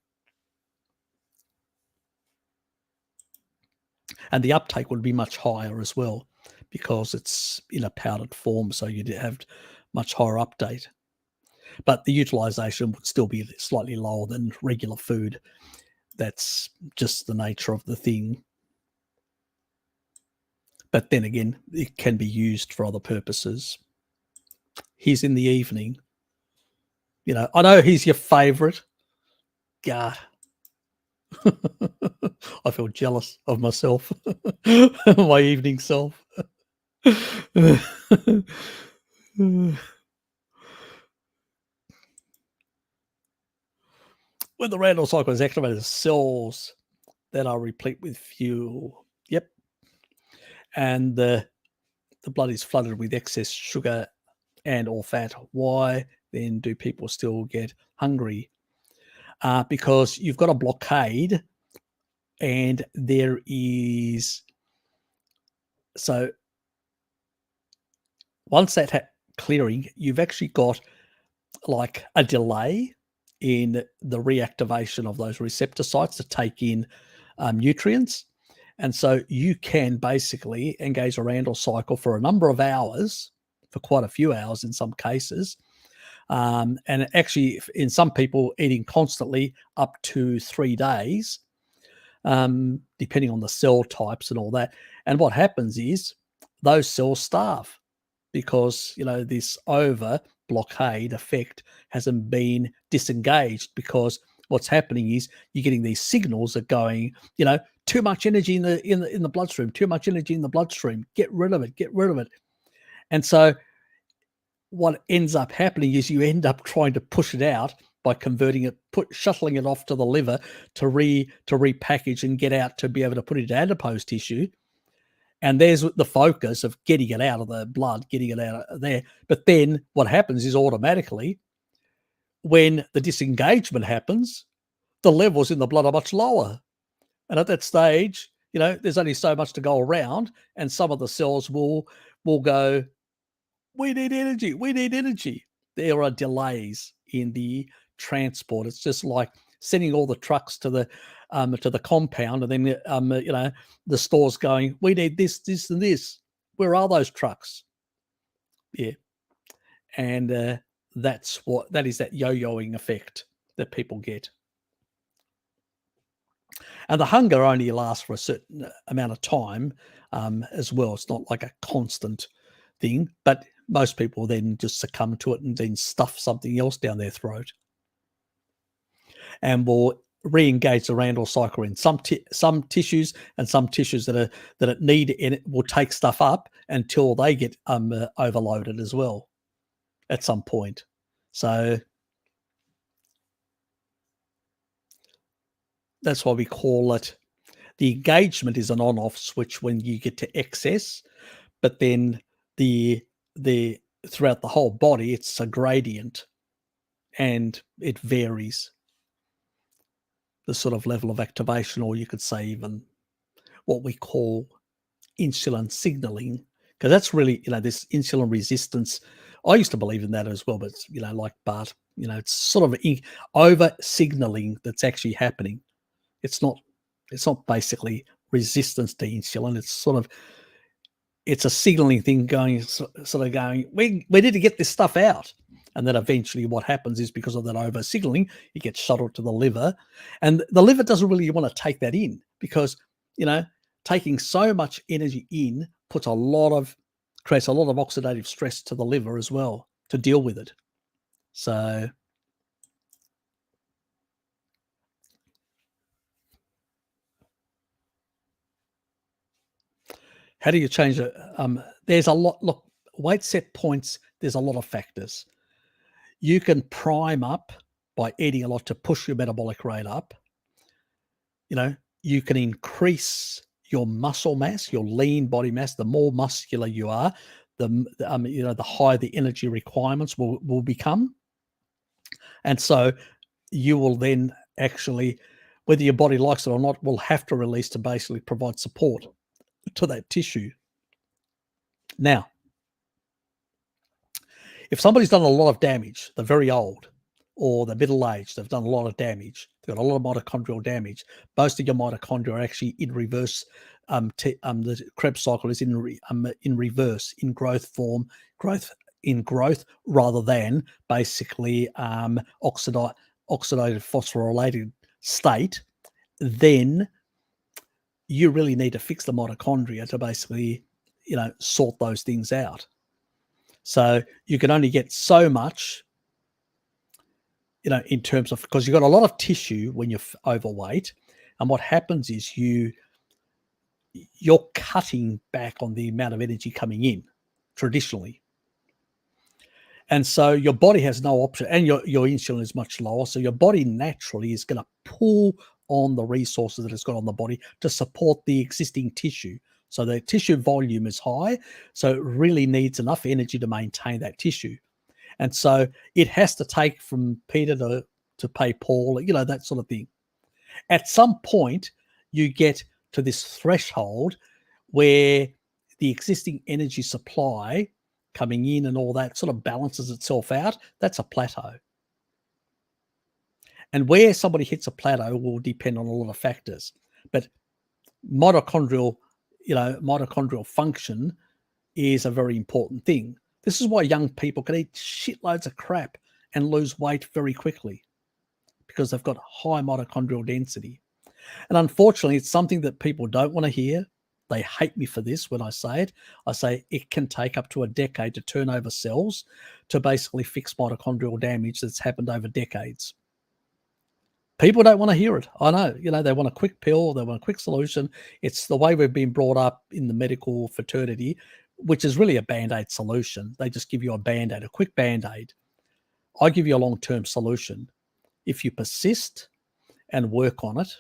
and the uptake would be much higher as well because it's in a powdered form, so you'd have much higher uptake. But the utilization would still be slightly lower than regular food. That's just the nature of the thing. But then again, it can be used for other purposes. He's in the evening. I know he's your favorite. God. I feel jealous of myself, my evening self. When the random cycle is activated, cells that are replete with fuel. Yep. And the blood is flooded with excess sugar and or fat. Why then do people still get hungry? Because you've got a blockade, and there is, so once that clearing, you've actually got like a delay in the reactivation of those receptor sites to take in nutrients. And so you can basically engage a Randall cycle for a number of hours, for quite a few hours in some cases. And actually, in some people, eating constantly up to 3 days, depending on the cell types and all that. And what happens is those cells starve because, this over blockade effect hasn't been disengaged, because what's happening is you're getting these signals that going, too much energy in the bloodstream, too much energy in the bloodstream, get rid of it. And so what ends up happening is you end up trying to push it out by converting it, shuttling it off to the liver to repackage and get out to be able to put it into adipose tissue. And there's the focus of getting it out of the blood, getting it out of there. But then what happens is automatically, when the disengagement happens, the levels in the blood are much lower. And at that stage, there's only so much to go around, and some of the cells will go, we need energy. There are delays in the transport. It's just like sending all the trucks to the compound, and then the store's going, we need this, and this. Where are those trucks? Yeah, and that is that yo-yoing effect that people get. And the hunger only lasts for a certain amount of time as well. It's not like a constant thing, but most people then just succumb to it and then stuff something else down their throat, and will re-engage the Randall cycle in some tissues, and some tissues that it need in it will take stuff up until they get overloaded as well at some point. So that's why we call it, the engagement is an on-off switch when you get to excess, but then the throughout the whole body, it's a gradient, and it varies the sort of level of activation, or you could say even what we call insulin signaling, because that's really, this insulin resistance. I used to believe in that as well, but like Bart, it's sort of over signaling that's actually happening. It's not basically resistance to insulin. It's a signaling thing going, sort of going, we need to get this stuff out. And then eventually what happens is, because of that over signaling, it gets shuttled to the liver, and the liver doesn't really want to take that in, because, taking so much energy in creates a lot of oxidative stress to the liver as well to deal with it. So how do you change it? There's a lot. Look, weight set points, there's a lot of factors. You can prime up by eating a lot to push your metabolic rate up. You can increase your muscle mass, your lean body mass. The more muscular you are, the higher the energy requirements will become. And so you will then actually, whether your body likes it or not, will have to release to basically provide support to that tissue. Now, if somebody's done a lot of damage, they're very old or they're middle-aged, they've done a lot of damage, they've got a lot of mitochondrial damage. Most of your mitochondria are actually in reverse. The Krebs cycle is in reverse, in growth form, growth rather than basically oxidative phosphorylated state. Then you really need to fix the mitochondria to basically, sort those things out. So you can only get so much, in terms of, because you've got a lot of tissue when you're overweight. And what happens is you're cutting back on the amount of energy coming in traditionally. And so your body has no option, and your insulin is much lower. So your body naturally is going to pull on the resources that it's got on the body to support the existing tissue. So the tissue volume is high. So it really needs enough energy to maintain that tissue. And so it has to take from Peter to pay Paul, that sort of thing. At some point, you get to this threshold where the existing energy supply coming in and all that sort of balances itself out. That's a plateau. And where somebody hits a plateau will depend on a lot of factors. But mitochondrial function is a very important thing. This is why young people can eat shitloads of crap and lose weight very quickly, because they've got high mitochondrial density. And unfortunately, it's something that people don't want to hear. They hate me for this when I say it. I say it can take up to a decade to turn over cells to basically fix mitochondrial damage that's happened over decades. People don't want to hear it. I know, they want a quick pill. They want a quick solution. It's the way we've been brought up in the medical fraternity, which is really a Band-Aid solution. They just give you a Band-Aid, a quick Band-Aid. I give you a long-term solution. If you persist and work on it,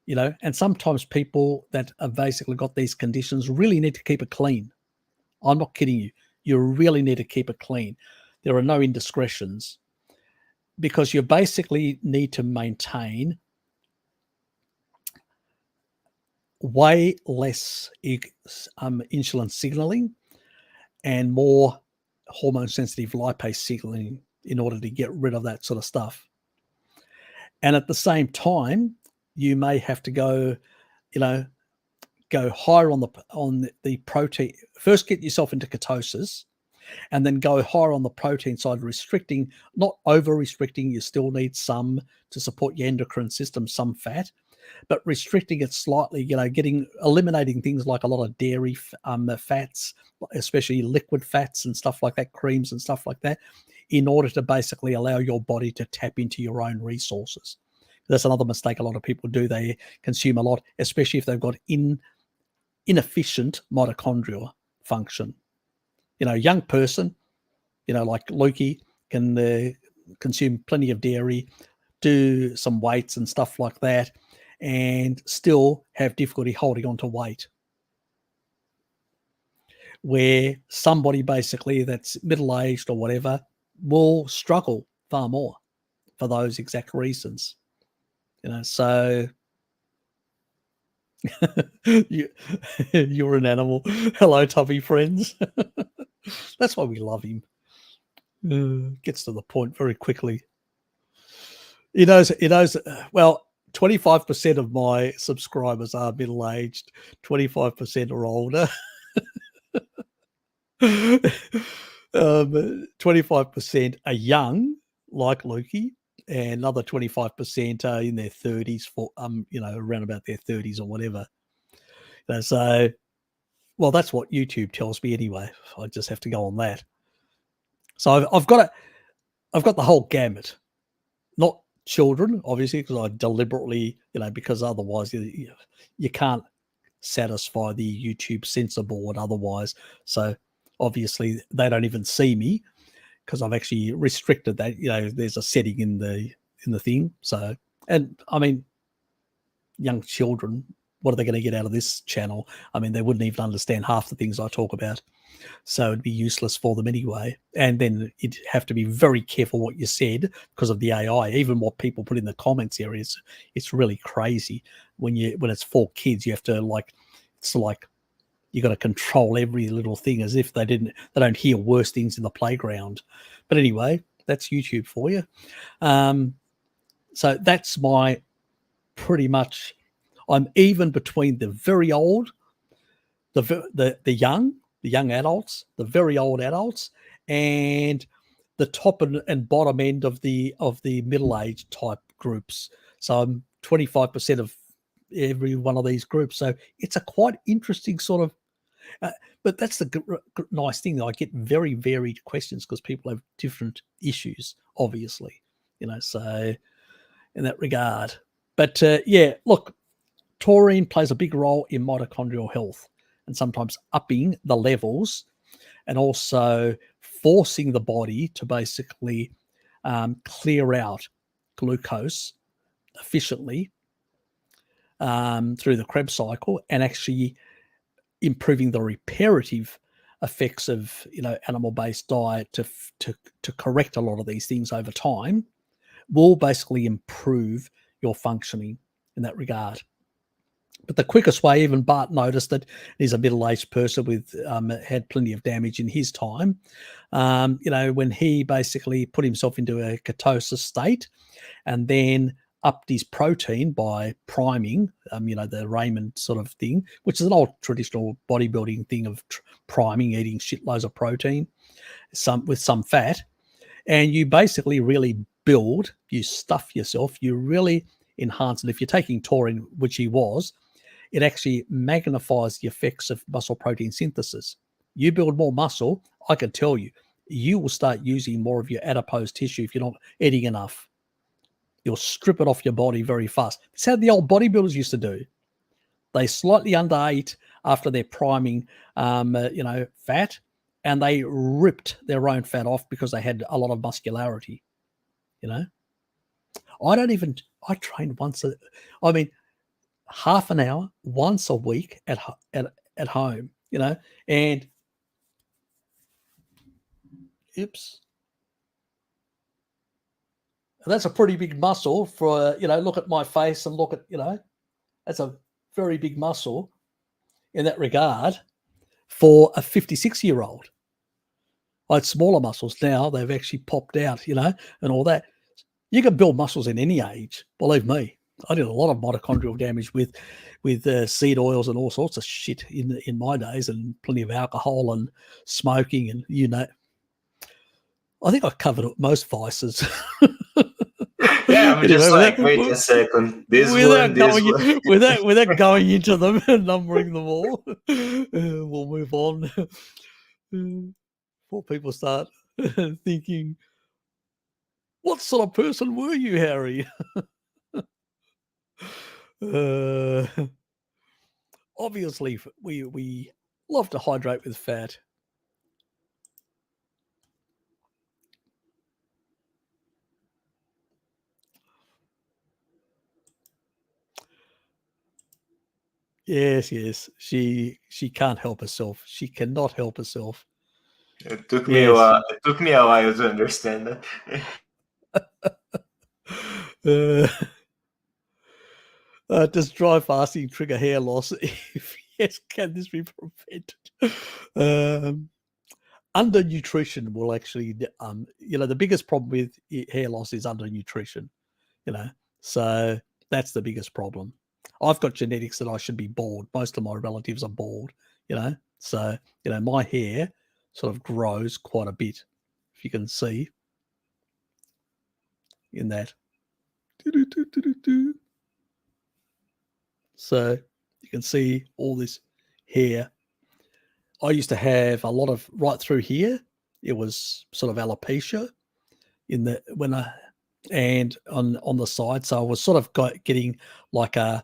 and sometimes people that have basically got these conditions really need to keep it clean. I'm not kidding you. You really need to keep it clean. There are no indiscretions, because you basically need to maintain way less insulin signaling and more hormone-sensitive lipase signaling in order to get rid of that sort of stuff. And at the same time, you may have to go higher on the protein. First, get yourself into ketosis, and then go higher on the protein side, restricting, not over restricting. You still need some to support your endocrine system, some fat, but restricting it slightly, eliminating things like a lot of dairy fats, especially liquid fats and stuff like that, creams and stuff like that, in order to basically allow your body to tap into your own resources. That's another mistake a lot of people do. They consume a lot, especially if they've got inefficient mitochondrial function. A young person, like Lukey, can consume plenty of dairy, do some weights and stuff like that, and still have difficulty holding on to weight. Where somebody basically that's middle-aged or whatever will struggle far more for those exact reasons. So you're an animal. Hello, Tubby friends. That's why we love him. Gets to the point very quickly. He knows. Well, 25% of my subscribers are middle-aged. 25% are older. 25% are young, like Lukey, and another 25% are in their 30s, around about their 30s or whatever. So, well, that's what YouTube tells me anyway. I just have to go on that. So I've got the whole gamut. Not children, obviously, because I deliberately, because otherwise you can't satisfy the YouTube censor board otherwise. So Obviously, they don't even see me because I've actually restricted that. There's a setting in the thing. So, and I mean, young children, what are they going to get out of this channel? I mean, they wouldn't even understand half the things I talk about. So it'd be useless for them anyway. And then you'd have to be very careful what you said because of the AI. Even what people put in the comments areas, it's really crazy. When it's for kids, you have to you got to control every little thing as if they don't hear worse things in the playground. But anyway, that's YouTube for you. So that's my pretty much. I'm even between the very old, the young adults, the very old adults, and the top and bottom end of the middle-aged type groups. So I'm 25% of every one of these groups. So it's a quite interesting sort of. But that's the nice thing. I get very varied questions because people have different issues, obviously. So in that regard. But yeah, look, taurine plays a big role in mitochondrial health and sometimes upping the levels and also forcing the body to basically clear out glucose efficiently through the Krebs cycle and actually improving the reparative effects of animal-based diet to correct a lot of these things over time will basically improve your functioning in that regard. But the quickest way, even Bart noticed that he's a middle-aged person with had plenty of damage in his time. When he basically put himself into a ketosis state and then upped his protein by priming, the Raymond sort of thing, which is an old traditional bodybuilding thing of priming, eating shitloads of protein, with some fat, and you basically really build, you stuff yourself, you really enhance it. If you're taking taurine, which he was, it actually magnifies the effects of muscle protein synthesis. You build more muscle, I can tell you, you will start using more of your adipose tissue if you're not eating enough. You'll strip it off your body very fast. It's how the old bodybuilders used to do. They slightly underate after their priming, fat, and they ripped their own fat off because they had a lot of muscularity. I trained half an hour once a week at home, and oops. That's a pretty big muscle for, look at my face and look at, that's a very big muscle in that regard for a 56-year-old. I had smaller muscles. Now they've actually popped out, and all that. You can build muscles in any age, believe me. I did a lot of mitochondrial damage with seed oils and all sorts of shit in my days, and plenty of alcohol and smoking and I think I covered most vices. Yeah, I'm just wait a second. Without going into them and numbering them all, we'll move on. Before people start thinking, what sort of person were you, Harry? Obviously, we love to hydrate with fat. Yes. She can't help herself. She cannot help herself. It took me a while. It took me a while to understand that. Does dry fasting trigger hair loss? If yes, can this be prevented? Undernutrition will actually, the biggest problem with hair loss is undernutrition. So that's the biggest problem. I've got genetics that I should be bald. Most of my relatives are bald. So my hair sort of grows quite a bit, if you can see in that. So you can see all this hair. I used to have a lot of right through here. It was sort of alopecia and on the side. So I was sort of getting like a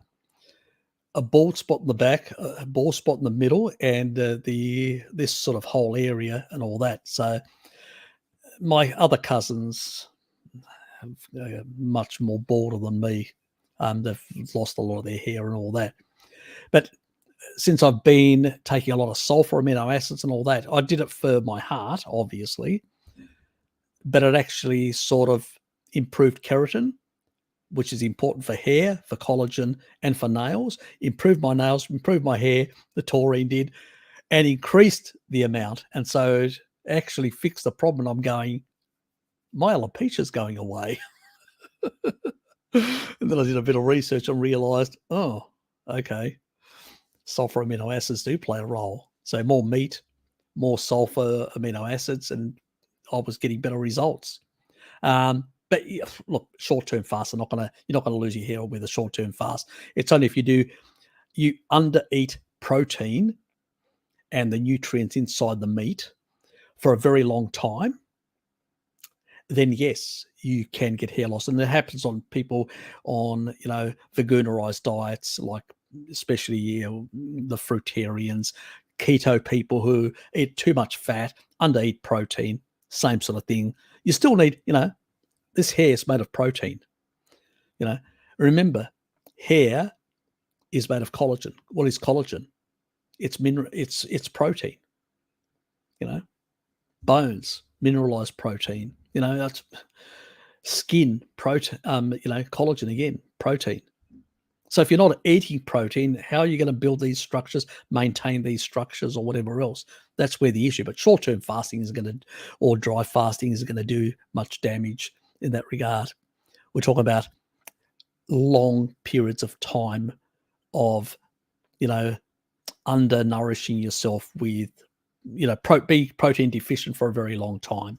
a bald spot in the back, a bald spot in the middle, and this sort of whole area and all that. So my other cousins have much more balder than me. They've lost a lot of their hair and all that. But since I've been taking a lot of sulfur amino acids and all that, I did it for my heart, obviously, but it actually sort of improved keratin, which is important for hair, for collagen, and for nails. Improved my nails, improved my hair, the taurine did, and increased the amount. And so it actually fixed the problem. I'm going, my alopecia's going away. And then I did a bit of research and realized, oh, okay, sulfur amino acids do play a role. So more meat, more sulfur amino acids, and I was getting better results. But look, short-term fasts you're not gonna lose your hair with a short-term fast. It's only if you undereat protein and the nutrients inside the meat for a very long time, then yes, you can get hair loss. And it happens on people on, veganized diets, like especially the fruitarians, keto people who eat too much fat, undereat protein, same sort of thing. You still need, this hair is made of protein. Remember, hair is made of collagen. What is collagen? It's protein. Bones, mineralized protein. That's skin protein. Collagen again, protein. So if you're not eating protein, how are you going to build these structures, maintain these structures, or whatever else? That's where the issue. But short-term fasting or dry fasting is going to do much damage in that regard. We're talking about long periods of time of, undernourishing yourself with, be protein deficient for a very long time.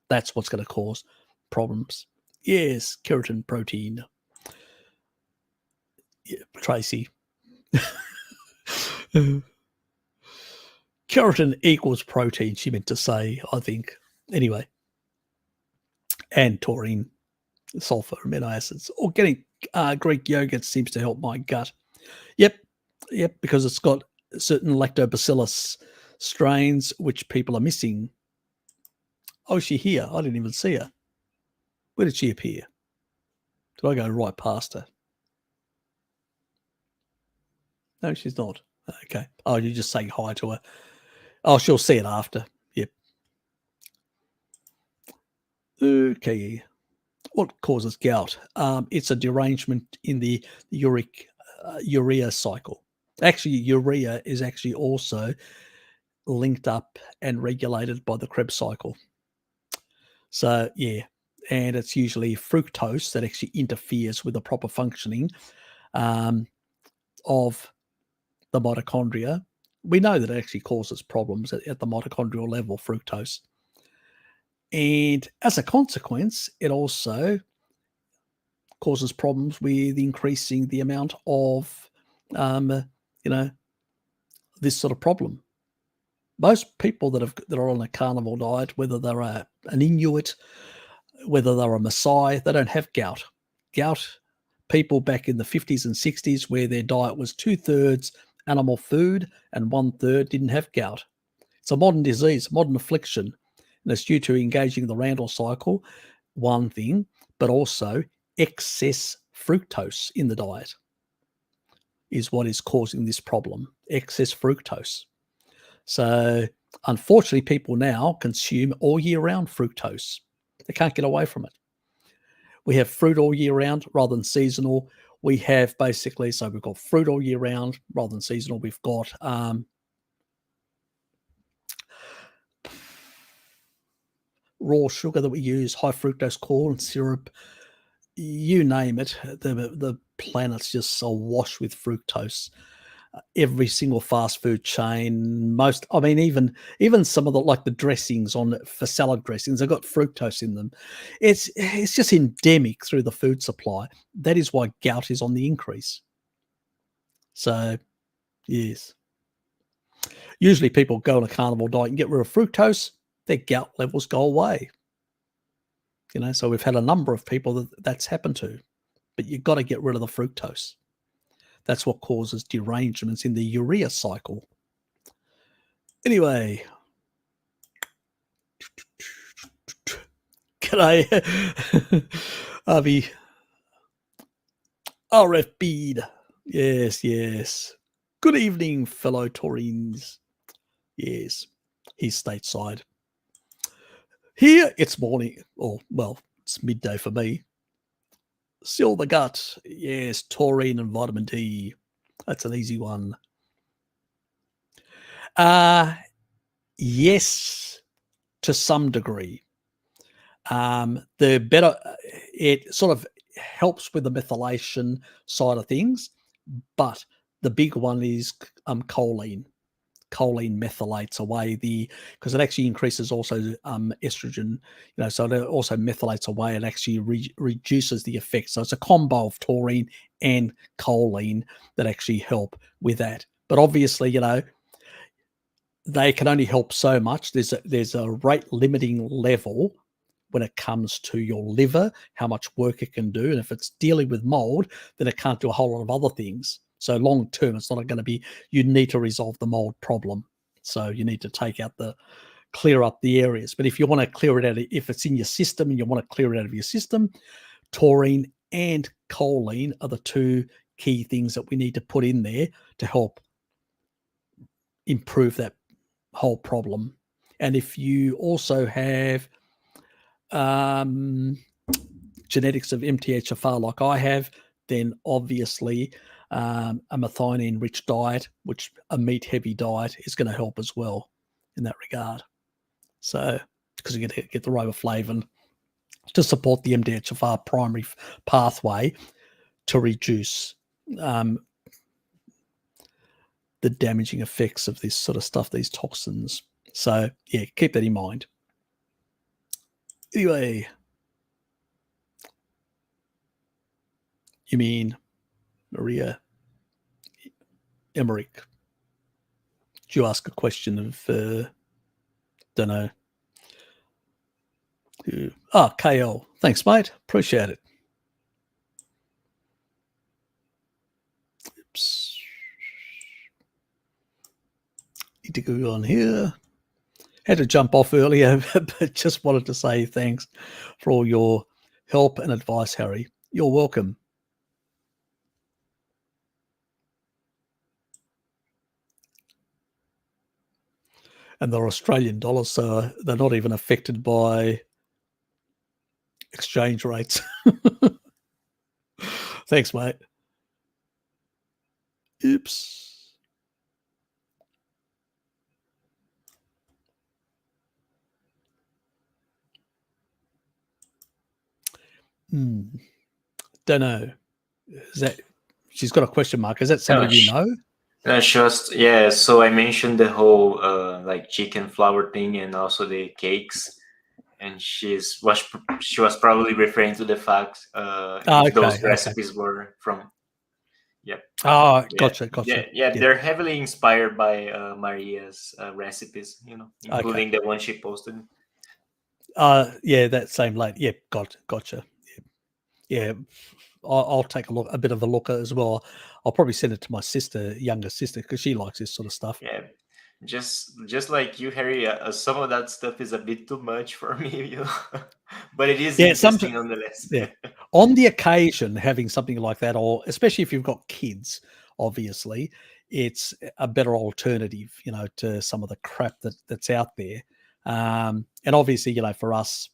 That's what's going to cause problems. Yes, keratin, protein. Yeah, Tracy. Keratin equals protein, she meant to say, I think. Anyway. And taurine, sulfur, amino acids. Or getting Greek yogurt seems to help my gut. Yep, because it's got certain lactobacillus strains which people are missing. Oh, is she here? I didn't even see her. Where did she appear? Did I go right past her? No, she's not. Okay. Oh, you're just saying hi to her. Oh, she'll see it after. Yep. Okay. What causes gout? It's a derangement in the urea cycle. Actually, urea is actually also linked up and regulated by the Krebs cycle. So, yeah. And it's usually fructose that actually interferes with the proper functioning of the mitochondria. We know that it actually causes problems at the mitochondrial level, fructose. And as a consequence, it also causes problems with increasing the amount of, this sort of problem. Most people that are on a carnivore diet, whether they're an Inuit, whether they're a Maasai, they don't have gout. Gout, people back in the 50s and 60s, where their diet was 2/3 animal food and 1/3 didn't have gout. It's a modern disease, modern affliction, and it's due to engaging the Randle cycle, one thing, but also excess fructose in the diet is what is causing this problem, excess fructose. So unfortunately, people now consume all year round fructose. They can't get away from it. We have fruit all year round rather than seasonal. We have basically, so we've got fruit all year round rather than seasonal. We've got raw sugar that we use, high fructose corn syrup, you name it. The planet's just awash with fructose. Every single fast food chain, even some of the dressings for salad dressings, they've got fructose in them. It's just endemic through the food supply. That is why gout is on the increase. So, yes. Usually people go on a carnivore diet and get rid of fructose, their gout levels go away. So we've had a number of people that's happened to, but you've got to get rid of the fructose. That's what causes derangements in the urea cycle. Anyway, can I, Avi, RF Bead? Yes. Good evening, fellow Taurines. Yes, he's stateside. Here it's morning, or well, it's midday for me. Still the gut. Yes, taurine and vitamin D. That's an easy one. Yes, to some degree. The better it sort of helps with the methylation side of things, but the big one is choline. Choline methylates away because it actually increases also estrogen, so it also methylates away and actually reduces the effect. So it's a combo of taurine and choline that actually help with that. But obviously, they can only help so much. There's a rate limiting level when it comes to your liver, how much work it can do. And if it's dealing with mold, then it can't do a whole lot of other things. So long term, it's not going to be, you need to resolve the mold problem. So you need to clear up the areas. But if you want to clear it out, if it's in your system and you want to clear it out of your system, taurine and choline are the two key things that we need to put in there to help improve that whole problem. And if you also have genetics of MTHFR like I have, then obviously a methionine-rich diet, which a meat-heavy diet, is going to help as well in that regard. So, because you get the riboflavin to support the MTHFR primary pathway to reduce the damaging effects of this sort of stuff, these toxins. So, yeah, keep that in mind. Anyway, you mean Maria Emmerich? Did you ask a question of, don't know who? KL. Thanks, mate. Appreciate it. Oops. Need to go on here. Had to jump off earlier, but just wanted to say thanks for all your help and advice, Harry. You're welcome. And they're Australian dollars, so they're not even affected by exchange rates. Thanks, mate. Oops. Don't know. Is that she's got a question mark? Is that somebody you know? Just yeah. So I mentioned the whole like chicken flour thing and also the cakes, and she was probably referring to the fact if those recipes were from. Yep. Oh, gotcha. Yeah, they're heavily inspired by Maria's recipes, including the one she posted. Yeah, that same lady. Yeah, gotcha. Yeah. I'll take a bit of a look as well. I'll probably send it to my younger sister, because she likes this sort of stuff. Yeah, just like you, Harry. Some of that stuff is a bit too much for me, but it is interesting nonetheless. Yeah, on the occasion, having something like that, or especially if you've got kids, obviously, it's a better alternative, to some of the crap that's out there. And obviously, for us,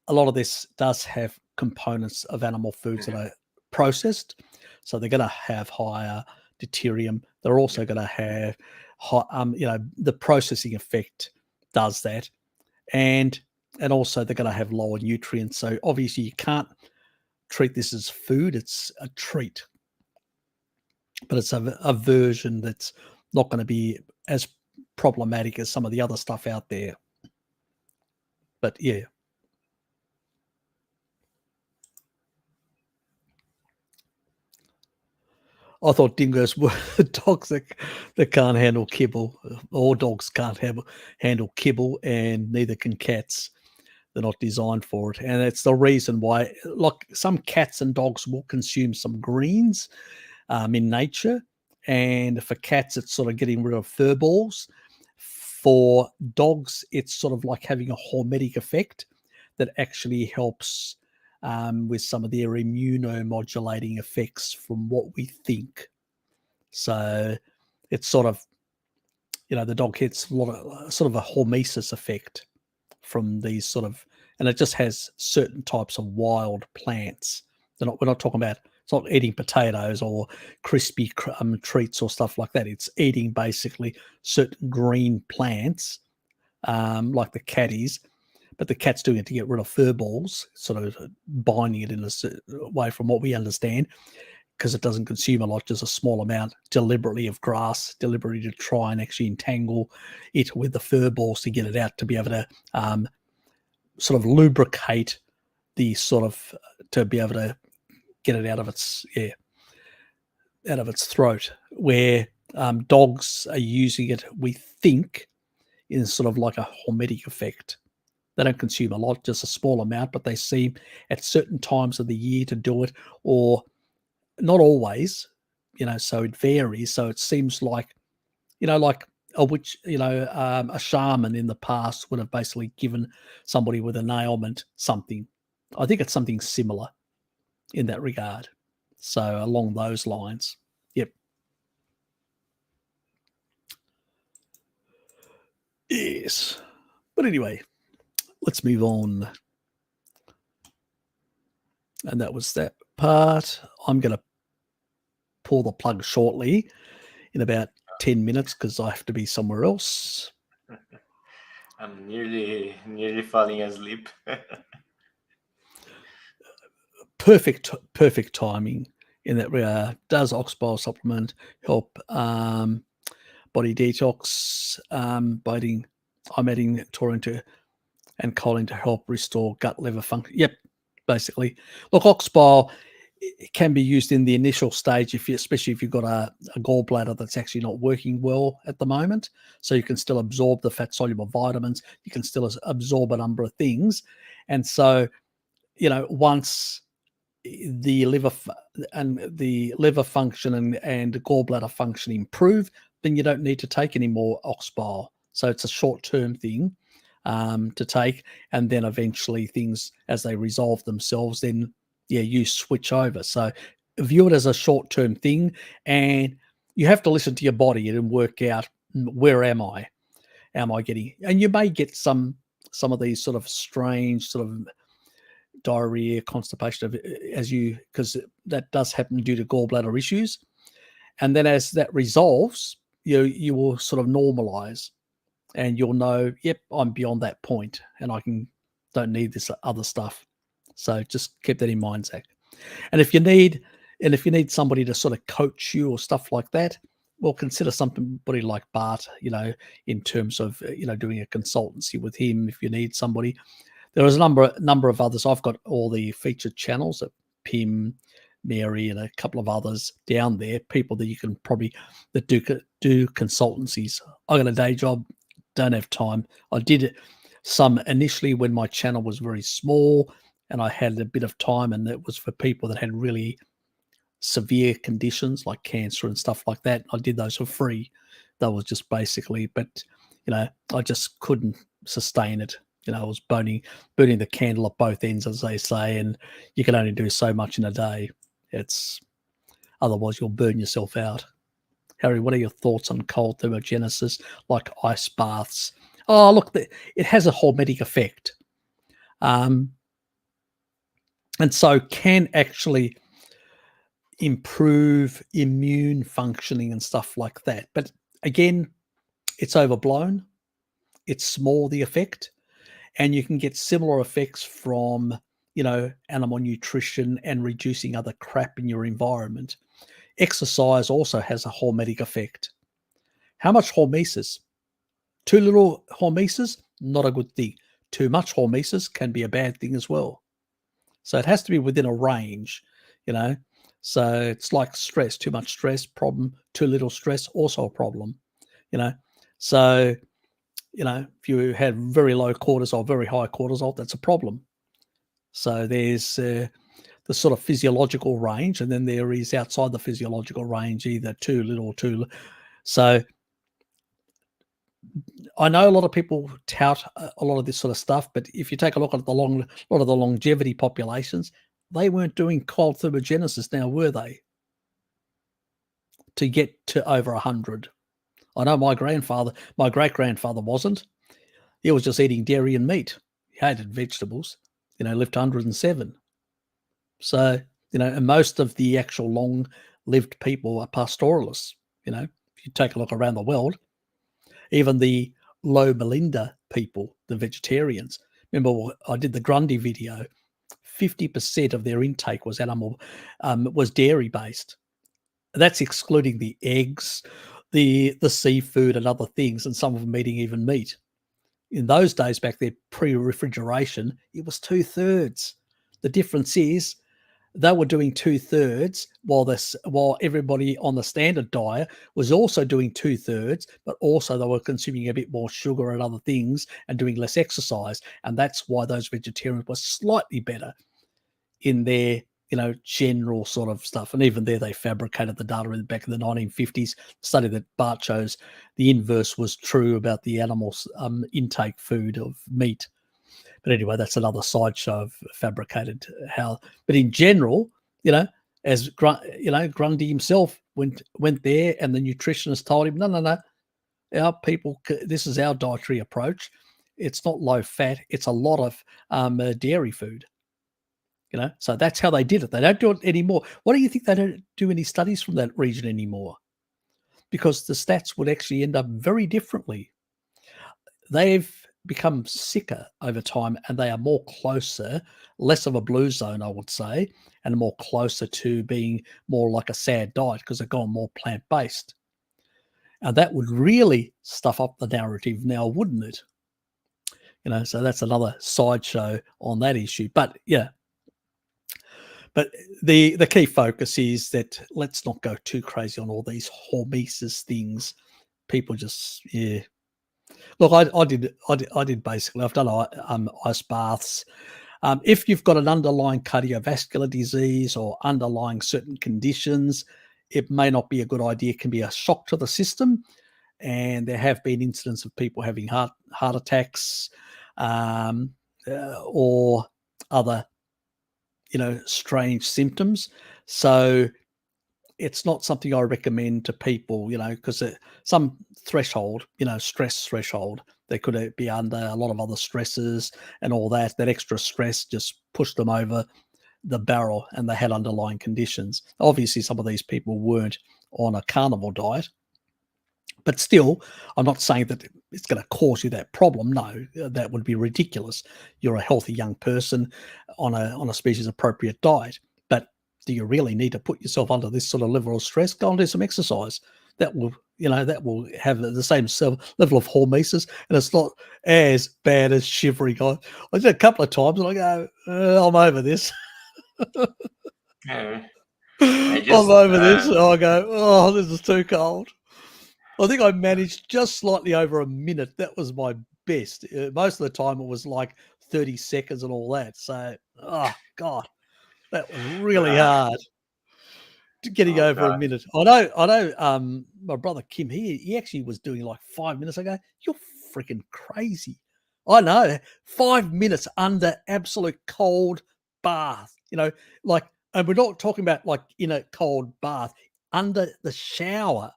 a lot of this does have components of animal foods that are processed, so they're going to have higher deuterium. They're also going to have the processing effect does that, and also they're going to have lower nutrients. So obviously you can't treat this as food; it's a treat, but it's a version that's not going to be as problematic as some of the other stuff out there. But yeah. I thought dingoes were dogs that can't handle kibble. All dogs can't handle kibble, and neither can cats. They're not designed for it. And it's the reason why, like, some cats and dogs will consume some greens, in nature. And for cats, it's sort of getting rid of fur balls. For dogs, it's sort of like having a hormetic effect that actually helps with some of their immunomodulating effects from what we think. So it's sort of, the dog gets a lot of sort of a hormesis effect from these sort of, and it just has certain types of wild plants. We're not talking about, it's not eating potatoes or crispy treats or stuff like that. It's eating basically certain green plants, like the catties, but the cat's doing it to get rid of fur balls, sort of binding it in a certain way from what we understand, because it doesn't consume a lot, just a small amount deliberately of grass, deliberately to try and actually entangle it with the fur balls to get it out, to be able to sort of lubricate the sort of, to be able to get it out of its throat, where dogs are using it, we think, in sort of like a hormetic effect. They don't consume a lot, just a small amount, but they seem at certain times of the year to do it, or not always, so it varies. So it seems like, like a witch, a shaman in the past would have basically given somebody with an ailment something. I think it's something similar in that regard. So along those lines. Yep. Yes. But anyway, let's move on. And that was that part. I'm going to pull the plug shortly in about 10 minutes because I have to be somewhere else. I'm nearly falling asleep. Perfect timing in that regard. Does oxbile supplement help body detox? I'm adding taurine and choline to help restore gut liver function. Yep, basically. Look, oxbile, it can be used in the initial stage, especially if you've got a gallbladder that's actually not working well at the moment. So you can still absorb the fat-soluble vitamins. You can still absorb a number of things. And so, once the liver function and gallbladder function improve, then you don't need to take any more oxbile. So it's a short-term thing to take, and then eventually things, as they resolve themselves, then you switch over. So view it as a short-term thing, and you have to listen to your body and work out, where am I getting, and you may get some of these sort of strange sort of diarrhea, constipation, because that does happen due to gallbladder issues. And then as that resolves, you will sort of normalize, and you'll know, yep, I'm beyond that point, and don't need this other stuff. So just keep that in mind, Zach. And if you need somebody to sort of coach you or stuff like that, well, consider somebody like Bart, in terms of, doing a consultancy with him if you need somebody. There is a number of others. I've got all the featured channels at Pim, Mary, and a couple of others down there, people that you can probably, that do consultancies. I got a day job, don't have time. I did some initially when my channel was very small and I had a bit of time, and it was for people that had really severe conditions like cancer and stuff like that. I did those for free. That was just basically, but I just couldn't sustain it. I was burning the candle at both ends, as they say, and you can only do so much in a day. Otherwise you'll burn yourself out. Harry, what are your thoughts on cold thermogenesis, like ice baths? Oh, look, it has a hormetic effect. And so can actually improve immune functioning and stuff like that. But again, it's overblown. It's small, the effect. And you can get similar effects from, animal nutrition and reducing other crap in your environment. Exercise also has a hormetic effect. How much hormesis? Too little hormesis, not a good thing. Too much hormesis can be a bad thing as well. So it has to be within a range, So it's like stress. Too much stress, problem. Too little stress, also a problem, So, if you had very low cortisol, very high cortisol, that's a problem. So there's the sort of physiological range, and then there is outside the physiological range, either too little or too. So I know a lot of people tout a lot of this sort of stuff, but if you take a look at a lot of the longevity populations, they weren't doing cold thermogenesis now, were they? To get to over 100. I know my great-grandfather wasn't. He was just eating dairy and meat. He hated vegetables, lived to 107. So, and most of the actual long-lived people are pastoralists. If you take a look around the world, even the low Melinda people, the vegetarians. Remember, I did the Grundy video. 50% of their intake was was dairy based. That's excluding the eggs, the seafood, and other things, and some of them eating even meat. In those days back there, pre-refrigeration, it was 2/3. The difference is they were doing 2/3 while everybody on the standard diet was also doing 2/3, but also they were consuming a bit more sugar and other things and doing less exercise. And that's why those vegetarians were slightly better in their, general sort of stuff. And even there, they fabricated the data back in the 1950s. The study that Bart chose, the inverse was true about the animals' intake food of meat. But anyway, that's another sideshow of fabricated how. But in general, as Grundy himself went there, and the nutritionist told him, no, our people, this is our dietary approach. It's not low fat. It's a lot of dairy food. So that's how they did it. They don't do it anymore. Why do you think they don't do any studies from that region anymore? Because the stats would actually end up very differently. They've become sicker over time, and they are more closer, less of a blue zone, I would say, and more closer to being more like a sad diet because they've gone more plant-based. And that would really stuff up the narrative now, wouldn't it? So that's another sideshow on that issue. But yeah. But the key focus is that let's not go too crazy on all these hormesis things. People just, yeah. Look, I did basically. I've done ice baths. If you've got an underlying cardiovascular disease or underlying certain conditions, it may not be a good idea. It can be a shock to the system, and there have been incidents of people having heart attacks or other strange symptoms. So it's not something I recommend to people, because some threshold, stress threshold, they could be under a lot of other stresses and all that. That extra stress just pushed them over the barrel, and they had underlying conditions. Obviously, some of these people weren't on a carnivore diet, but still, I'm not saying that it's going to cause you that problem. No, that would be ridiculous. You're a healthy young person on a species appropriate diet. But do you really need to put yourself under this sort of level of stress? Go and do some exercise. That will have the same level of hormesis, and it's not as bad as shivering. I did it a couple of times, and I go, I'm over this. Yeah. I'm over this. And I go, oh, this is too cold. I think I managed just slightly over a minute. That was my best. Most of the time it was like 30 seconds and all that. So, oh, God, that was really hard. Getting over a minute. I know. My brother Kim, he actually was doing like 5 minutes. I go, you're freaking crazy. I know, 5 minutes under absolute cold bath. And we're not talking about like in a cold bath, under the shower,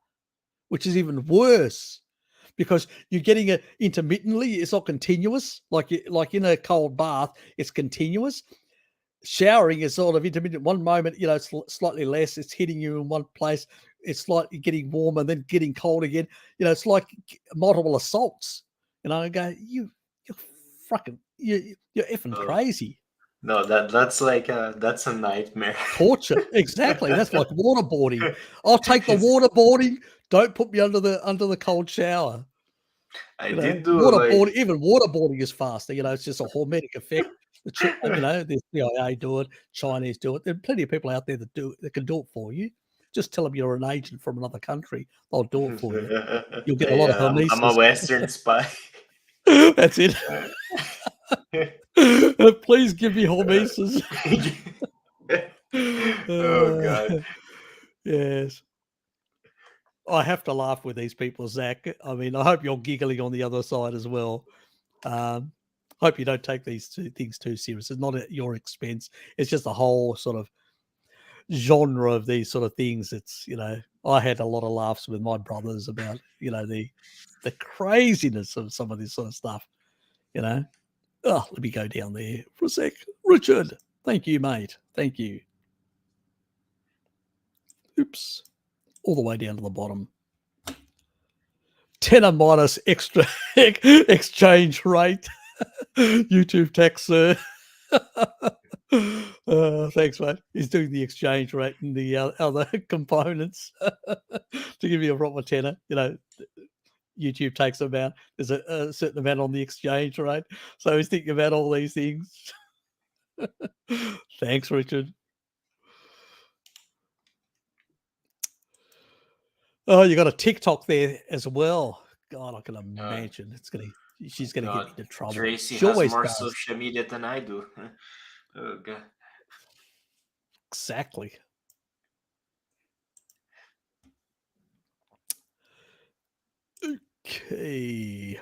which is even worse because you're getting it intermittently. It's not continuous. Like in a cold bath, it's continuous. Showering is sort of intermittent. One moment, it's slightly less. It's hitting you in one place. It's slightly getting warmer, then getting cold again. It's like multiple assaults. I go, you're effing crazy. No, that's like that's a nightmare. Torture, exactly. That's like waterboarding. I'll take the waterboarding. Don't put me under the cold shower. I did do waterboarding. Even waterboarding is faster. It's just a hormetic effect. The CIA do it. Chinese do it. There are plenty of people out there that can do it for you. Just tell them you're an agent from another country. They'll do it for you. You'll get a lot of hormesis. I'm a Western spy. That's it. Please give me hormesis. Oh God. Yes. I have to laugh with these people, Zach. I mean, I hope you're giggling on the other side as well. Hope you don't take these two things too serious. It's not at your expense. It's just a whole sort of genre of these sort of things. It's, I had a lot of laughs with my brothers about, the craziness of some of this sort of stuff, Oh, let me go down there for a sec. Richard, thank you, mate. Thank you. Oops. All the way down to the bottom. Tenner minus extra exchange rate. YouTube tax, sir. Thanks, mate. He's doing the exchange rate and the other components to give you a proper tenner. YouTube takes about, there's a certain amount on the exchange rate. So he's thinking about all these things. Thanks, Richard. Oh, you got a TikTok there as well. God, I can imagine she's gonna get me into trouble. Tracy She has always more does. social media than I do. Oh God. Exactly. Okay.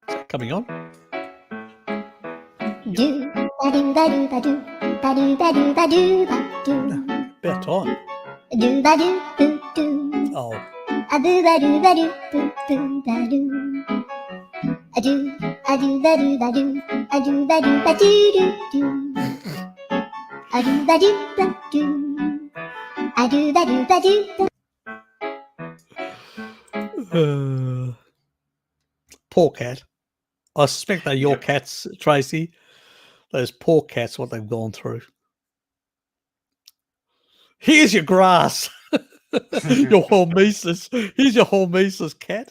Is that coming on? Do ba do ba do ba do ba do ba do ba do ba do. About time. Do ba do boo do. Oh, A boo ba do ba do boo boo ba do. A do ba do ba do ba do. A do ba do ba do do do. A do ba do ba do. A do ba do ba do. poor cat. I suspect they're your Yep. cats, Tracy. Those poor cats, what they've gone through. Here's your grass. Your hormesis. Here's your hormesis, cat.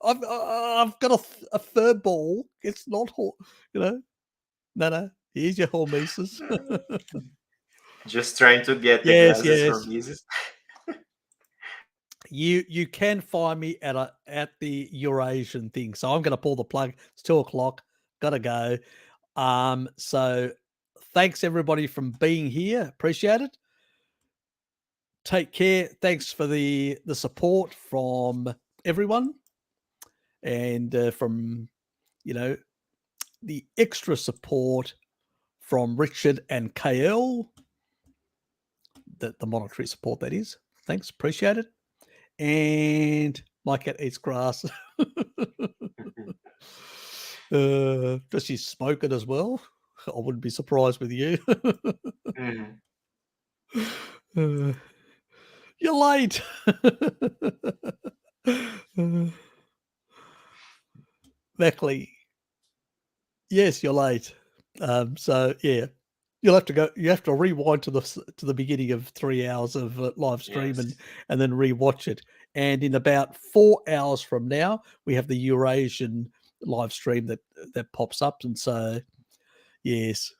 I've got a fur ball. It's not, No. Here's your hormesis. Just trying to get the Yes, glasses yes. for business. You can find me at the Eurasian thing. So I'm going to pull the plug. It's 2:00. Gotta go. So thanks everybody from being here. Appreciate it. Take care. Thanks for the support from everyone, and from the extra support from Richard and KL. The monetary support, that is. Thanks, appreciate it. And my cat eats grass. Does she smoke it as well? I wouldn't be surprised with you. You're late. Beckley. Yes, you're late. So yeah, you'll have to go. You have to rewind to the beginning of 3 hours of live stream Yes. and then rewatch it. And in about 4 hours from now, we have the Eurasian live stream that pops up. And so, yes,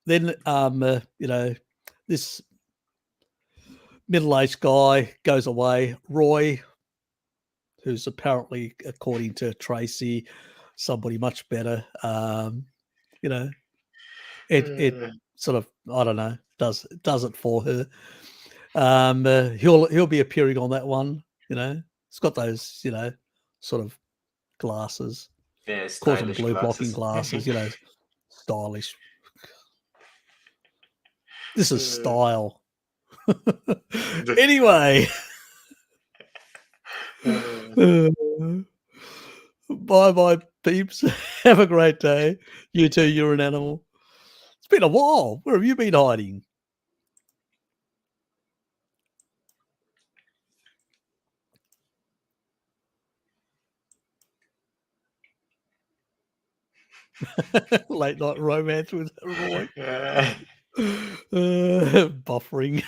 then this middle-aged guy goes away. Roy, who's apparently, according to Tracy, somebody much better. It sort of, I don't know, does it for her. He'll be appearing on that one. It's got those sort of glasses. Yeah, Calls them stylish blue blocking glasses. glasses. Stylish. This is style. Anyway. Bye, peeps. Have a great day. You too, you're an animal. It's been a while. Where have you been hiding? Late night romance with Roy. Buffering.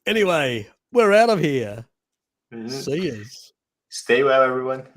Anyway, We're out of here. Mhm. See yous. Stay well, everyone.